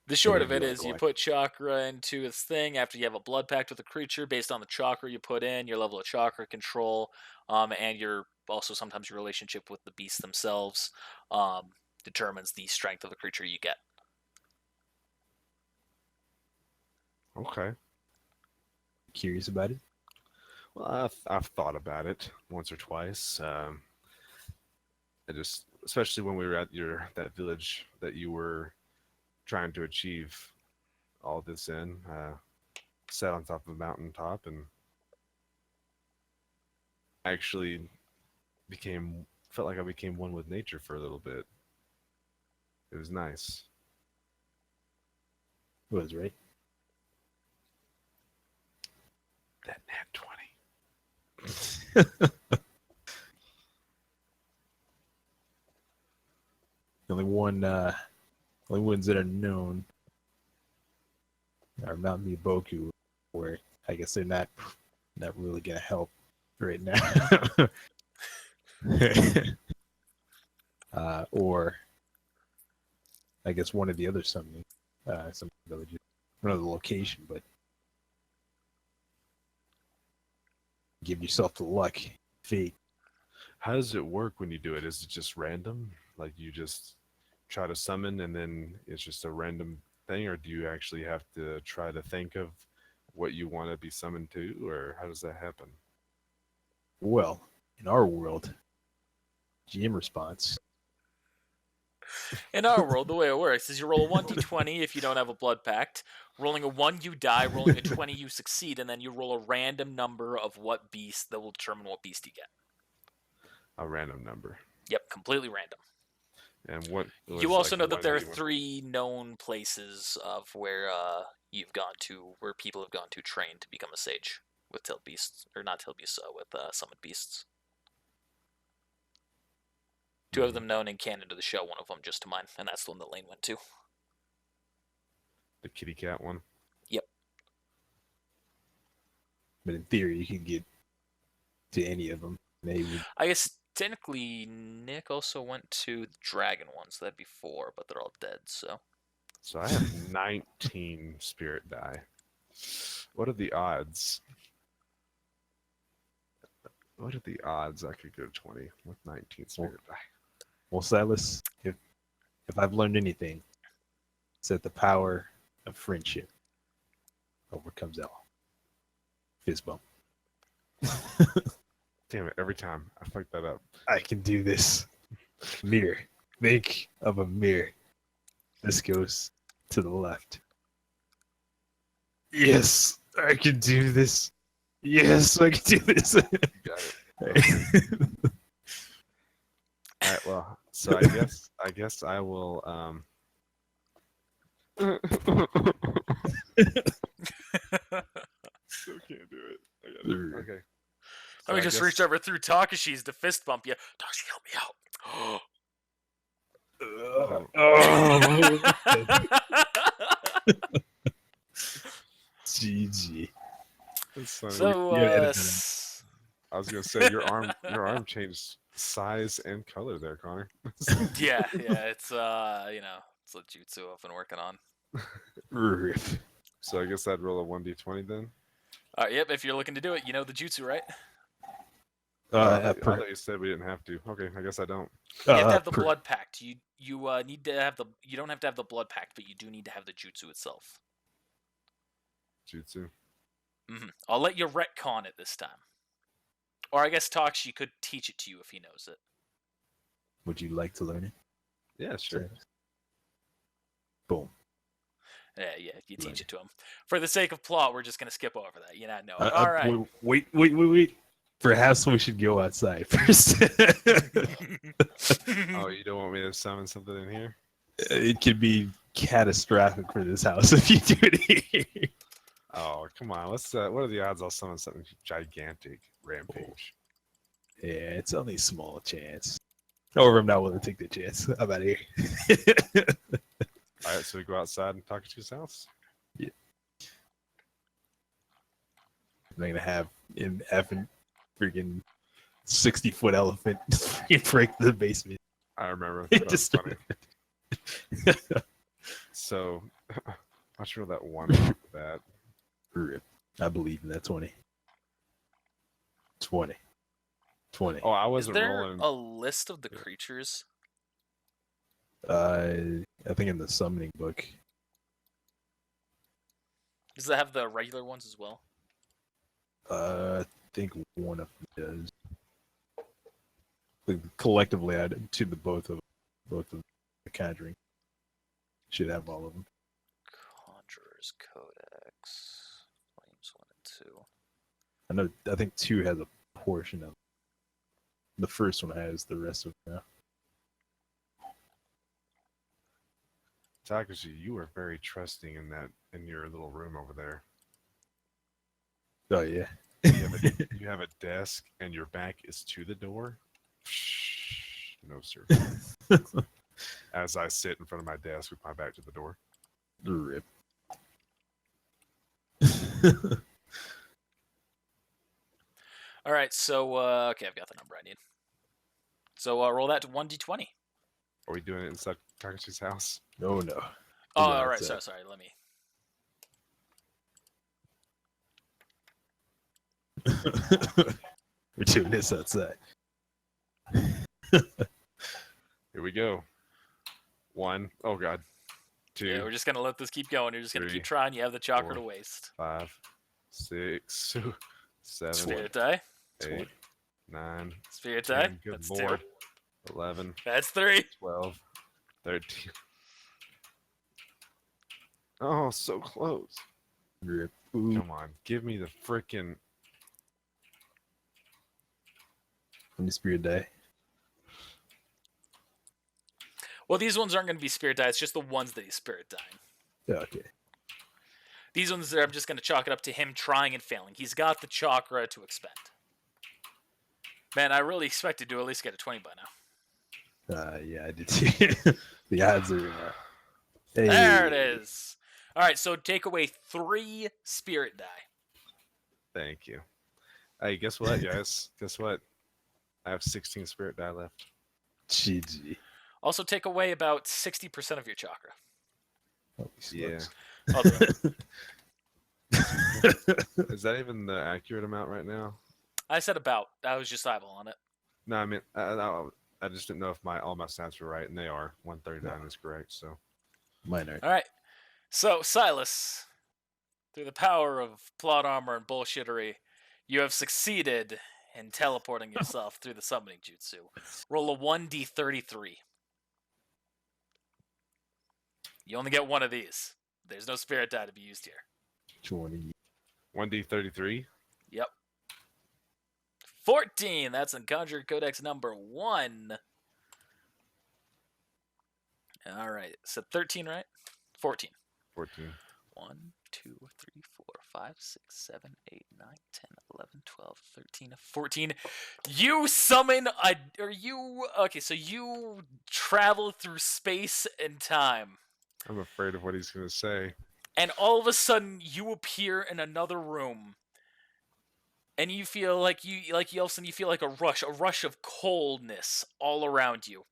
Speaker 1: The short
Speaker 3: Yeah,
Speaker 1: of it
Speaker 3: you
Speaker 1: is
Speaker 3: like
Speaker 1: you
Speaker 3: like-
Speaker 1: put chakra into its thing after you have a blood pact with a creature based on the chakra you put in, your level of chakra control, and your also sometimes your relationship with the beasts themselves determines the strength of the creature you get.
Speaker 3: Okay.
Speaker 4: Curious about it?
Speaker 3: Well, I've thought about it once or twice. I just, especially when we were at that village that you were trying to achieve all this in, sat on top of a mountaintop and actually felt like I became one with nature for a little bit. It was nice.
Speaker 4: It was right.
Speaker 3: That nat 20.
Speaker 4: The only ones that are known are Mount Miboku, where I guess they're not really gonna help right now. Or I guess one of the other summoning some villages, another location, but give yourself the luck, fate.
Speaker 3: How does it work when you do it? Is it just random? Like you just try to summon and then it's just a random thing, or do you actually have to try to think of what you want to be summoned to, or how does that happen?
Speaker 4: Well, in our world, GM response.
Speaker 1: In our world, the way it works is you roll a 1d20 if you don't have a blood pact. Rolling a 1, you die. Rolling a 20, you succeed. And then you roll a random number of what beast that will determine what beast you get.
Speaker 3: A random number.
Speaker 1: Yep, completely random.
Speaker 3: And what was
Speaker 1: You also
Speaker 3: like
Speaker 1: know
Speaker 3: one
Speaker 1: that there are
Speaker 3: you went-
Speaker 1: 3 known places of where you've gone to, where people have gone to train to become a sage with tailed beasts, or not tailed beasts, with summoned beasts. 2 of them known in canon to the show, one of them just to mine, and that's the one that Lane went to.
Speaker 3: The kitty cat one.
Speaker 1: Yep.
Speaker 4: But in theory, you can get to any of them. They would.
Speaker 1: I guess technically Nick also went to the dragon ones. That'd be 4, but they're all dead. So
Speaker 3: So I have 19 spirit die. What are the odds? What are the odds I could go 20 with 19 spirit die?
Speaker 4: Well, Silas, if I've learned anything, it's that the power of friendship overcomes all. Fist bump.
Speaker 3: Damn it, every time I fuck that up.
Speaker 4: I can do this. Mirror. Think of a mirror. This goes to the left. Yes, I can do this. Yes, I can do this.
Speaker 3: Got it. All right, well, so I guess I will Still can't do it. I got it. Okay.
Speaker 1: let me just reach over through Takashi's to fist bump you. Takashi, help me out.
Speaker 4: GG.
Speaker 1: So,
Speaker 3: I was gonna say your arm changed size and color there, Connor.
Speaker 1: yeah, it's it's a jutsu I've been working on.
Speaker 3: So I guess I'd roll a 1d20 then.
Speaker 1: Yep, if you're looking to do it, you know the jutsu, right?
Speaker 3: I thought you said we didn't have to. Okay, I guess I don't.
Speaker 1: You have to have the blood pact. You need to have the. You don't have to have the blood pact, but you do need to have the jutsu itself.
Speaker 3: Jutsu.
Speaker 1: I'll let you retcon it this time. Or I guess Takashi could teach it to you if he knows it.
Speaker 4: Would you like to learn it?
Speaker 3: Yeah, sure.
Speaker 4: Boom.
Speaker 1: Yeah, you teach it to him. For the sake of plot, we're just gonna skip over that. You know, all right.
Speaker 4: Wait. Perhaps we should go outside first.
Speaker 3: Oh, you don't want me to summon something in here?
Speaker 4: It could be catastrophic for this house if you do it here.
Speaker 3: Oh, come on. Let's. What are the odds I'll summon something gigantic? Rampage.
Speaker 4: Yeah, it's only a small chance. However, I'm not willing to take the chance. I'm out of here.
Speaker 3: All right, so we go outside and talk to his house.
Speaker 4: Yeah. I'm gonna have an effing freaking 60-foot elephant break the basement.
Speaker 3: I remember.
Speaker 4: It
Speaker 3: That's
Speaker 4: just
Speaker 3: funny. So, I'll roll that one off of that.
Speaker 4: Rip. I believe in that 20. 20.
Speaker 3: Oh, I
Speaker 1: Is
Speaker 3: wasn't
Speaker 1: there
Speaker 3: rolling.
Speaker 1: a list of the creatures?
Speaker 4: I think in the summoning book.
Speaker 1: Does it have the regular ones as well?
Speaker 4: I think one of them does. Collectively, added to the both of the Conjuring. Should have all of them.
Speaker 1: Conjurer's Codex. Volumes 1 and 2.
Speaker 4: I think 2 has a portion of The first one has, the rest of them.
Speaker 3: Takashi, you are very trusting in your little room over there.
Speaker 4: Oh yeah.
Speaker 3: You have a desk and your back is to the door. No, sir. As I sit in front of my desk with my back to the door.
Speaker 4: Rip.
Speaker 1: All right, so okay, I've got the number I need. So roll that to 1d20.
Speaker 3: Are we doing it inside Takashi's house?
Speaker 4: Oh no.
Speaker 1: Oh,
Speaker 4: Yeah,
Speaker 1: all right,
Speaker 4: it's,
Speaker 1: sorry. Let me.
Speaker 4: We're doing this outside.
Speaker 3: Here we go. 1. Oh god. 2.
Speaker 1: Yeah, we're just gonna let this keep going. You're just gonna
Speaker 3: 3,
Speaker 1: keep trying. You have the chakra
Speaker 3: 4,
Speaker 1: to waste.
Speaker 3: 5, 6, 7,
Speaker 1: Spirit die.
Speaker 3: 8, 9,
Speaker 1: Spirit die.
Speaker 3: 10. Good
Speaker 1: That's
Speaker 3: lord.
Speaker 1: 2.
Speaker 3: 11,
Speaker 1: That's 3.
Speaker 3: 12, 13. Oh, so close.
Speaker 4: Rip. Ooh.
Speaker 3: Come on, give me the frickin'
Speaker 4: How many spirit die?
Speaker 1: Well, these ones aren't gonna be spirit die. It's just the ones that he's spirit dying.
Speaker 4: Yeah, okay.
Speaker 1: These ones I'm just gonna chalk it up to him trying and failing. He's got the chakra to expend. Man, I really expected to at least get a 20 by now.
Speaker 4: Yeah, I did see. The odds are. Hey.
Speaker 1: There it is. All right, so take away 3 spirit die.
Speaker 3: Thank you. Hey, guess what, guys? Guess what? I have 16 spirit die left.
Speaker 4: GG.
Speaker 1: Also, take away about 60% of your chakra.
Speaker 4: Holy
Speaker 3: Yeah.
Speaker 4: smokes.
Speaker 1: I'll do it.
Speaker 3: Is that even the accurate amount right now?
Speaker 1: I said about. I was just eyeballing it.
Speaker 3: No, I mean, I just didn't know if all my stats were right, and they are. 139 is correct, so.
Speaker 4: Mine are.
Speaker 1: All right. So, Silas, through the power of plot armor and bullshittery, you have succeeded in teleporting yourself through the summoning jutsu. Roll a 1d33. You only get one of these. There's no spirit die to be used here.
Speaker 4: 20.
Speaker 3: 1d33?
Speaker 1: Yep. 14. That's in Conjurer Codex number 1. All right. So 13, right? 14.
Speaker 3: 14.
Speaker 1: 1, 2, 3, 4, 5, 6, 7, 8, 9, 10, 11, 12, 13, 14. You summon a. Okay, so you travel through space and time.
Speaker 3: I'm afraid of what he's going to say.
Speaker 1: And all of a sudden, you appear in another room. And you feel like all of a sudden you feel like a rush of coldness all around you.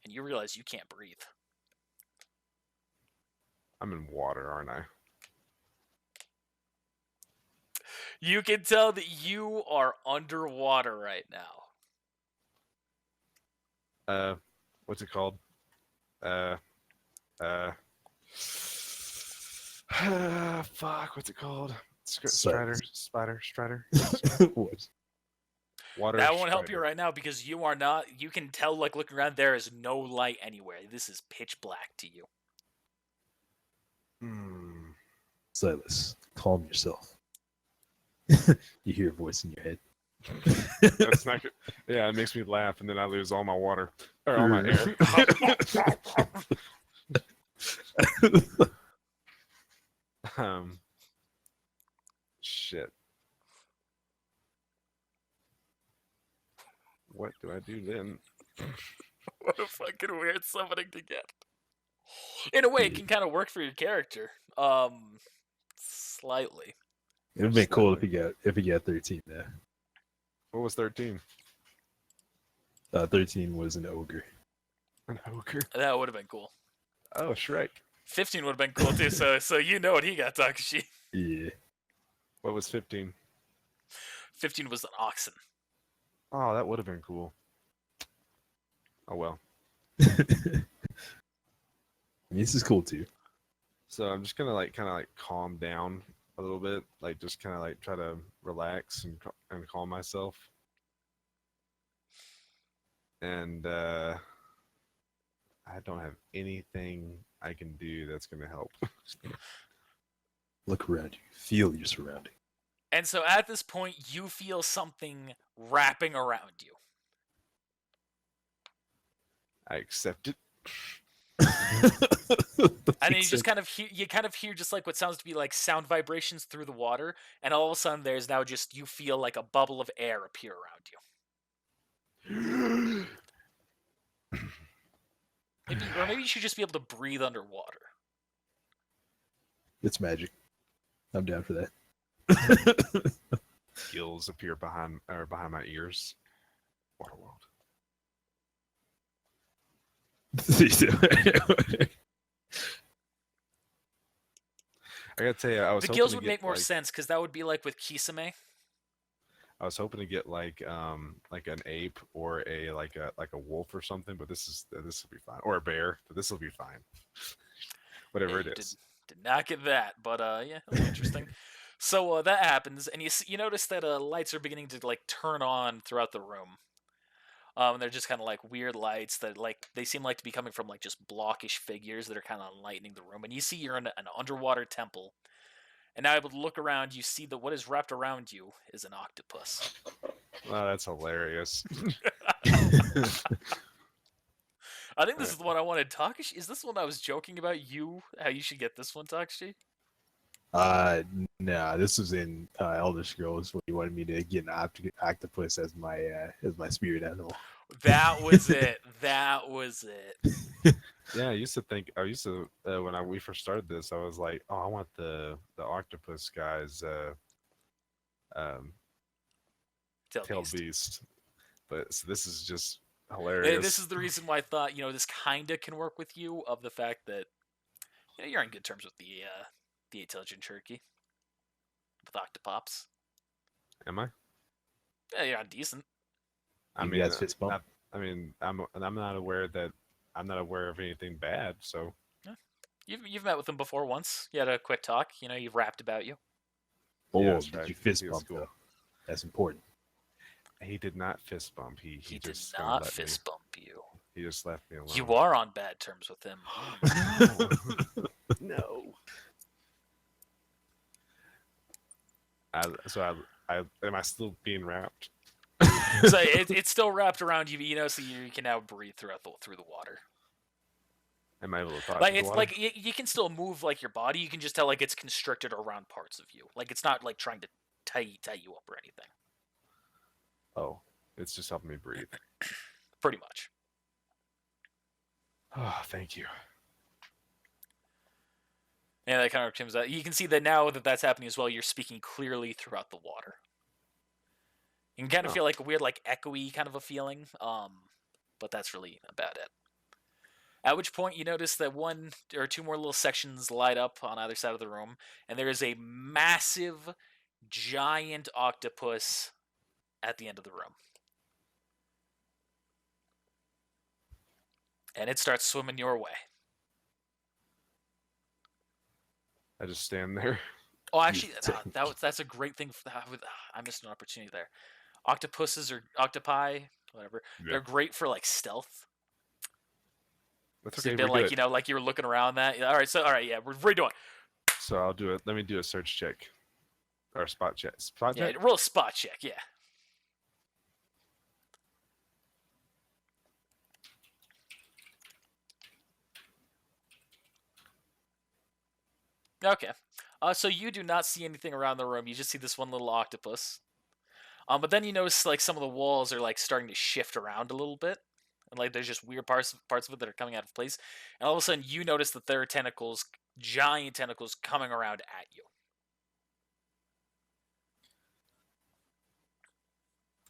Speaker 1: And you realize you can't breathe.
Speaker 3: I'm in water, aren't I?
Speaker 1: You can tell that you are underwater right now.
Speaker 3: What's it called? Fuck, what's it called? Strider.
Speaker 4: What?
Speaker 3: Water.
Speaker 1: That won't help you
Speaker 3: strider.
Speaker 1: right now because you are not. You can tell, like, looking around, there is no light anywhere. This is pitch black to you.
Speaker 3: Hmm.
Speaker 4: Silas, calm yourself. You hear a voice in your head.
Speaker 3: That's not good. Yeah, it makes me laugh, and then I lose all my water or all my air. Shit. What do I do then?
Speaker 1: What a fucking weird summoning to get. In a way, it can kind of work for your character. Slightly.
Speaker 4: It'd be cool if you got 13 there.
Speaker 3: What was 13?
Speaker 4: 13 was an ogre.
Speaker 3: An ogre?
Speaker 1: That would have been cool.
Speaker 3: Oh, Shrek.
Speaker 1: 15 would have been cool too. So you know what he got, Takashi.
Speaker 4: Yeah.
Speaker 3: What was 15?
Speaker 1: 15 was an oxen.
Speaker 3: Oh, that would have been cool. Oh well.
Speaker 4: This is cool too.
Speaker 3: So I'm just gonna kind of calm down a little bit, just kind of try to relax and calm myself. And I don't have anything I can do that's gonna help.
Speaker 4: Look around you. Feel your surroundings.
Speaker 1: And so at this point, you feel something wrapping around you.
Speaker 3: I accept it.
Speaker 1: And then you just kind of hear just like what sounds to be like sound vibrations through the water, and all of a sudden there's now just you feel like a bubble of air appear around you. Maybe you should just be able to breathe underwater.
Speaker 4: It's magic. I'm down for that.
Speaker 3: Gills appear behind my ears. Waterworld. I gotta tell you, I was
Speaker 1: The
Speaker 3: hoping
Speaker 1: gills
Speaker 3: to
Speaker 1: would
Speaker 3: get
Speaker 1: make more
Speaker 3: like
Speaker 1: sense because that would be like with Kisame.
Speaker 3: I was hoping to get like an ape or a wolf or something, but this will be fine, or a bear, but this will be fine. Whatever
Speaker 1: Yeah,
Speaker 3: it
Speaker 1: you
Speaker 3: is.
Speaker 1: did not get that, but yeah, that'll be interesting. So that happens, and you notice that lights are beginning to like turn on throughout the room. They're just kind of like weird lights that like they seem like to be coming from like just blockish figures that are kind of enlightening the room. And you see you're in an underwater temple, and now able to look around, you see that what is wrapped around you is an octopus.
Speaker 3: Oh, that's hilarious.
Speaker 1: I think this is the one I wanted. Takashi, is this the one I was joking about? You, how you should get this one, Takashi?
Speaker 4: Nah, this was in Elder Scrolls when you wanted me to get an octopus as my spirit animal.
Speaker 1: That was it. That was it.
Speaker 3: Yeah, I used to when we first started this, I was like, oh, I want the octopus guy's um tail beast. But so this is just hilarious.
Speaker 1: This is the reason why I thought this kinda can work with you, of the fact that you're on good terms with the intelligent turkey with Octopops.
Speaker 3: Am I?
Speaker 1: Yeah, you're on decent.
Speaker 3: I
Speaker 4: You
Speaker 3: mean,
Speaker 4: guys fist bump?
Speaker 3: I'm not aware of anything bad. So
Speaker 1: Yeah. You've met with him before once. You had a quick talk. You've rapped about you.
Speaker 4: Oh,
Speaker 3: yeah, that's
Speaker 4: did
Speaker 3: right.
Speaker 4: you fist
Speaker 3: He was
Speaker 4: bump
Speaker 3: cool.
Speaker 4: though? That's important.
Speaker 3: He did not fist bump. He
Speaker 1: He
Speaker 3: just
Speaker 1: did
Speaker 3: kind of
Speaker 1: not
Speaker 3: let me.
Speaker 1: fist bump you.
Speaker 3: He just left me alone.
Speaker 1: You are on bad terms with him.
Speaker 3: No. No. I am I still being wrapped?
Speaker 1: So it's still wrapped around you, so you can now breathe through the water.
Speaker 3: Am I able to talk
Speaker 1: Like
Speaker 3: to the
Speaker 1: it's
Speaker 3: water?
Speaker 1: like you can still move like your body. You can just tell like it's constricted around parts of you. Like it's not like trying to tie you up or anything.
Speaker 3: Oh, it's just helping me breathe.
Speaker 1: Pretty much.
Speaker 3: Oh, thank you.
Speaker 1: Yeah, that kind of comes out. You can see that now that that's happening as well. You're speaking clearly throughout the water. You can kind of feel like a weird, like echoey kind of a feeling. But that's really about it. At which point you notice that one or two more little sections light up on either side of the room, and there is a massive, giant octopus at the end of the room. And it starts swimming your way.
Speaker 3: I just stand there.
Speaker 1: Oh, actually, that's a great thing. I missed an opportunity there. Octopuses or octopi, whatever.
Speaker 3: Yeah.
Speaker 1: They're great for like stealth.
Speaker 3: That's
Speaker 1: So
Speaker 3: okay.
Speaker 1: you've been
Speaker 3: We
Speaker 1: like,
Speaker 3: do it.
Speaker 1: like you were looking around that. All right, yeah, we're redoing.
Speaker 3: So I'll do it. Let me do a search check or spot check. Spot
Speaker 1: Yeah,
Speaker 3: check.
Speaker 1: roll a spot check. Yeah. Okay. So you do not see anything around the room. You just see this one little octopus. But then you notice like some of the walls are like starting to shift around a little bit, and like there's just weird parts of it that are coming out of place. And all of a sudden, you notice that there are tentacles, giant tentacles, coming around at you.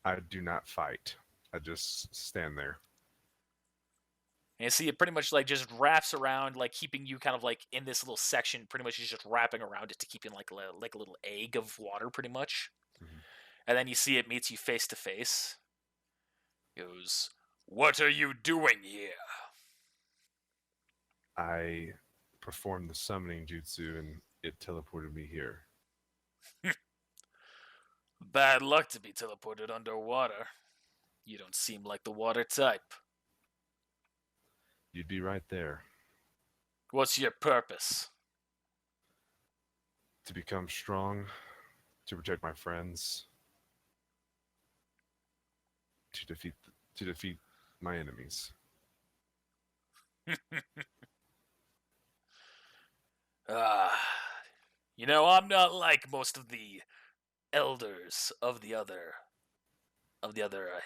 Speaker 3: I do not fight. I just stand there.
Speaker 1: And you see it pretty much like just wraps around, like keeping you kind of like in this little section. Pretty much, is just wrapping around it to keep you in like a little egg of water, pretty much.
Speaker 3: Mm-hmm.
Speaker 1: And then you see it meets you face to face. Goes, "What are you doing here?"
Speaker 3: I performed the summoning jutsu and it teleported me here.
Speaker 1: Bad luck to be teleported underwater. You don't seem like the water type.
Speaker 3: You'd be right there.
Speaker 1: What's your purpose?
Speaker 3: To become strong, to protect my friends, to defeat my enemies.
Speaker 1: Ah, I'm not like most of the elders of the other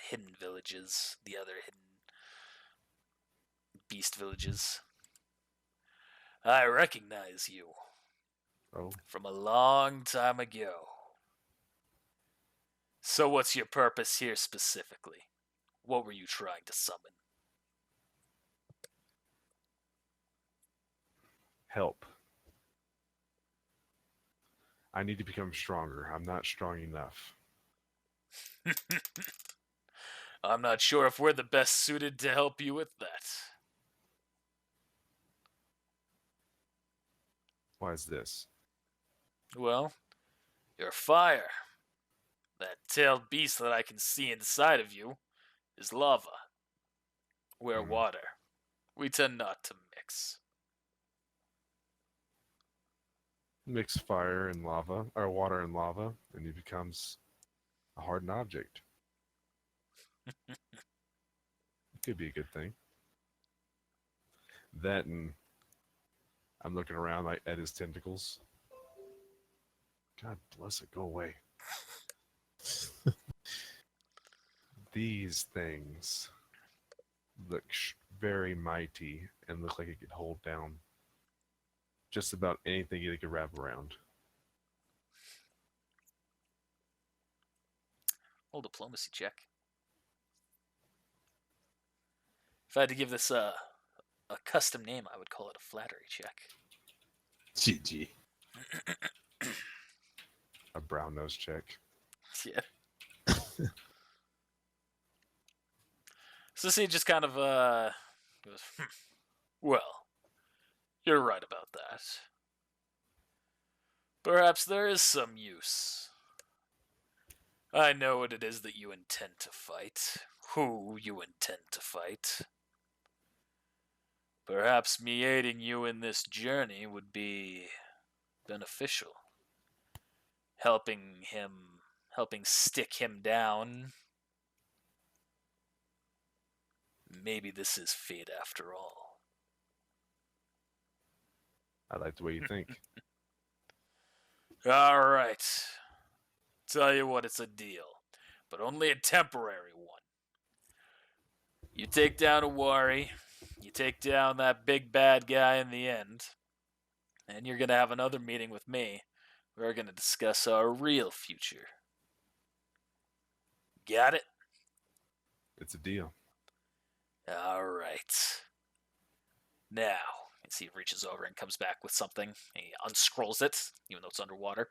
Speaker 1: hidden villages, the other hidden beast villages. I recognize you
Speaker 3: Oh,
Speaker 1: from a long time ago. So what's your purpose here specifically? What were you trying to summon?
Speaker 3: help. I need to become stronger. I'm not strong enough.
Speaker 1: I'm not sure if we're the best suited to help you with that.
Speaker 3: Why is this?
Speaker 1: Well, you're fire. That tailed beast that I can see inside of you is lava. We're
Speaker 3: Hmm.
Speaker 1: water. We tend not to mix.
Speaker 3: Mix fire and lava, or water and lava, and he becomes a hardened object. It could be a good thing. That and I'm looking around like at his tentacles. God bless it, go away. These things look very mighty and look like it could hold down just about anything it could wrap around.
Speaker 1: Roll diplomacy check. If I had to give this a custom name, I would call it a flattery check.
Speaker 4: GG.
Speaker 3: A brown nose check.
Speaker 1: Yeah. So he just kind of goes, well, you're right about that. Perhaps there is some use. I know what it is that you intend to fight, who you intend to fight. Perhaps me aiding you in this journey would be beneficial. Helping stick him down. Maybe this is fate after all.
Speaker 3: I like the way you think.
Speaker 1: Alright. Tell you what, it's a deal. But only a temporary one. You take down Awari, you take down that big bad guy in the end, and you're gonna have another meeting with me. We're gonna discuss our real future. Got it?
Speaker 3: It's a deal.
Speaker 1: Alright. Now, he reaches over and comes back with something. He unscrolls it, even though it's underwater.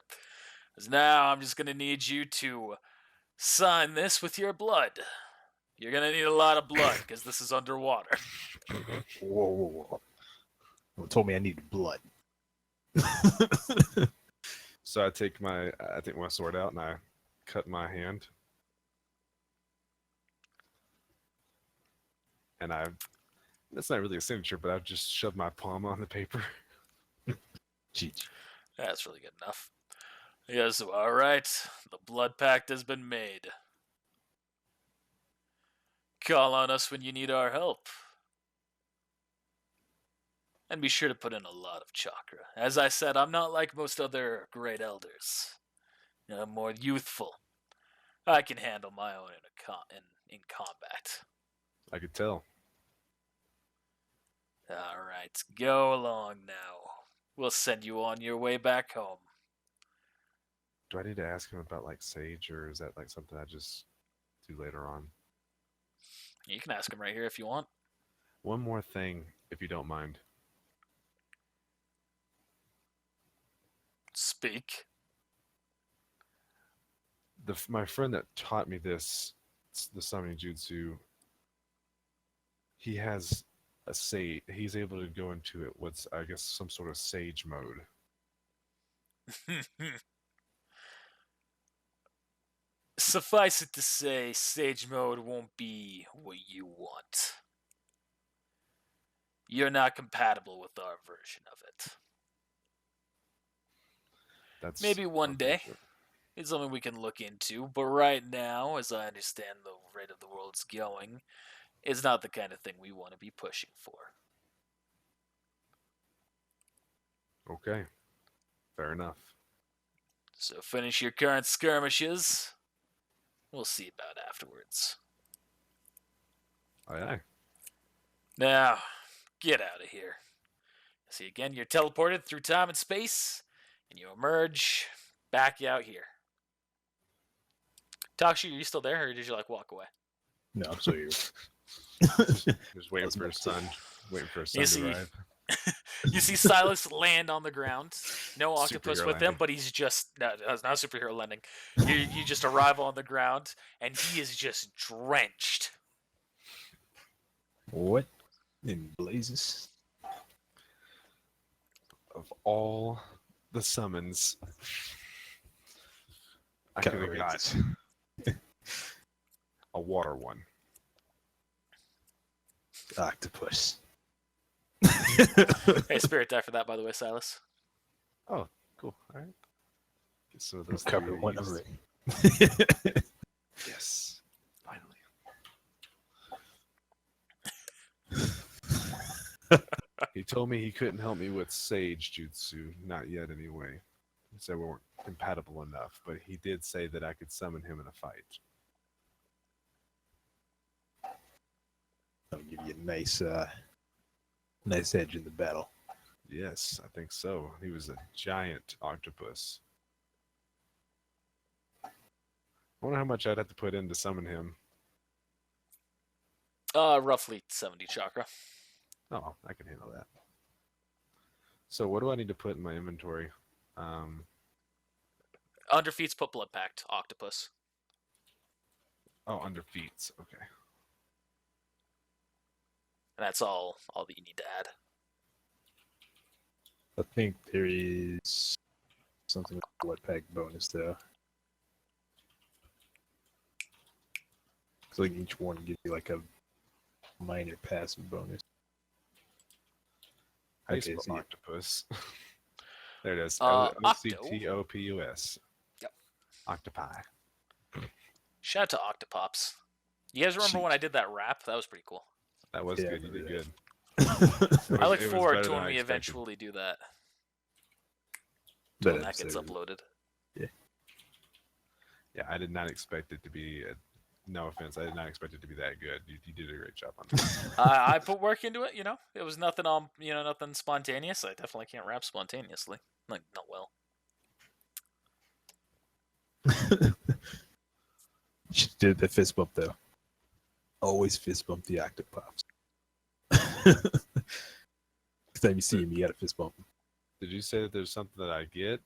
Speaker 1: Because now I'm just gonna need you to sign this with your blood. You're gonna need a lot of blood, because this is underwater.
Speaker 4: Whoa, whoa, whoa. Someone told me I needed blood.
Speaker 3: So I take my sword out and I cut my hand. And that's not really a signature, but I've just shoved my palm on the paper.
Speaker 4: GG.
Speaker 1: That's really good enough. Yes, alright. The blood pact has been made. Call on us when you need our help. And be sure to put in a lot of chakra. As I said, I'm not like most other great elders. I'm more youthful. I can handle my own in combat.
Speaker 3: I could tell.
Speaker 1: Alright, go along now. We'll send you on your way back home.
Speaker 3: Do I need to ask him about like sage, or is that like something I just do later on?
Speaker 1: You can ask him right here if you want.
Speaker 3: One more thing, if you don't mind.
Speaker 1: Speak.
Speaker 3: My friend that taught me this, the summoning jutsu, he has a sage. He's able to go into it. What's I guess some sort of sage mode.
Speaker 1: Suffice it to say, sage mode won't be what you want. You're not compatible with our version of it.
Speaker 3: That's
Speaker 1: Maybe one day.
Speaker 3: unfortunate.
Speaker 1: It's something we can look into, but right now, as I understand the rate of the world's going, it's not the kind of thing we want to be pushing for.
Speaker 3: Okay. Fair enough.
Speaker 1: So finish your current skirmishes. We'll see about afterwards.
Speaker 3: Aye, aye.
Speaker 1: Now, get out of here. See, again, you're teleported through time and space, and you emerge back out here. Takshi, are you still there, or did you walk away?
Speaker 4: No, I'm still here.
Speaker 3: Just waiting for his son. Waiting for his son
Speaker 1: You
Speaker 3: to
Speaker 1: see,
Speaker 3: arrive.
Speaker 1: you see Silas land on the ground. No octopus
Speaker 3: Superhero
Speaker 1: with him,
Speaker 3: landing.
Speaker 1: but he's just no, it's not superhero landing. You just arrive on the ground, and he is just drenched.
Speaker 4: What in blazes?
Speaker 3: Of all the summons I could have got, a water one.
Speaker 4: Octopus.
Speaker 1: Hey, spirit die for that, by the way, Silas.
Speaker 3: Oh, cool. All right. Get some of those
Speaker 4: Cover one
Speaker 3: theories.
Speaker 4: already.
Speaker 3: Yes. Finally. He told me he couldn't help me with Sage Jutsu. Not yet, anyway. He said we weren't compatible enough, but he did say that I could summon him in a fight.
Speaker 4: I'll give you a nice edge in the battle.
Speaker 3: Yes, I think so. He was a giant octopus. I wonder how much I'd have to put in to summon him.
Speaker 1: Roughly 70 chakra.
Speaker 3: Oh, I can handle that. So what do I need to put in my inventory?
Speaker 1: Under feats, put Blood Pact, Octopus.
Speaker 3: Oh, under feats. Okay.
Speaker 1: And that's all that you need to add.
Speaker 4: I think there is something with blood pack bonus though. So like each one gives you like a minor passive bonus.
Speaker 3: I
Speaker 4: Okay,
Speaker 3: spell
Speaker 4: so
Speaker 3: octopus. There it is.
Speaker 1: Octo.
Speaker 3: Octopus.
Speaker 1: Yep.
Speaker 3: Octopi.
Speaker 1: Shout out to Octopops. You guys remember when I did that rap? That was pretty cool.
Speaker 3: That was
Speaker 4: Yeah,
Speaker 3: good. You did good.
Speaker 1: I look
Speaker 3: It was
Speaker 1: forward
Speaker 3: better
Speaker 1: to
Speaker 3: than
Speaker 1: when
Speaker 3: I
Speaker 1: we
Speaker 3: expected.
Speaker 1: eventually do that.
Speaker 4: That
Speaker 1: When that gets
Speaker 4: episode.
Speaker 1: uploaded.
Speaker 3: Yeah, I did not expect it to be. No offense, I did not expect it to be that good. You did a great job on that.
Speaker 1: I put work into it. It was nothing nothing spontaneous. I definitely can't rap spontaneously. Not well.
Speaker 4: Just did the fist bump though. Always fist bump the octopops. Next time you see him, you gotta fist bump him.
Speaker 3: Did you say that there's something that I get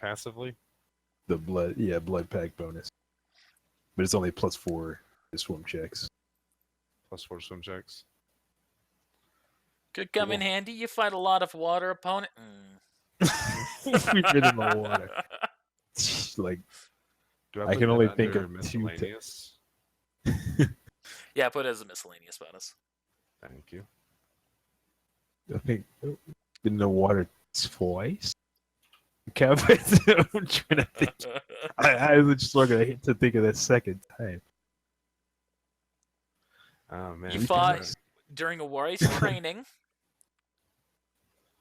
Speaker 3: passively?
Speaker 4: The blood pack bonus. But it's only +4 to swim checks.
Speaker 3: +4 swim checks.
Speaker 1: Could come in
Speaker 3: Cool.
Speaker 1: handy. You fight a lot of water opponent.
Speaker 4: We rid in the water. Like
Speaker 3: Do
Speaker 4: I
Speaker 3: put
Speaker 4: can
Speaker 3: that
Speaker 4: only
Speaker 3: under
Speaker 4: think of two
Speaker 3: miscellaneous.
Speaker 1: Yeah, put it as a miscellaneous bonus.
Speaker 3: Thank you.
Speaker 4: I think in the water twice. I'm trying to think. I was just struggling to think of that second time.
Speaker 3: Oh man,
Speaker 1: You
Speaker 4: we
Speaker 1: fought
Speaker 4: can-
Speaker 1: during a warrior's training.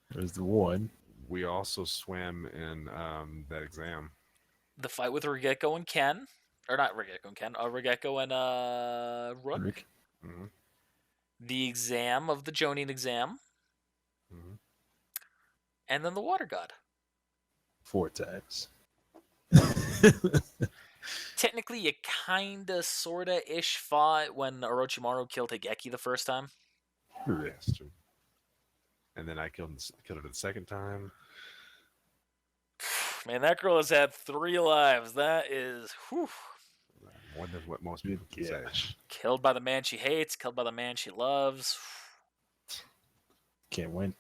Speaker 4: There's the one.
Speaker 3: We also swam in that exam.
Speaker 1: The fight with Regeko and Ken. Or not Regeko and Ken. Regeko and Rook.
Speaker 4: Rick.
Speaker 3: hmm
Speaker 1: The exam of the Jonin exam.
Speaker 3: hmm
Speaker 1: And then the water god.
Speaker 4: 4 times.
Speaker 1: Technically, you kinda, sorta, ish fought when Orochimaru killed Higeki the first time.
Speaker 3: Yeah, that's true. And then I killed it the second time.
Speaker 1: Man, that girl has had 3 lives. That is, whew.
Speaker 3: More than what most people can say.
Speaker 1: Killed by the man she hates, killed by the man she loves.
Speaker 4: Can't win.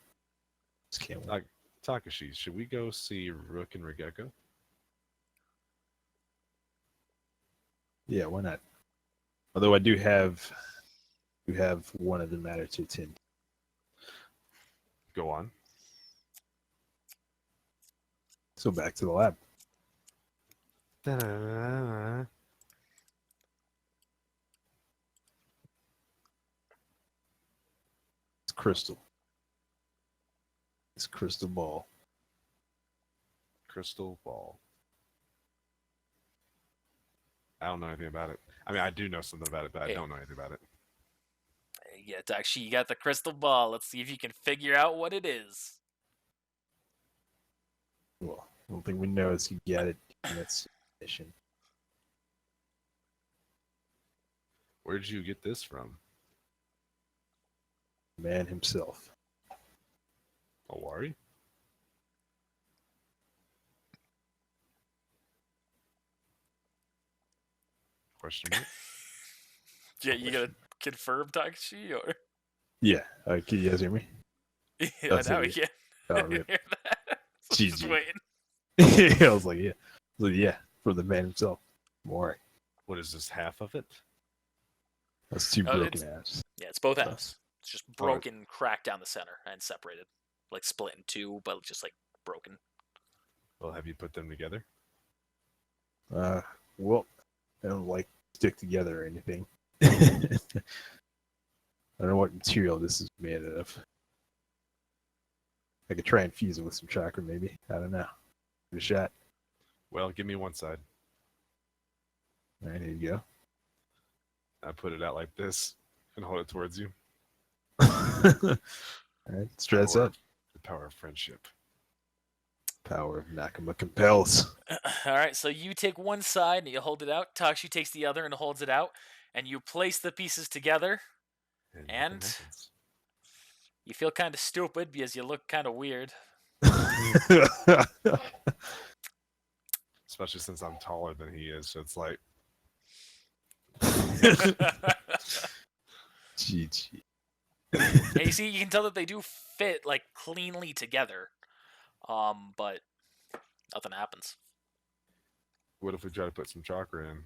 Speaker 4: Just can't win.
Speaker 3: Like Takashi, should we go see Rook and Regeko?
Speaker 4: Yeah, why not? Although I do have one of the matter to attend.
Speaker 3: Go on.
Speaker 4: So back to the lab.
Speaker 3: Da-da-da-da-da.
Speaker 4: It's crystal. It's crystal ball.
Speaker 3: crystal ball. I don't know anything about it. I mean, I do know something about it, but I
Speaker 1: Hey.
Speaker 3: don't know anything about it.
Speaker 1: Yeah, actually, you got the crystal ball. Let's see if you can figure out what it is.
Speaker 4: Well, the only thing we know is he got it in that mission.
Speaker 3: Where did you get this from?
Speaker 4: Man himself.
Speaker 3: Awari? Question mark?
Speaker 1: Yeah, you gotta confirm, Takashi, or
Speaker 4: Yeah. Can you guys hear me?
Speaker 1: yeah, now we
Speaker 4: it.
Speaker 1: can.
Speaker 4: Oh, rip.
Speaker 1: Hear that? So just
Speaker 4: GG.
Speaker 1: waiting.
Speaker 4: I was like, yeah. Yeah, for the man himself. More.
Speaker 3: What is this, half of it?
Speaker 4: That's two
Speaker 1: Oh,
Speaker 4: broken halves.
Speaker 1: Yeah, it's both
Speaker 4: So-
Speaker 1: halves. It's just broken, cracked down the center, and separated, like split in two, but just like broken.
Speaker 3: Well, have you put them together?
Speaker 4: Well, I don't like stick together or anything. I don't know what material this is made of. I could try and fuse it with some chakra, maybe. I don't know. Give it a shot.
Speaker 3: Well, give me one side.
Speaker 4: All right, here you go.
Speaker 3: I put it out like this and hold it towards you.
Speaker 4: All right, let's try this
Speaker 3: Power-
Speaker 4: out.
Speaker 3: The power of friendship.
Speaker 4: Power of Nakama compels.
Speaker 1: All right, so you take one side and you hold it out. Takashi takes the other and holds it out, and you place the pieces together.
Speaker 3: nothing
Speaker 1: And?
Speaker 3: happens.
Speaker 1: You feel kind of stupid because you look kind of weird.
Speaker 3: Especially since I'm taller than he is, so it's like,
Speaker 4: GG.
Speaker 1: And you see, you can tell that they do fit like cleanly together, but nothing happens.
Speaker 3: what if we try to put some chakra in?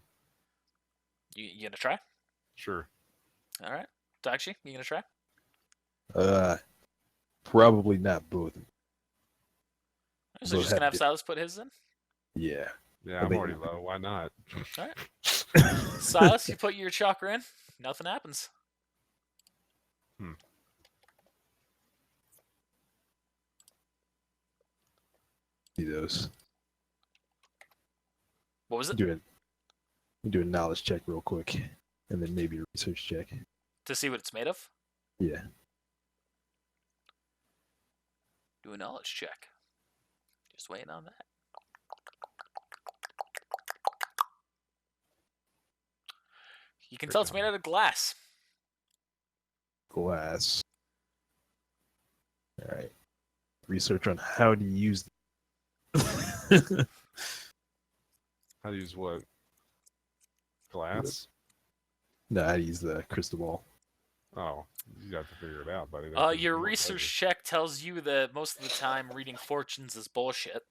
Speaker 1: You gonna try?
Speaker 3: Sure.
Speaker 1: All right, Takashi, you gonna try?
Speaker 4: Probably not both.
Speaker 1: So you're
Speaker 4: Both
Speaker 1: just gonna
Speaker 4: have
Speaker 1: have Silas put his in.
Speaker 4: Yeah.
Speaker 3: Yeah,
Speaker 4: I
Speaker 3: I'm
Speaker 4: think-
Speaker 3: already low. Why not?
Speaker 1: All right, Silas, you put your chakra in. Nothing happens.
Speaker 4: See those.
Speaker 1: What was it?
Speaker 4: Do a knowledge check real quick, and then maybe a research check.
Speaker 1: To see what it's made of?
Speaker 4: Yeah.
Speaker 1: Do a knowledge check. Just waiting on that. You can tell it's made out of glass.
Speaker 4: Glass. All right. Research on how to use.
Speaker 3: How to use what? Glass?
Speaker 4: No, how to use the crystal ball.
Speaker 3: Oh, you have to figure it out, buddy. That's
Speaker 1: Your
Speaker 3: even more
Speaker 1: research check tells you that most of the time reading fortunes is bullshit.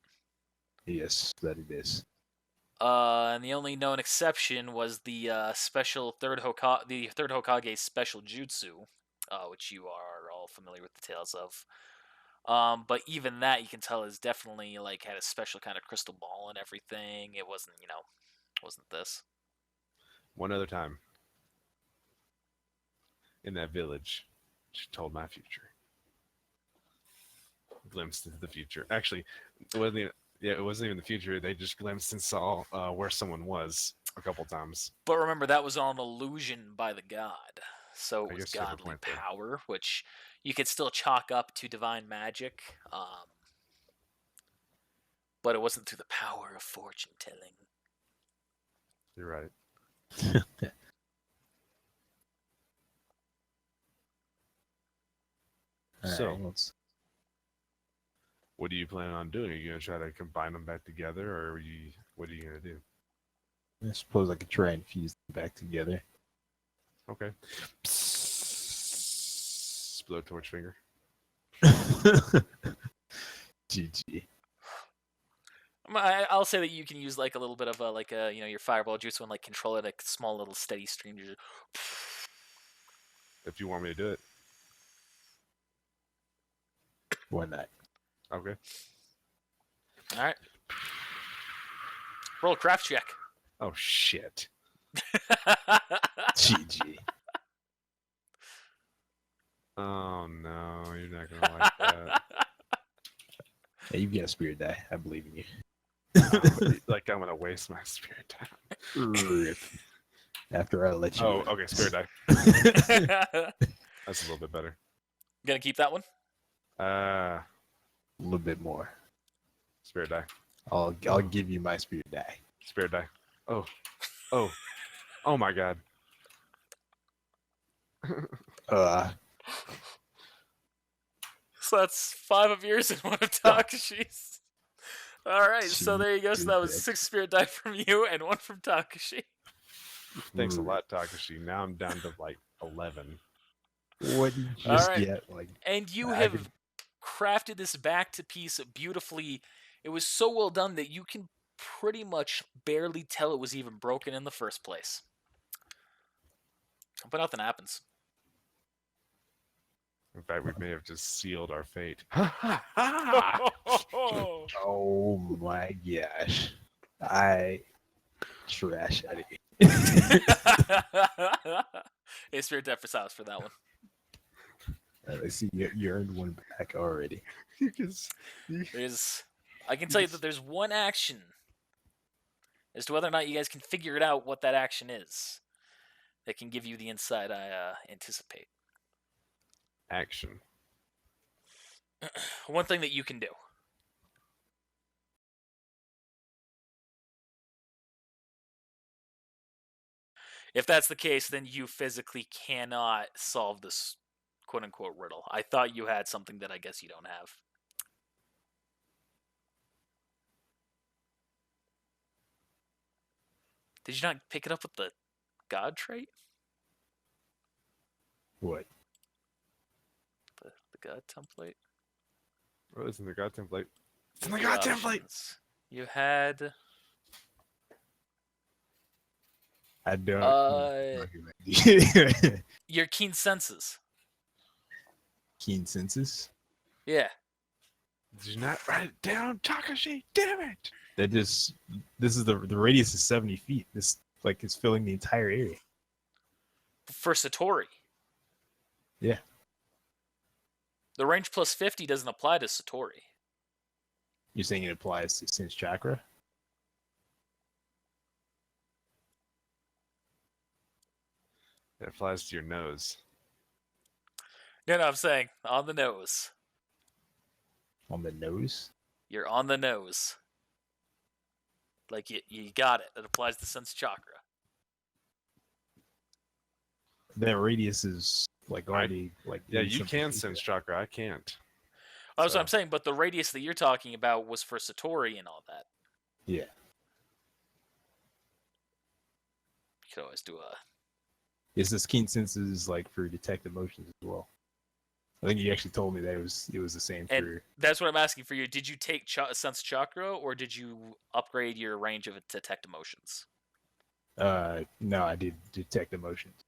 Speaker 4: Yes, that it is.
Speaker 1: And the only known exception was the special third Hokage's special jutsu, which you are all familiar with the tales of. But even that, you can tell, is definitely like had a special kind of crystal ball and everything. It wasn't, wasn't this.
Speaker 3: One other time. In that village, she told my future. Glimpsed into the future. Actually, it wasn't even, it wasn't even the future. They just glimpsed and saw where someone was a couple times.
Speaker 1: But remember, that was all an illusion by the god. So
Speaker 3: I
Speaker 1: it was
Speaker 3: guess you have a
Speaker 1: godly
Speaker 3: point there.
Speaker 1: power, which you could still chalk up to divine magic. But it wasn't through the power of fortune telling.
Speaker 3: You're right. So-
Speaker 4: Alright,
Speaker 3: What do you plan on doing? Are you gonna try to combine them back together, or what are you gonna do?
Speaker 4: I suppose I could try and fuse them back together.
Speaker 3: Okay. Blow torch finger.
Speaker 4: GG.
Speaker 1: I'll say that you can use like a little bit of your fireball jutsu and like control it like small little steady stream. You just...
Speaker 3: If you want me to do it.
Speaker 4: Why not?
Speaker 3: Okay.
Speaker 1: All right. Roll a craft check.
Speaker 3: Oh shit.
Speaker 4: GG.
Speaker 3: Oh no, you're not gonna like that.
Speaker 4: Hey, you've got a spirit die. I believe in you.
Speaker 3: Like I'm gonna waste my spirit die.
Speaker 4: Rip. After I let you.
Speaker 3: Oh, okay, spirit die.
Speaker 1: Gonna
Speaker 3: That's a little bit better.
Speaker 1: keep that one?
Speaker 3: Uh,
Speaker 4: A little bit more.
Speaker 3: spirit die.
Speaker 4: I'll give you my spirit die.
Speaker 3: Spirit die. Oh, oh my god.
Speaker 1: So that's 5 of yours and 1 of Takashi's. Alright, so there you go. So that was
Speaker 4: Jesus.
Speaker 1: 6 spirit die from you and 1 from Takashi.
Speaker 3: Thanks a lot, Takashi. Now I'm down to like 11.
Speaker 4: What did you
Speaker 1: All
Speaker 4: just
Speaker 1: right.
Speaker 4: get? Like,
Speaker 1: And you
Speaker 4: I
Speaker 1: have
Speaker 4: could-
Speaker 1: crafted this back to piece beautifully. It was so well done that you can pretty much barely tell it was even broken in the first place. But nothing happens.
Speaker 3: In fact, we may have just sealed our fate.
Speaker 4: oh my gosh. I trash at it.
Speaker 1: Hey, Spirit Death for Silas for that one.
Speaker 4: I see you earned one back already.
Speaker 1: I can tell you that there's one action. As to whether or not you guys can figure it out what that action is, that can give you the insight I anticipate.
Speaker 3: Action.
Speaker 1: One thing that you can do. If that's the case, then you physically cannot solve this quote-unquote riddle. I thought you had something that I guess you don't have. Did you not pick it up with the God trait?
Speaker 4: What?
Speaker 1: The God template?
Speaker 3: What is in the God template? It's in the
Speaker 1: Your
Speaker 3: God template!
Speaker 1: options. You had...
Speaker 4: I don't.
Speaker 1: your keen senses.
Speaker 4: Keen senses.
Speaker 1: Yeah.
Speaker 3: Did you not write it down, Takashi? Damn it!
Speaker 4: That just. This is the radius is 70 feet. This like is filling the entire area.
Speaker 1: For Satori.
Speaker 4: Yeah.
Speaker 1: The range plus 50 doesn't apply to Satori.
Speaker 4: You're saying it applies to sense chakra?
Speaker 3: It applies to your nose.
Speaker 1: No, I'm saying on the nose.
Speaker 4: On the nose?
Speaker 1: You're on the nose. Like, you got it. It applies to sense chakra.
Speaker 4: That radius is like already like.
Speaker 3: Yeah,
Speaker 4: 80
Speaker 3: you
Speaker 4: something
Speaker 3: can
Speaker 4: feet
Speaker 3: sense
Speaker 4: there.
Speaker 3: chakra. I can't.
Speaker 1: That's
Speaker 3: So-
Speaker 1: what I'm saying, but the radius that you're talking about was for Satori and all that.
Speaker 4: Yeah.
Speaker 1: You could always do a...
Speaker 4: Is this keen senses like for detect emotions as well? I think you actually told me that it was the same
Speaker 1: And
Speaker 4: for.
Speaker 1: that's what I'm asking for you. Did you take sense chakra, or did you upgrade your range of detect emotions?
Speaker 4: No, I did detect emotions.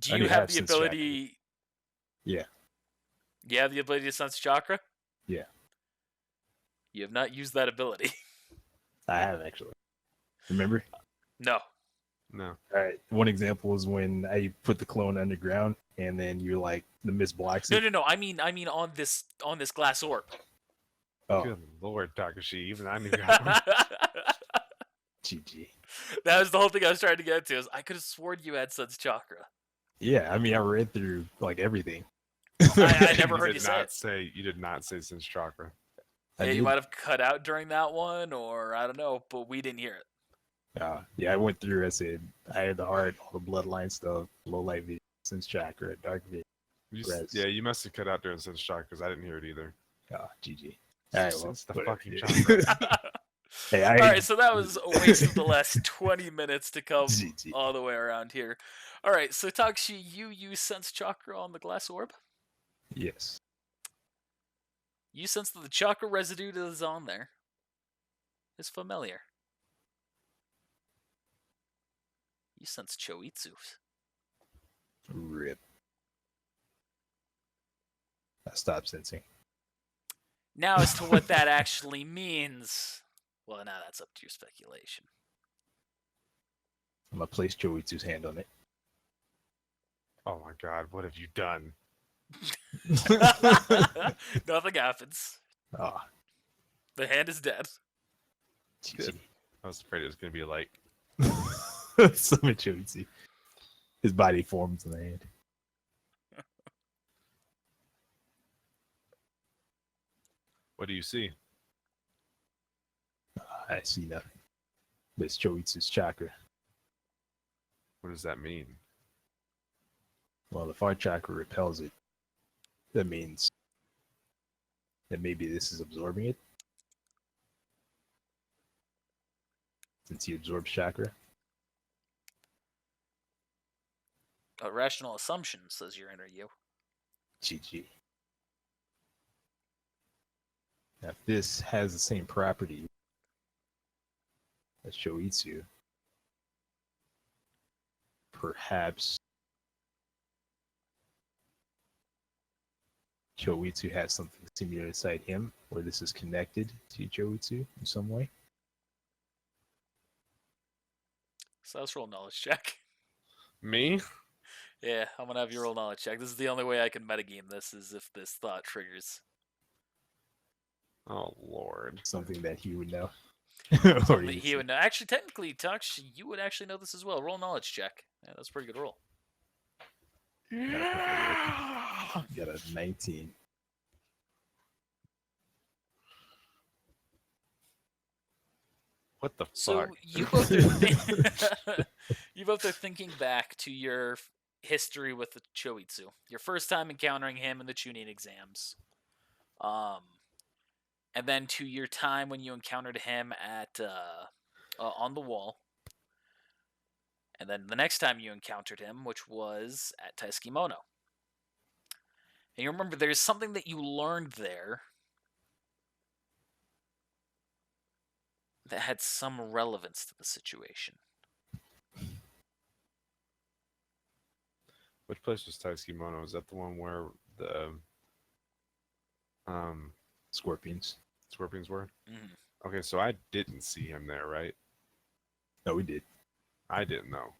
Speaker 1: Do
Speaker 4: I
Speaker 1: you
Speaker 4: do
Speaker 1: have
Speaker 4: have
Speaker 1: the
Speaker 4: sense chakra.
Speaker 1: ability...
Speaker 4: Yeah.
Speaker 1: You have the ability to sense chakra?
Speaker 4: Yeah.
Speaker 1: You have not used that ability.
Speaker 4: I have actually. Remember?
Speaker 1: No.
Speaker 3: No.
Speaker 4: All right. One example is when I put the clone underground, and then you're like the mist blocks it.
Speaker 1: No. I mean on this glass orb.
Speaker 4: Oh,
Speaker 3: Good lord, Takashi. Even I knew that one.
Speaker 4: GG.
Speaker 1: That was the whole thing I was trying to get to. Is I could have sworn you had sense chakra.
Speaker 4: Yeah, I mean, I read through like everything.
Speaker 1: I never heard you
Speaker 3: did
Speaker 1: say
Speaker 3: not
Speaker 1: it.
Speaker 3: say you did not say sense chakra.
Speaker 4: I
Speaker 1: Yeah, you
Speaker 4: did.
Speaker 1: might have cut out during that one, or I don't know, but we didn't hear it.
Speaker 4: Yeah, I went through. I said I had the heart, all the bloodline stuff, low light vision, sense chakra, dark vision. Res.
Speaker 3: Yeah, you must have cut out during sense chakra because I didn't hear it either.
Speaker 4: Oh, GG. All right, well,
Speaker 3: It's the
Speaker 4: whatever.
Speaker 3: fucking chakra.
Speaker 4: Hey,
Speaker 1: All right, so that was a waste of the last 20 minutes to come
Speaker 4: GG.
Speaker 1: all the way around here. All right, so Takshi, you use sense chakra on the glass orb.
Speaker 4: Yes.
Speaker 1: You sense that the chakra residue that is on there is familiar. You sense Choitsu.
Speaker 4: Rip. I stopped sensing.
Speaker 1: Now, as to what that actually means, well, now that's up to your speculation.
Speaker 4: I'm gonna place Choitsu's hand on it.
Speaker 3: Oh my god, what have you done?
Speaker 1: Nothing happens.
Speaker 4: Ah,
Speaker 1: The hand is dead.
Speaker 3: Good. I was afraid it was going to be like,
Speaker 4: Summon Choichi. His body forms in the hand.
Speaker 3: what do you see?
Speaker 4: I see nothing. But it's Choitsu's chakra.
Speaker 3: What does that mean?
Speaker 4: Well, if our chakra repels it, that means that maybe this is absorbing it. Since he absorbs chakra.
Speaker 1: A rational assumption, says your inner you.
Speaker 4: GG. Now, if this has the same property as Shoitsu, perhaps Choitsu has something similar inside him, or this is connected to Choitsu in some way.
Speaker 1: So let's roll knowledge check.
Speaker 3: Me?
Speaker 1: Yeah, I'm gonna have you roll knowledge check. This is the only way I can metagame this, is if this thought triggers.
Speaker 3: Oh, Lord.
Speaker 4: Something that he would know.
Speaker 1: Or he would know. Actually, technically, Tux, you would actually know this as well. Roll knowledge check. Yeah, that's a pretty good roll.
Speaker 3: Yeah!
Speaker 4: Got a 19.
Speaker 3: What the
Speaker 1: So
Speaker 3: fuck?
Speaker 1: you both are you both are thinking back to your history with the Choitsu. Your first time encountering him in the Chunin exams. And then to your time when you encountered him at on the wall. And then the next time you encountered him, which was at Taeskimono. And you remember there's something that you learned there that had some relevance to the situation.
Speaker 3: Which place was Taeskimono? Is that the one where the
Speaker 4: Scorpions.
Speaker 3: scorpions were?
Speaker 1: Mm-hmm.
Speaker 3: Okay, so I didn't see him there, right?
Speaker 4: No, we did.
Speaker 3: I didn't know.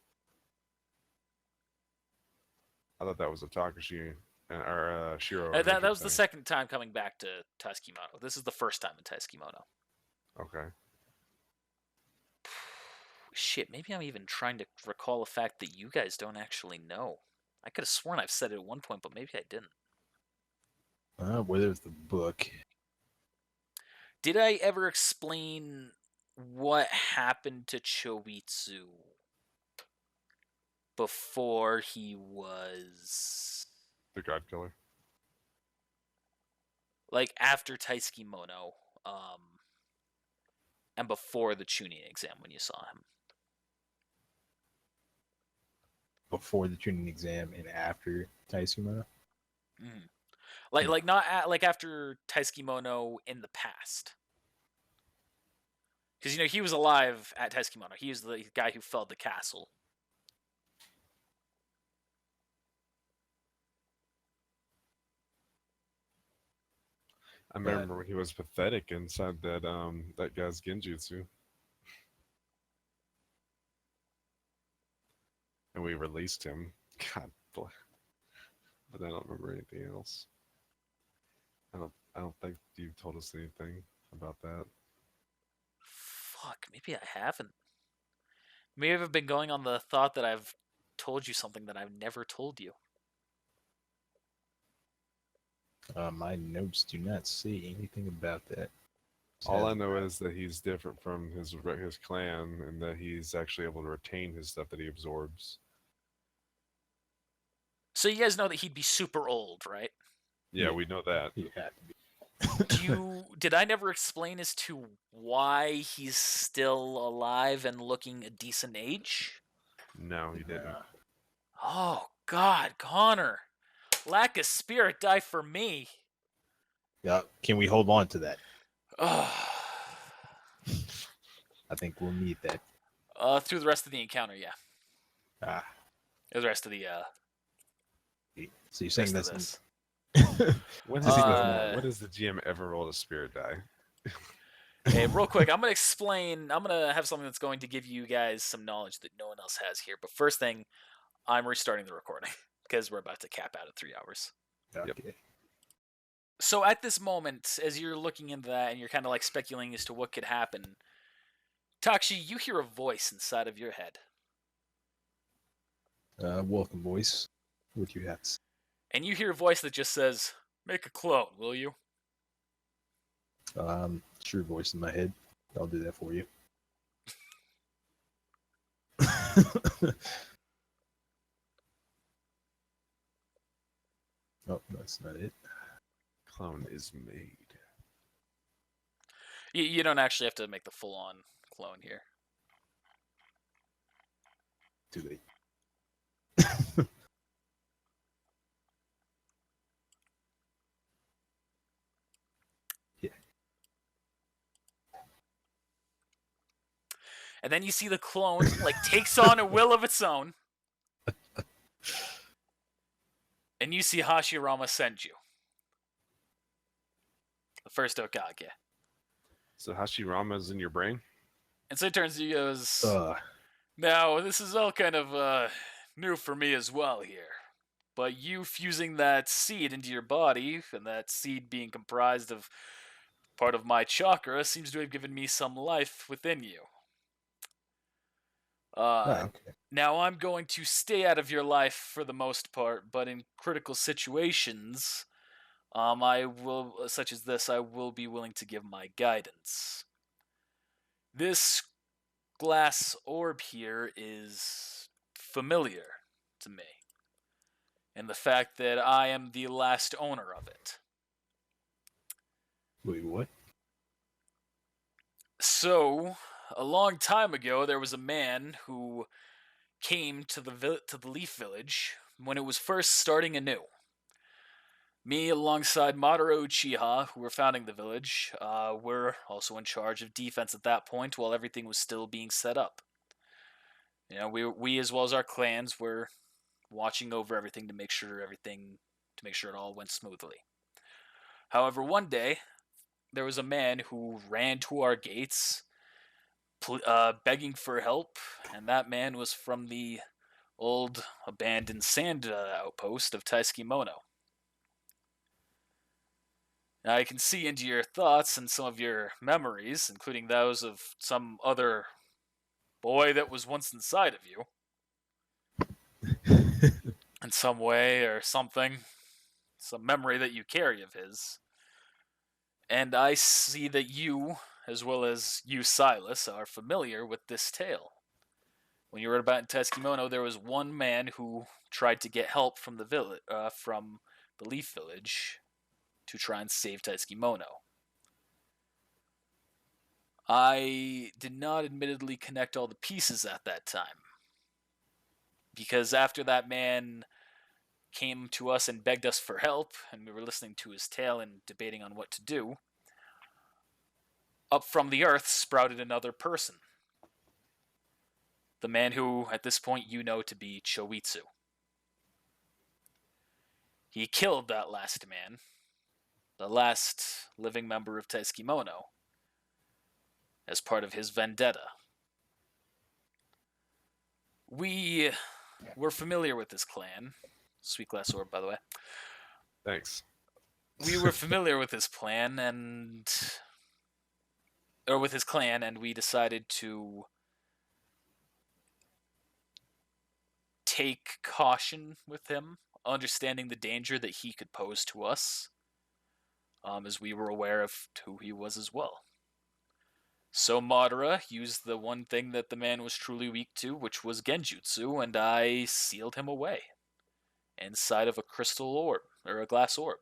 Speaker 3: I thought that was a Takashi or Shiro.
Speaker 1: That was the second time coming back to Taeskimono. This is the first time in Taeskimono.
Speaker 3: Okay.
Speaker 1: Shit, maybe I'm even trying to recall a fact that you guys don't actually know. I could have sworn I've said it at one point, but maybe I didn't.
Speaker 4: Whether it's the book.
Speaker 1: Did I ever explain what happened to Choitsu before he was...
Speaker 3: The Godkiller.
Speaker 1: Like, after Taeskimono, and before the Chunin exam when you saw him?
Speaker 4: Before the Chunin exam and after Taeskimono?
Speaker 1: Mm. Like not like after Taeskimono in the past. Because, he was alive at Taeskimono. He was the guy who felled the castle.
Speaker 3: I remember when he was pathetic inside that guy's genjutsu. And we released him. God bless. But I don't remember anything else. I don't think you've told us anything about that.
Speaker 1: Fuck, maybe I haven't. Maybe I've been going on the thought that I've told you something that I've never told you.
Speaker 4: My notes do not say anything about that.
Speaker 3: All I know is that he's different from his clan, and that he's actually able to retain his stuff that he absorbs.
Speaker 1: So you guys know that he'd be super old, right?
Speaker 3: Yeah, we know that.
Speaker 4: He had to be.
Speaker 1: Did I never explain as to why he's still alive and looking a decent age?
Speaker 3: No, you didn't.
Speaker 1: Oh, God, Connor. Lack of spirit, die for me.
Speaker 4: Yeah, can we hold on to that?
Speaker 1: I
Speaker 4: think we'll need that.
Speaker 1: Through the rest of the encounter, yeah. The rest of the
Speaker 4: So you're saying
Speaker 1: rest of
Speaker 4: that's
Speaker 1: this.
Speaker 3: When does the GM ever roll a spirit die?
Speaker 1: Hey, real quick, I'm gonna have something that's going to give you guys some knowledge that no one else has here. But first thing, I'm restarting the recording because we're about to cap out at 3 hours.
Speaker 4: okay.
Speaker 1: So at this moment, as you're looking into that and you're kind of like speculating as to what could happen, Takshi, you hear a voice inside of your head.
Speaker 4: Welcome, voice. What you have to say?
Speaker 1: And you hear a voice that just says, "Make a clone, will you?"
Speaker 4: Sure, voice in my head. I'll do that for you. Oh, that's not it.
Speaker 3: Clone is made.
Speaker 1: You don't actually have to make the full-on clone here.
Speaker 4: Too late. Yeah.
Speaker 1: And then you see the clone like takes on a will of its own. And you see Hashirama send you. The first Okage.
Speaker 3: So Hashirama's in your brain?
Speaker 1: And so he turns to you and goes,
Speaker 4: Uh,
Speaker 1: "Now, this is all kind of new for me as well here. But you fusing that seed into your body, and that seed being comprised of part of my chakra, seems to have given me some life within you.
Speaker 4: okay.
Speaker 1: Now I'm going to stay out of your life for the most part, but in critical situations, I will, such as this, I will be willing to give my guidance. This glass orb here is familiar to me, and the fact that I am the last owner of it.
Speaker 4: Wait, what?
Speaker 1: So, a long time ago, there was a man who came to the Leaf Village when it was first starting anew. Me, alongside Madara Uchiha, who were founding the village, were also in charge of defense at that point while everything was still being set up. You know, we as well as our clans were watching over everything to make sure it all went smoothly. However, one day there was a man who ran to our gates, begging for help, and that man was from the old abandoned sand outpost of Taisukimono. Now, I can see into your thoughts and some of your memories, including those of some other boy that was once inside of you, in some way or something, some memory that you carry of his. And I see that you, as well as you, Silas, are familiar with this tale. When you read about in Taisukimono, there was one man who tried to get help from from the Leaf Village, to try and save Taisukimono. I did not admittedly connect all the pieces at that time, because after that man came to us and begged us for help, and we were listening to his tale and debating on what to do, up from the earth sprouted another person. The man who, at this point, you know to be Choitsu. He killed that last man, the last living member of Taisukimono, as part of his vendetta. We were familiar with this clan. Sweet glass orb, by the way.
Speaker 3: Thanks.
Speaker 1: We were familiar with his plan with his clan, and we decided to take caution with him, understanding the danger that he could pose to us, as we were aware of who he was as well. So Madara used the one thing that the man was truly weak to, which was genjutsu, and I sealed him away inside of a crystal orb, or a glass orb.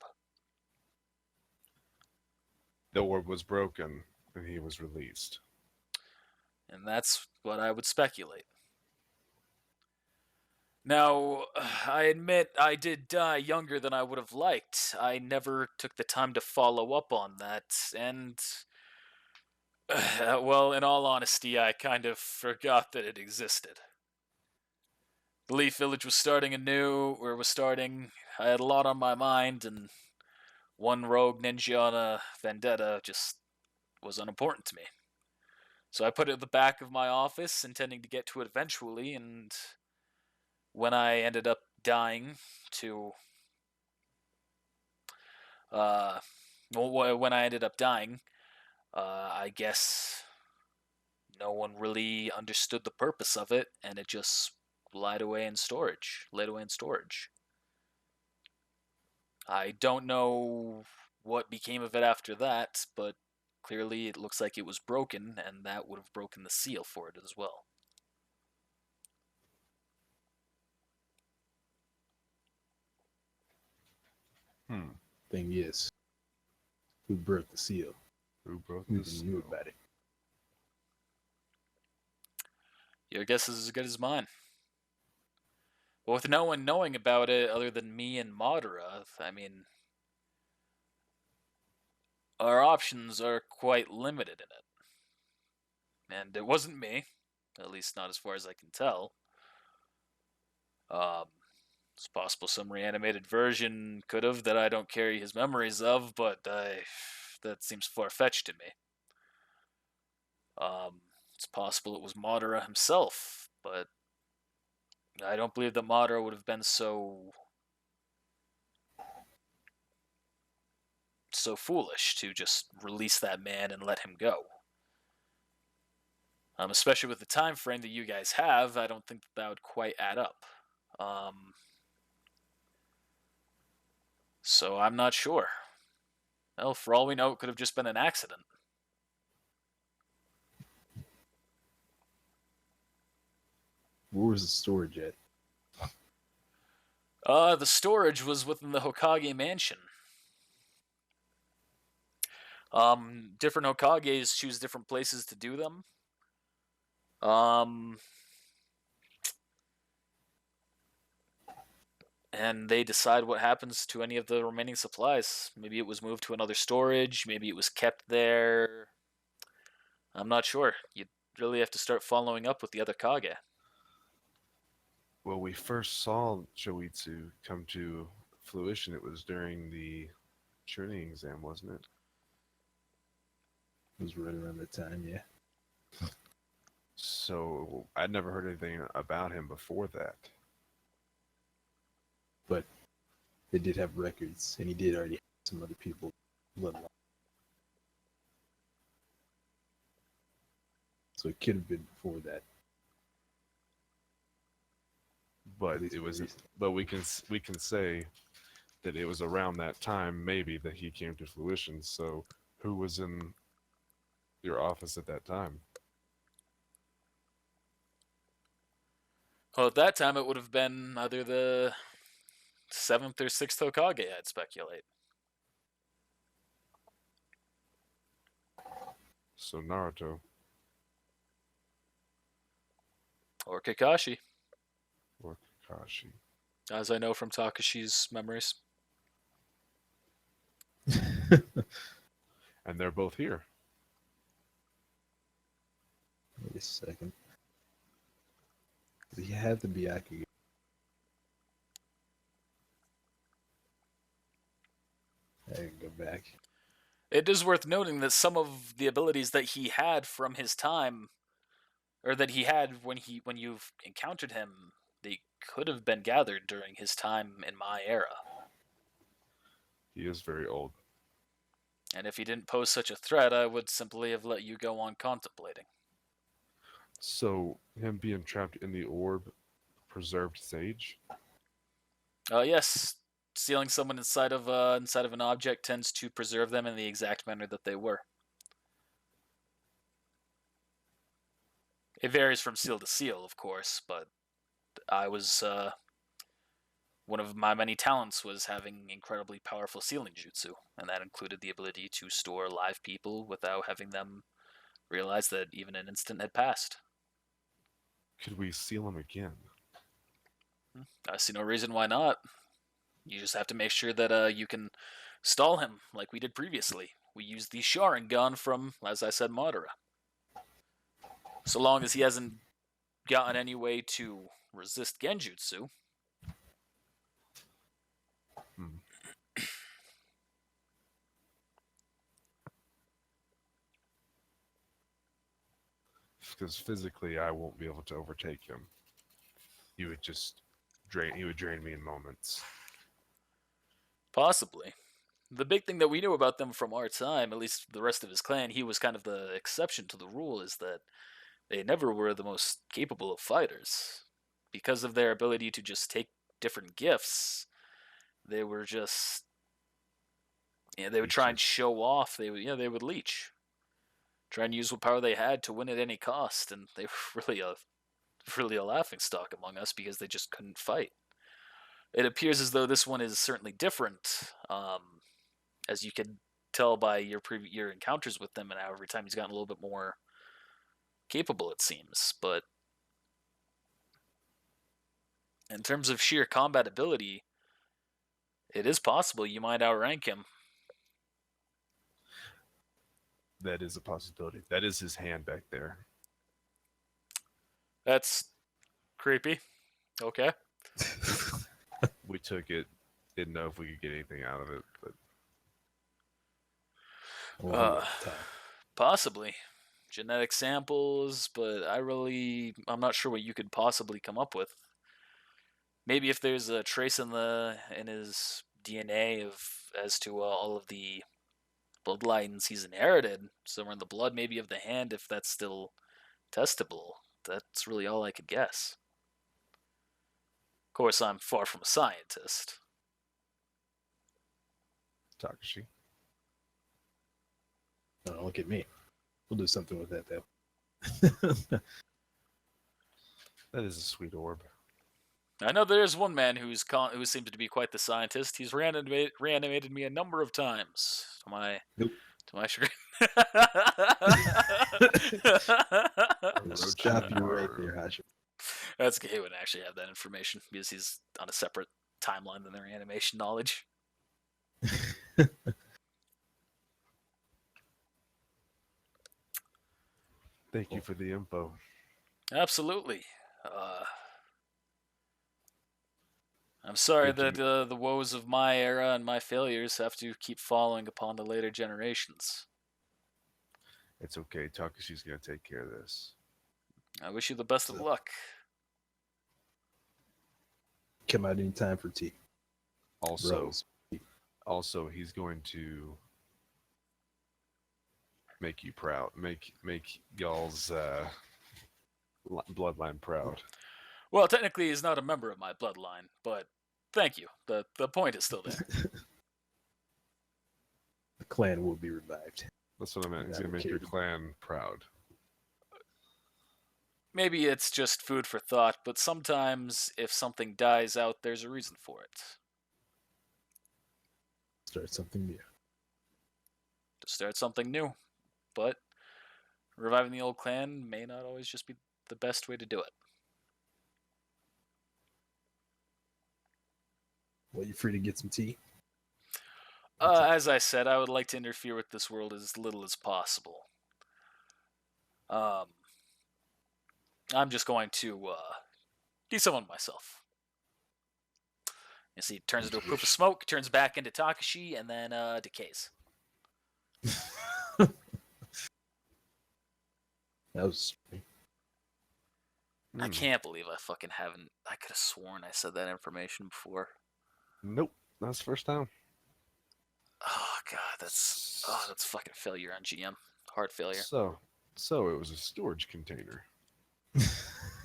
Speaker 3: The orb was broken and he was released.
Speaker 1: And that's what I would speculate. Now, I admit I did die younger than I would have liked. I never took the time to follow up on that, and well, in all honesty, I kind of forgot that it existed. The Leaf Village was starting anew, I had a lot on my mind, and one rogue ninja on a vendetta just was unimportant to me. So I put it at the back of my office, intending to get to it eventually, and when I ended up dying to Uh, when I ended up dying, I guess no one really understood the purpose of it, and it just laid away in storage. I don't know what became of it after that, but clearly it looks like it was broken, and that would have broken the seal for it as well.
Speaker 4: Thing is, who broke the seal?
Speaker 3: Who broke
Speaker 4: Who
Speaker 3: this?
Speaker 4: knew about it?
Speaker 1: Your guess is as good as mine. But with no one knowing about it other than me and Madara, I mean, our options are quite limited in it. And it wasn't me, at least not as far as I can tell. It's possible some reanimated version could have that I don't carry his memories of, but that seems far-fetched to me. It's possible it was Madara himself, but I don't believe that Madara would have been so foolish to just release that man and let him go. Especially with the time frame that you guys have, I don't think that would quite add up. So I'm not sure. Well, for all we know, it could have just been an accident.
Speaker 4: Where was the storage at?
Speaker 1: The storage was within the Hokage mansion. Different Hokages choose different places to do them. And they decide what happens to any of the remaining supplies. Maybe it was moved to another storage, maybe it was kept there. I'm not sure. You'd really have to start following up with the other Kage.
Speaker 3: Well, we first saw Choitsu come to fruition. It was during the training exam, wasn't it?
Speaker 4: It was right around that time, yeah.
Speaker 3: So I'd never heard anything about him before that.
Speaker 4: But they did have records, and he did already have some other people bloodline. So it could have been before that.
Speaker 3: But
Speaker 4: At least
Speaker 3: it was.
Speaker 4: recent.
Speaker 3: But we can say that it was around that time, maybe, that he came to fruition. So who was in your office at that time?
Speaker 1: Well, at that time, it would have been either the 7th or 6th Hokage, I'd speculate.
Speaker 3: So Naruto.
Speaker 1: Or Kakashi,
Speaker 3: Or Kakashi.
Speaker 1: as I know from Takashi's memories.
Speaker 3: And they're both here.
Speaker 4: Wait a second. He had the Byakugan. I can go back.
Speaker 1: It is worth noting that some of the abilities that he had from his time, or that he had when you've encountered him, they could have been gathered during his time in my era.
Speaker 3: He is very old.
Speaker 1: And if he didn't pose such a threat, I would simply have let you go on contemplating.
Speaker 3: So him being trapped in the orb preserved Sage?
Speaker 1: Yes, sealing someone inside of an object tends to preserve them in the exact manner that they were. It varies from seal to seal, of course, but I was one of my many talents was having incredibly powerful sealing jutsu, and that included the ability to store live people without having them realize that even an instant had passed.
Speaker 3: Could we seal him again?
Speaker 1: I see no reason why not. You just have to make sure that you can stall him like we did previously. We used the Sharingan from, as I said, Madara. So long as he hasn't gotten any way to resist Genjutsu.
Speaker 3: Because physically I won't be able to overtake him. He would just drain me in moments.
Speaker 1: Possibly. The big thing that we knew about them from our time, at least the rest of his clan, he was kind of the exception to the rule, is that they never were the most capable of fighters. Because of their ability to just take different gifts, they were just, they would try and
Speaker 3: Leeches.
Speaker 1: show off. They would leech, try and use what power they had to win at any cost, and they were really a laughing stock among us because they just couldn't fight. It appears as though this one is certainly different, as you can tell by your encounters with them, and how every time he's gotten a little bit more capable, it seems. But in terms of sheer combat ability, it is possible you might outrank him.
Speaker 3: That is a possibility. That is his hand back there.
Speaker 1: That's creepy. Okay.
Speaker 3: We took it. Didn't know if we could get anything out of it, but
Speaker 4: Well,
Speaker 1: Uh,
Speaker 4: time.
Speaker 1: Possibly genetic samples, but I'm not sure what you could possibly come up with. Maybe if there's a trace in his DNA as to all of the bloodlines he's inherited somewhere in the blood, maybe of the hand, if that's still testable. That's really all I could guess. Of course, I'm far from a scientist.
Speaker 3: Takashi.
Speaker 4: No, look at me. We'll do something with that, though.
Speaker 3: That is a sweet orb.
Speaker 1: I know there is one man who seems to be quite the scientist. He's reanimated me a number of times.
Speaker 4: Nope.
Speaker 1: To my chagrin.
Speaker 4: I'll stop you right there, Hashim.
Speaker 1: That's he wouldn't actually have that information because he's on a separate timeline than their animation knowledge.
Speaker 3: Thank you for the info.
Speaker 1: Absolutely. I'm sorry
Speaker 3: Did
Speaker 1: that the woes of my era and my failures have to keep following upon the later generations.
Speaker 3: It's okay. Takashi's gonna take care of this.
Speaker 1: I wish you the best of
Speaker 4: So-
Speaker 1: luck.
Speaker 4: Come out anytime for tea.
Speaker 3: Also,
Speaker 4: Rose.
Speaker 3: also, he's going to make you proud. Make y'all's bloodline proud.
Speaker 1: Well, technically, he's not a member of my bloodline, but thank you. The point is still there.
Speaker 4: The clan will be revived.
Speaker 3: That's what I meant. He's
Speaker 4: Yeah,
Speaker 3: gonna make your
Speaker 4: okay.
Speaker 3: clan proud.
Speaker 1: Maybe it's just food for thought, but sometimes if something dies out, there's a reason for it.
Speaker 4: Start something new.
Speaker 1: To start something new. But reviving the old clan may not always just be the best way to do it.
Speaker 4: Well, you free to get some tea?
Speaker 1: As I said, I would like to interfere with this world as little as possible. I'm just going to de-summon myself. You see, it turns into a poof of smoke, turns back into Takashi, and then decays.
Speaker 4: That was
Speaker 1: I
Speaker 3: Hmm.
Speaker 1: can't believe I fucking haven't. I could have sworn I said that information before.
Speaker 3: Nope. That's the first time.
Speaker 1: Oh god, that's fucking failure on GM. Hard failure.
Speaker 3: So it was a storage container.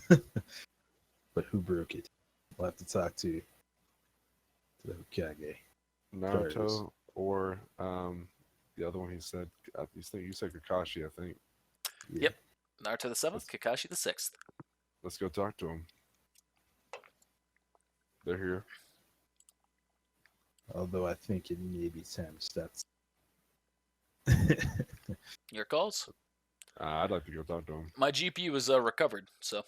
Speaker 4: But who broke it? We'll have to talk to the Hokage.
Speaker 3: Naruto or the other one he said. You said Kakashi, I think.
Speaker 4: Yeah.
Speaker 1: Yep. Naruto the 7th, Kakashi the 6th.
Speaker 3: Let's go talk to him. They're here.
Speaker 4: Although I think it may be time to stop.
Speaker 1: Your calls?
Speaker 3: I'd like to go talk to him.
Speaker 1: My GPU is recovered, so.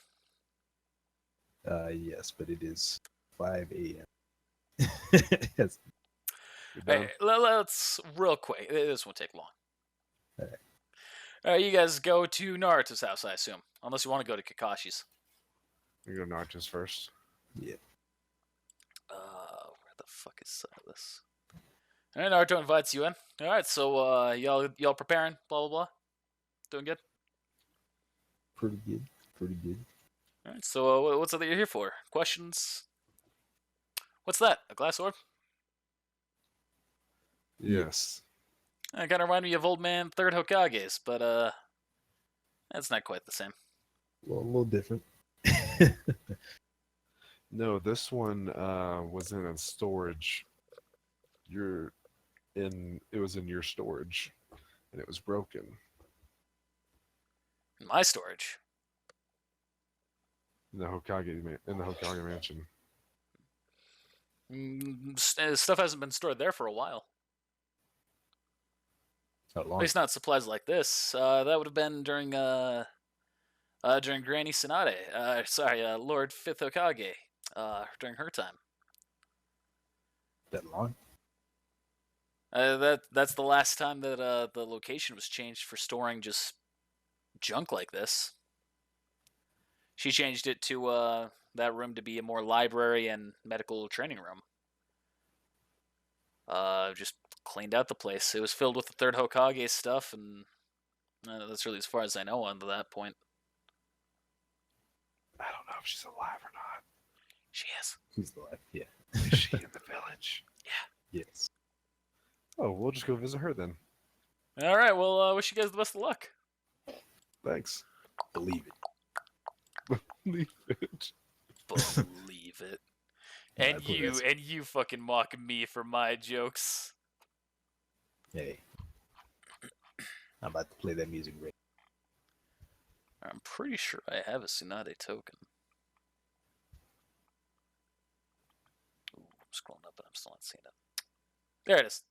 Speaker 4: Yes, but it is 5 a.m. Yes.
Speaker 3: You're done?
Speaker 1: Hey, let's real quick. This won't take long.
Speaker 4: Alright.
Speaker 1: Alright, you guys go to Naruto's house, I assume. Unless you want to go to Kakashi's.
Speaker 3: You go Naruto's first.
Speaker 4: Yeah.
Speaker 1: Where the fuck is this? Alright, Naruto invites you in. Alright, so y'all preparing, blah blah blah. Doing good?
Speaker 4: Pretty good. Pretty good.
Speaker 1: Alright, so what's it that you're here for? Questions? What's that? A glass orb?
Speaker 3: Yes.
Speaker 1: Kind of remind me of Old Man Third Hokage's, but that's not quite the same.
Speaker 4: Well, a little different.
Speaker 3: No, this one was in a storage. It was in your storage, and it was broken.
Speaker 1: My storage.
Speaker 3: In the Hokage mansion.
Speaker 1: Stuff hasn't been stored there for a while.
Speaker 4: How
Speaker 1: At
Speaker 4: long?
Speaker 1: least not supplies like this. That would have been during Granny Tsunade. Sorry, Lord Fifth Hokage. During her time.
Speaker 4: That long?
Speaker 1: That's the last time that the location was changed for storing just junk like this. She changed it to that room to be a more library and medical training room. Just cleaned out the place. It was filled with the third Hokage stuff, and that's really as far as I know on to that point.
Speaker 3: I don't know if she's alive or not.
Speaker 1: She is.
Speaker 4: She's alive. Yeah.
Speaker 3: Is she in the village?
Speaker 1: Yeah.
Speaker 4: Yes.
Speaker 3: Oh, we'll just go visit her then.
Speaker 1: All right. Well, wish you guys the best of luck.
Speaker 3: Thanks.
Speaker 4: Believe it.
Speaker 3: Leave it.
Speaker 1: Believe it.
Speaker 4: Yeah,
Speaker 1: And you fucking mock me for my jokes.
Speaker 4: Hey. I'm about to play that music right.
Speaker 1: I'm pretty sure I have a Tsunade token. Ooh, I'm scrolling up, but I'm still not seeing it. There it is.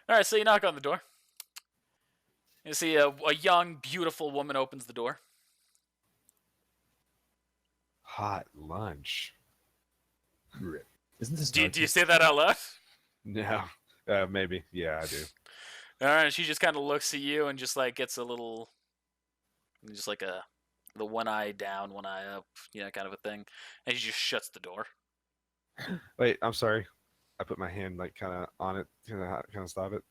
Speaker 1: All right, so you knock on the door. You see a young, beautiful woman opens the door.
Speaker 3: Hot lunch.
Speaker 4: Rip. Isn't this
Speaker 1: Do you say that out loud?
Speaker 3: Yeah. Maybe. Yeah, I do.
Speaker 1: All right, she just kind of looks at you and just like gets a little, just like the one eye down, one eye up, kind of a thing, and she just shuts the door.
Speaker 3: Wait, I'm sorry. I put my hand like kind of on it, kind of stop it.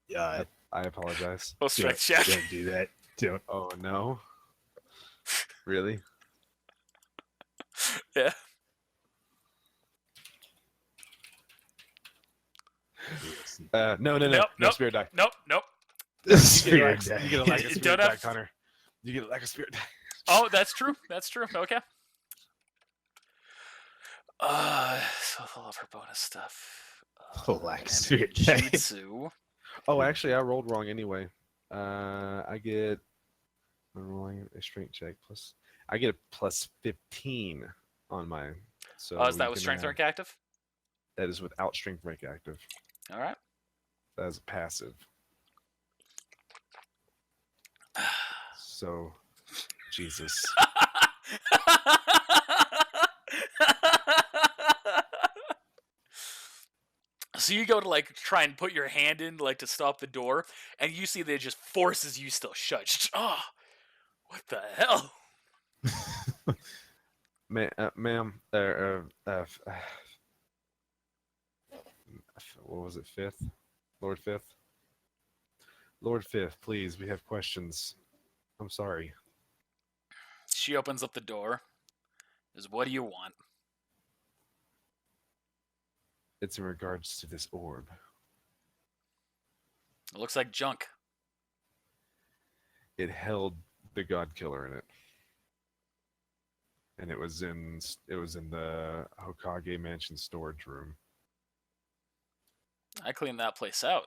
Speaker 4: Yeah.
Speaker 3: I apologize.
Speaker 1: Well, strength check.
Speaker 4: Don't do that. Don't.
Speaker 3: Oh no. Really?
Speaker 1: Yeah.
Speaker 3: No,
Speaker 1: Nope.
Speaker 3: spirit die.
Speaker 1: Nope.
Speaker 3: You get a lack of
Speaker 1: You
Speaker 3: spirit
Speaker 1: don't
Speaker 3: die,
Speaker 1: have-
Speaker 3: Connor. You get a lack of spirit die.
Speaker 1: Oh, that's true. That's true. Okay. So all of her bonus stuff.
Speaker 4: Lack of
Speaker 1: and
Speaker 4: spirit
Speaker 1: her
Speaker 4: die.
Speaker 1: jutsu.
Speaker 3: Oh, actually, I rolled wrong anyway. I get I'm rolling a strength check plus. I get a plus 15 on mine. So
Speaker 1: Oh, is that
Speaker 3: you
Speaker 1: with
Speaker 3: can,
Speaker 1: strength rank active?
Speaker 3: That is without strength rank active.
Speaker 1: All right.
Speaker 3: That is passive. So, Jesus.
Speaker 1: So you go to like try and put your hand in like to stop the door, and you see that it just forces you still shut. Oh, what the hell?
Speaker 3: Ma'am, what was it? Fifth, Lord Fifth, Lord Fifth. Please, we have questions. I'm sorry.
Speaker 1: She opens up the door. Is what do you want?
Speaker 3: It's in regards to this orb.
Speaker 1: It looks like junk.
Speaker 3: It held the Godkiller in it, and it was in the Hokage Mansion storage room.
Speaker 1: I cleaned that place out.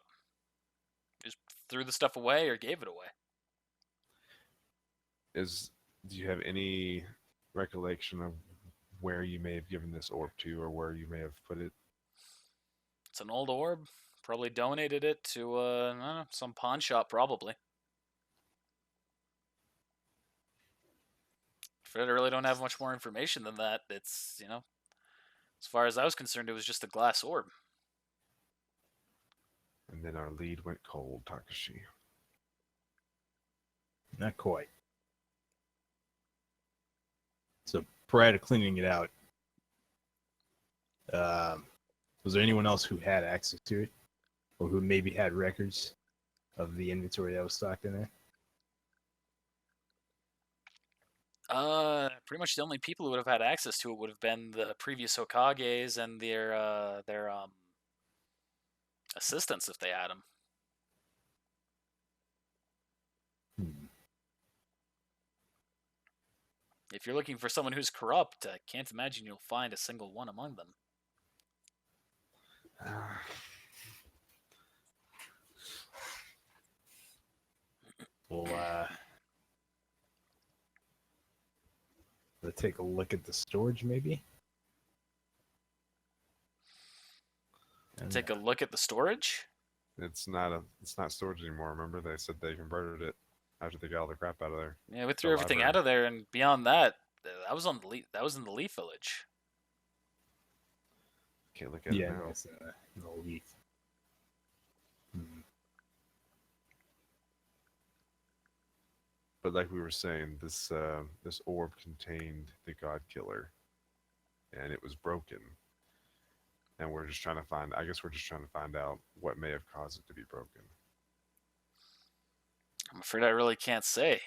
Speaker 1: Just threw the stuff away or gave it away.
Speaker 3: Do you have any recollection of where you may have given this orb to, or where you may have put it?
Speaker 1: It's an old orb. Probably donated it to I don't know, some pawn shop, probably. I really don't have much more information than that. It's, as far as I was concerned, it was just a glass orb.
Speaker 3: And then our lead went cold, Takashi.
Speaker 4: Not quite. So prior to cleaning it out, was there anyone else who had access to it, or who maybe had records of the inventory that was stocked in there?
Speaker 1: Pretty much the only people who would have had access to it would have been the previous Hokages and their assistants if they had them.
Speaker 4: Hmm.
Speaker 1: If you're looking for someone who's corrupt, I can't imagine you'll find a single one among them.
Speaker 4: Well, let's take a look at the storage, maybe. And,
Speaker 1: Take a look at the storage.
Speaker 3: It's not storage anymore. Remember, they said they converted it after they got all the crap out of there.
Speaker 1: Yeah, we threw
Speaker 3: The
Speaker 1: everything
Speaker 3: library.
Speaker 1: out of there, and beyond that, that was on the that was in the Leaf Village.
Speaker 3: Can't look at
Speaker 4: yeah,
Speaker 3: it now.
Speaker 4: that's no leaf. Hmm.
Speaker 3: But like we were saying, this orb contained the Godkiller, and it was broken. And we're just trying to find. I guess we're just trying to find out what may have caused it to be broken.
Speaker 1: I'm afraid I really can't say.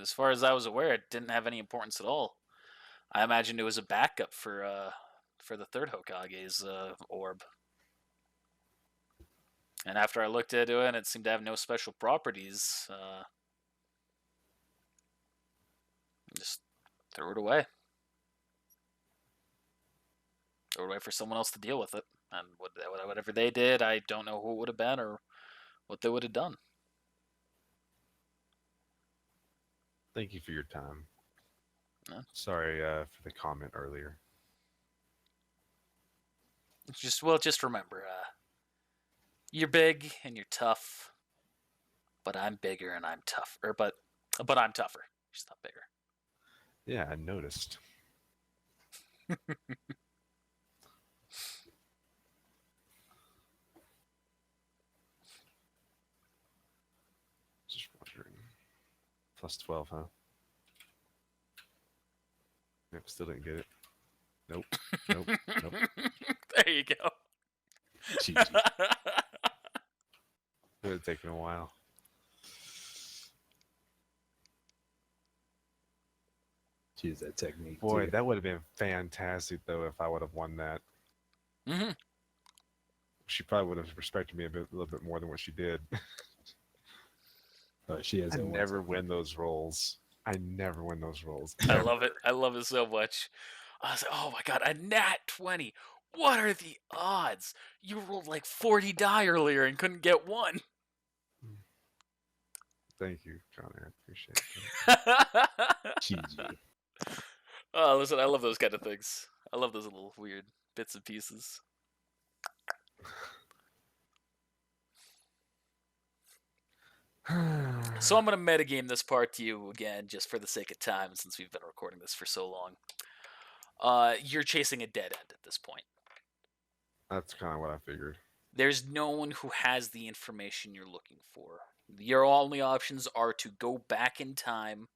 Speaker 1: As far as I was aware, it didn't have any importance at all. I imagined it was a backup for the third Hokage's orb. And after I looked into it, and it seemed to have no special properties. Just threw it away. Threw it away for someone else to deal with it. And whatever they did, I don't know who it would have been or what they would have done.
Speaker 3: Thank you for your time.
Speaker 1: Yeah.
Speaker 3: Sorry for the comment earlier.
Speaker 1: Just remember, you're big and you're tough, but I'm bigger and I'm tougher. But I'm tougher. Just not bigger.
Speaker 3: Yeah, I noticed. Just wondering. Plus 12, huh? Yep, still didn't get it. Nope. Nope. Nope.
Speaker 1: There you go.
Speaker 4: GG.
Speaker 3: It would have taken a while.
Speaker 4: Choose that technique.
Speaker 3: Boy,
Speaker 4: too.
Speaker 3: that would have been fantastic, though, if I would have won that.
Speaker 1: Mm-hmm.
Speaker 3: She probably would have respected me a little bit more than what she did.
Speaker 4: She has
Speaker 3: I
Speaker 4: that one
Speaker 3: never
Speaker 4: technique.
Speaker 3: win those rolls. I never win those rolls.
Speaker 1: I love it. I love it so much. I was like, oh my god, a nat 20. What are the odds? You rolled like 40 die earlier and couldn't get one.
Speaker 3: Thank you, Connor. I appreciate it.
Speaker 4: GG.
Speaker 1: Oh, listen, I love those kind of things. I love those little weird bits and pieces. So I'm going to metagame this part to you again, just for the sake of time, since we've been recording this for so long. You're chasing a dead end at this point.
Speaker 3: That's kind of what I figured.
Speaker 1: There's no one who has the information you're looking for. Your only options are to go back in time,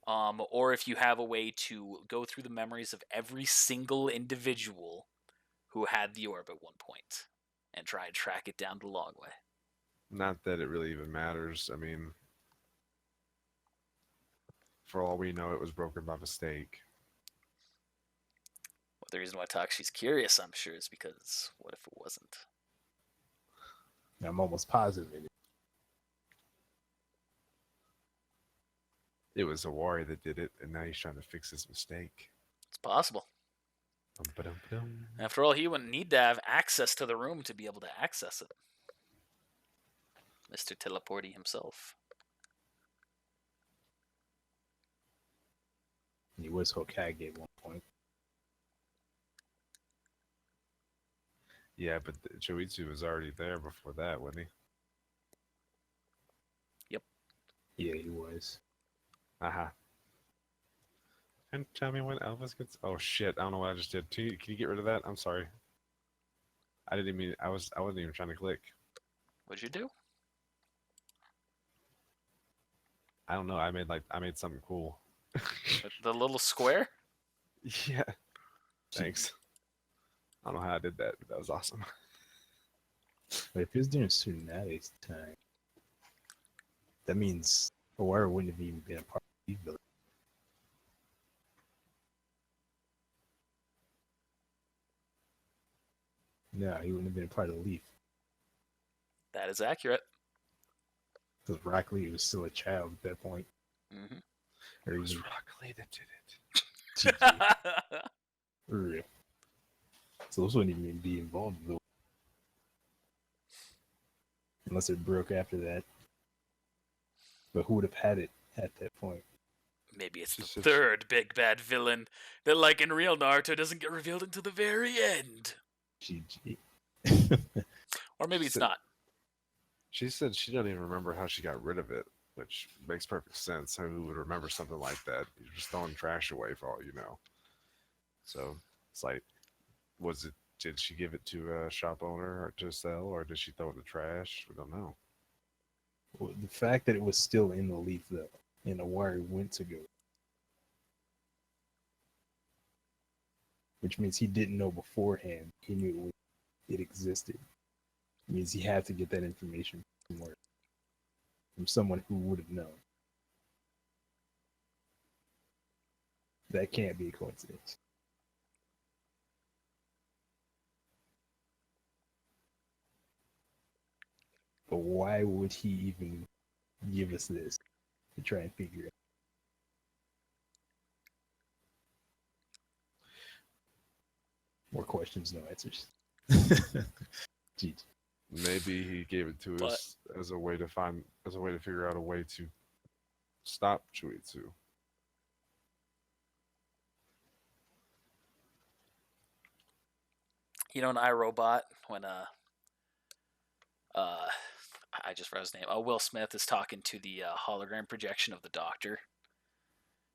Speaker 1: or if you have a way to go through the memories of every single individual who had the orb at one point and try and track it down the long way.
Speaker 3: Not that it really even matters. I mean, for all we know, it was broken by mistake.
Speaker 1: Well, the reason why Takshi's curious, I'm sure, is because what if it wasn't?
Speaker 4: I'm almost positive it is.
Speaker 3: It was Awari that did it, and now he's trying to fix his mistake.
Speaker 1: It's possible.
Speaker 3: Dum-ba-dum-ba-dum.
Speaker 1: After all, he wouldn't need to have access to the room to be able to access it. Mr. Teleporty himself.
Speaker 4: He was Hokage at one point.
Speaker 3: Yeah, but Choitsu was already there before that, wasn't he?
Speaker 4: Yeah, he was.
Speaker 3: Aha. And tell me when Elvis gets. Oh shit! I don't know what I just did. Can you get rid of that? I'm sorry. I didn't mean. I wasn't even trying to click.
Speaker 1: What'd you do?
Speaker 3: I don't know. I made something cool.
Speaker 1: The little square?
Speaker 3: Yeah. Thanks. I don't know how I did that, but that was awesome.
Speaker 4: But if he was doing Tsunade's time, that means Awara wouldn't have even been a part of the village. No, he wouldn't have been a part of the Leaf.
Speaker 1: That is accurate.
Speaker 4: Because Rock Lee was still a child at that point.
Speaker 1: Mm-hmm.
Speaker 4: Or
Speaker 3: It was
Speaker 4: even
Speaker 3: Rock Lee that did it.
Speaker 4: GG. For real. So those wouldn't even be involved though. Unless it broke after that. But who would have had it at that point?
Speaker 1: Maybe it's
Speaker 3: She
Speaker 1: the
Speaker 3: said
Speaker 1: third big bad villain that, like in real Naruto, doesn't get revealed until the very end.
Speaker 4: GG.
Speaker 1: Or maybe it's
Speaker 3: Shit.
Speaker 1: not.
Speaker 3: She said she doesn't even remember how she got rid of it, which makes perfect sense. Who would remember something like that? You're just throwing trash away for all you know. So it's like, did she give it to a shop owner or to sell, or did she throw it in the trash? We don't know.
Speaker 4: Well, the fact that it was still in the Leaf though, and Awari went to go, which means he didn't know beforehand. He knew it existed. It means he had to get that information somewhere from someone who would have known. That can't be a coincidence. But why would he even give us this to try and figure it out? More questions, no answers. GG.
Speaker 3: Maybe he gave it to
Speaker 1: But-
Speaker 3: us as a way to figure out a way to stop Chuitsu.
Speaker 1: You know, in iRobot, when I just forgot his name. Will Smith is talking to the hologram projection of the Doctor.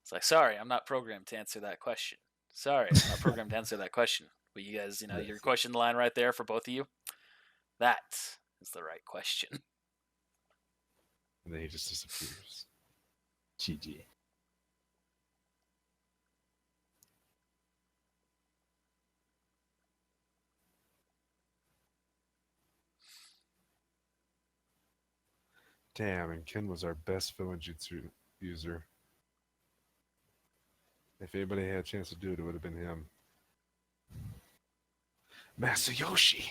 Speaker 1: It's like, sorry, I'm not programmed to answer that question. Sorry, I'm not programmed to answer that question. But you guys, your question line right there for both of you. That is the right question.
Speaker 3: And then he just disappears.
Speaker 4: GG.
Speaker 3: Damn, and Ken was our best villain jutsu user. If anybody had a chance to do it, it would have been him. Masayoshi!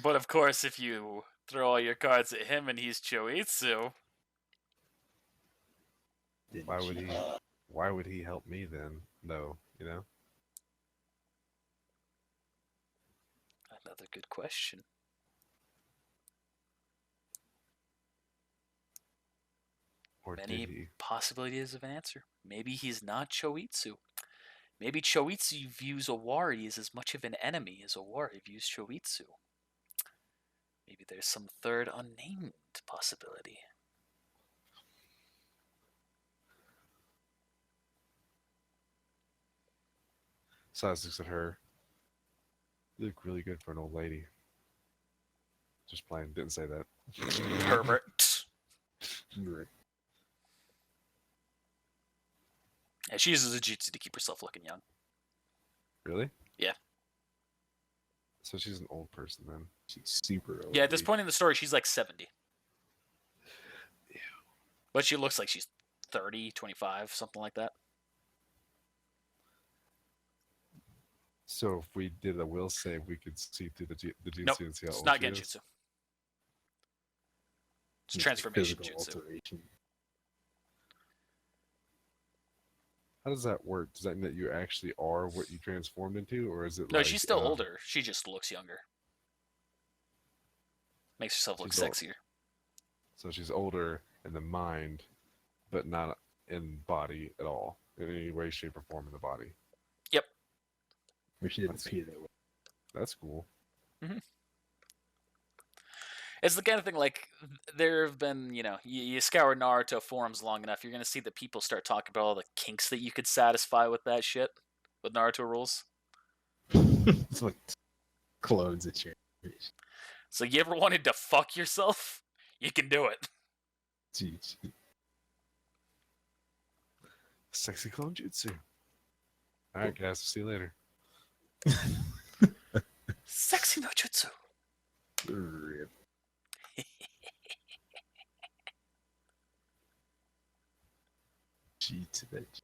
Speaker 1: But of course, if you throw all your cards at him and he's Choitsu,
Speaker 3: Why would he help me then? No, you know?
Speaker 1: another good question.
Speaker 3: Or
Speaker 1: Many
Speaker 3: did he?
Speaker 1: possibilities of an answer. Maybe he's not Choitsu. Maybe Choitsu views Owari as much of an enemy as Owari views Choitsu. Maybe there's some third unnamed possibility.
Speaker 3: Size looks at her. You look really good for an old lady. Just playing, didn't say that.
Speaker 1: Herbert.
Speaker 4: Right.
Speaker 1: And she uses a jutsu to keep herself looking young.
Speaker 3: Really?
Speaker 1: Yeah.
Speaker 3: So she's an old person then.
Speaker 4: She's super old.
Speaker 1: Yeah, at this point in the story, she's like 70.
Speaker 3: Ew.
Speaker 1: But she looks like she's 30, 25, something like that.
Speaker 3: So if we did a will save, we could see through the jutsu
Speaker 1: Nope,
Speaker 3: and see how
Speaker 1: it's
Speaker 3: old
Speaker 1: not
Speaker 3: she is?
Speaker 1: genjutsu. It's
Speaker 4: It's
Speaker 1: transformation
Speaker 4: physical
Speaker 1: jutsu.
Speaker 4: alteration.
Speaker 3: How does that work? Does that mean that you actually are what you transformed into, or is it
Speaker 1: No,
Speaker 3: like,
Speaker 1: she's still older. She just looks younger. Makes herself look
Speaker 3: She's old.
Speaker 1: sexier.
Speaker 3: So she's older in the mind, but not in body at all, in any way, shape, or form in the body.
Speaker 1: Yep.
Speaker 4: Or she didn't
Speaker 3: That's-
Speaker 4: appear that way.
Speaker 3: That's cool.
Speaker 1: It's the kind of thing, like, there have been, you scour Naruto forums long enough, you're going to see that people start talking about all the kinks that you could satisfy with that shit, with Naruto rules.
Speaker 4: It's like clones at your age.
Speaker 1: So you ever wanted to fuck yourself? You can do it.
Speaker 4: Jeez.
Speaker 3: Sexy clone jutsu. All right, guys. See you later.
Speaker 1: Sexy no jutsu.
Speaker 4: Rip. Gee to that.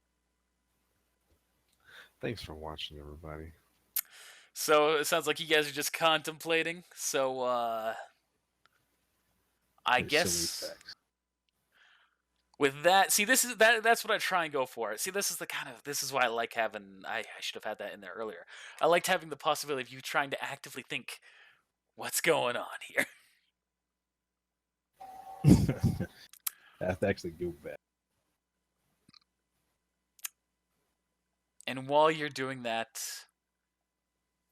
Speaker 3: Thanks for watching, everybody.
Speaker 1: So it sounds like you guys are just contemplating. So I
Speaker 4: There's so many
Speaker 1: guess
Speaker 4: facts.
Speaker 1: with that, see, this is that's what I try and go for. See, this is the kind of this is why I like having. I should have had that in there earlier. I liked having the possibility of you trying to actively think, what's going on here.
Speaker 4: I have to actually go back.
Speaker 1: And while you're doing that,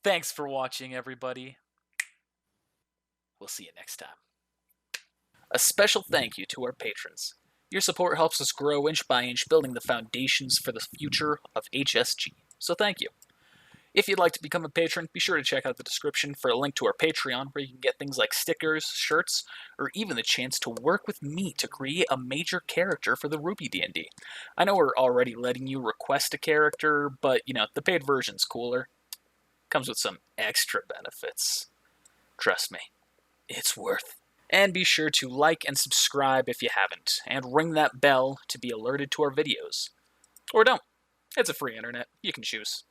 Speaker 1: thanks for watching, everybody. We'll see you next time. A special thank you to our patrons. Your support helps us grow inch by inch, building the foundations for the future of HSG. So thank you. If you'd like to become a patron, be sure to check out the description for a link to our Patreon, where you can get things like stickers, shirts, or even the chance to work with me to create a major character for the Ruby D&D. I know we're already letting you request a character, but, the paid version's cooler. Comes with some extra benefits. Trust me, it's worth. And be sure to like and subscribe if you haven't, and ring that bell to be alerted to our videos. Or don't. It's a free internet. You can choose.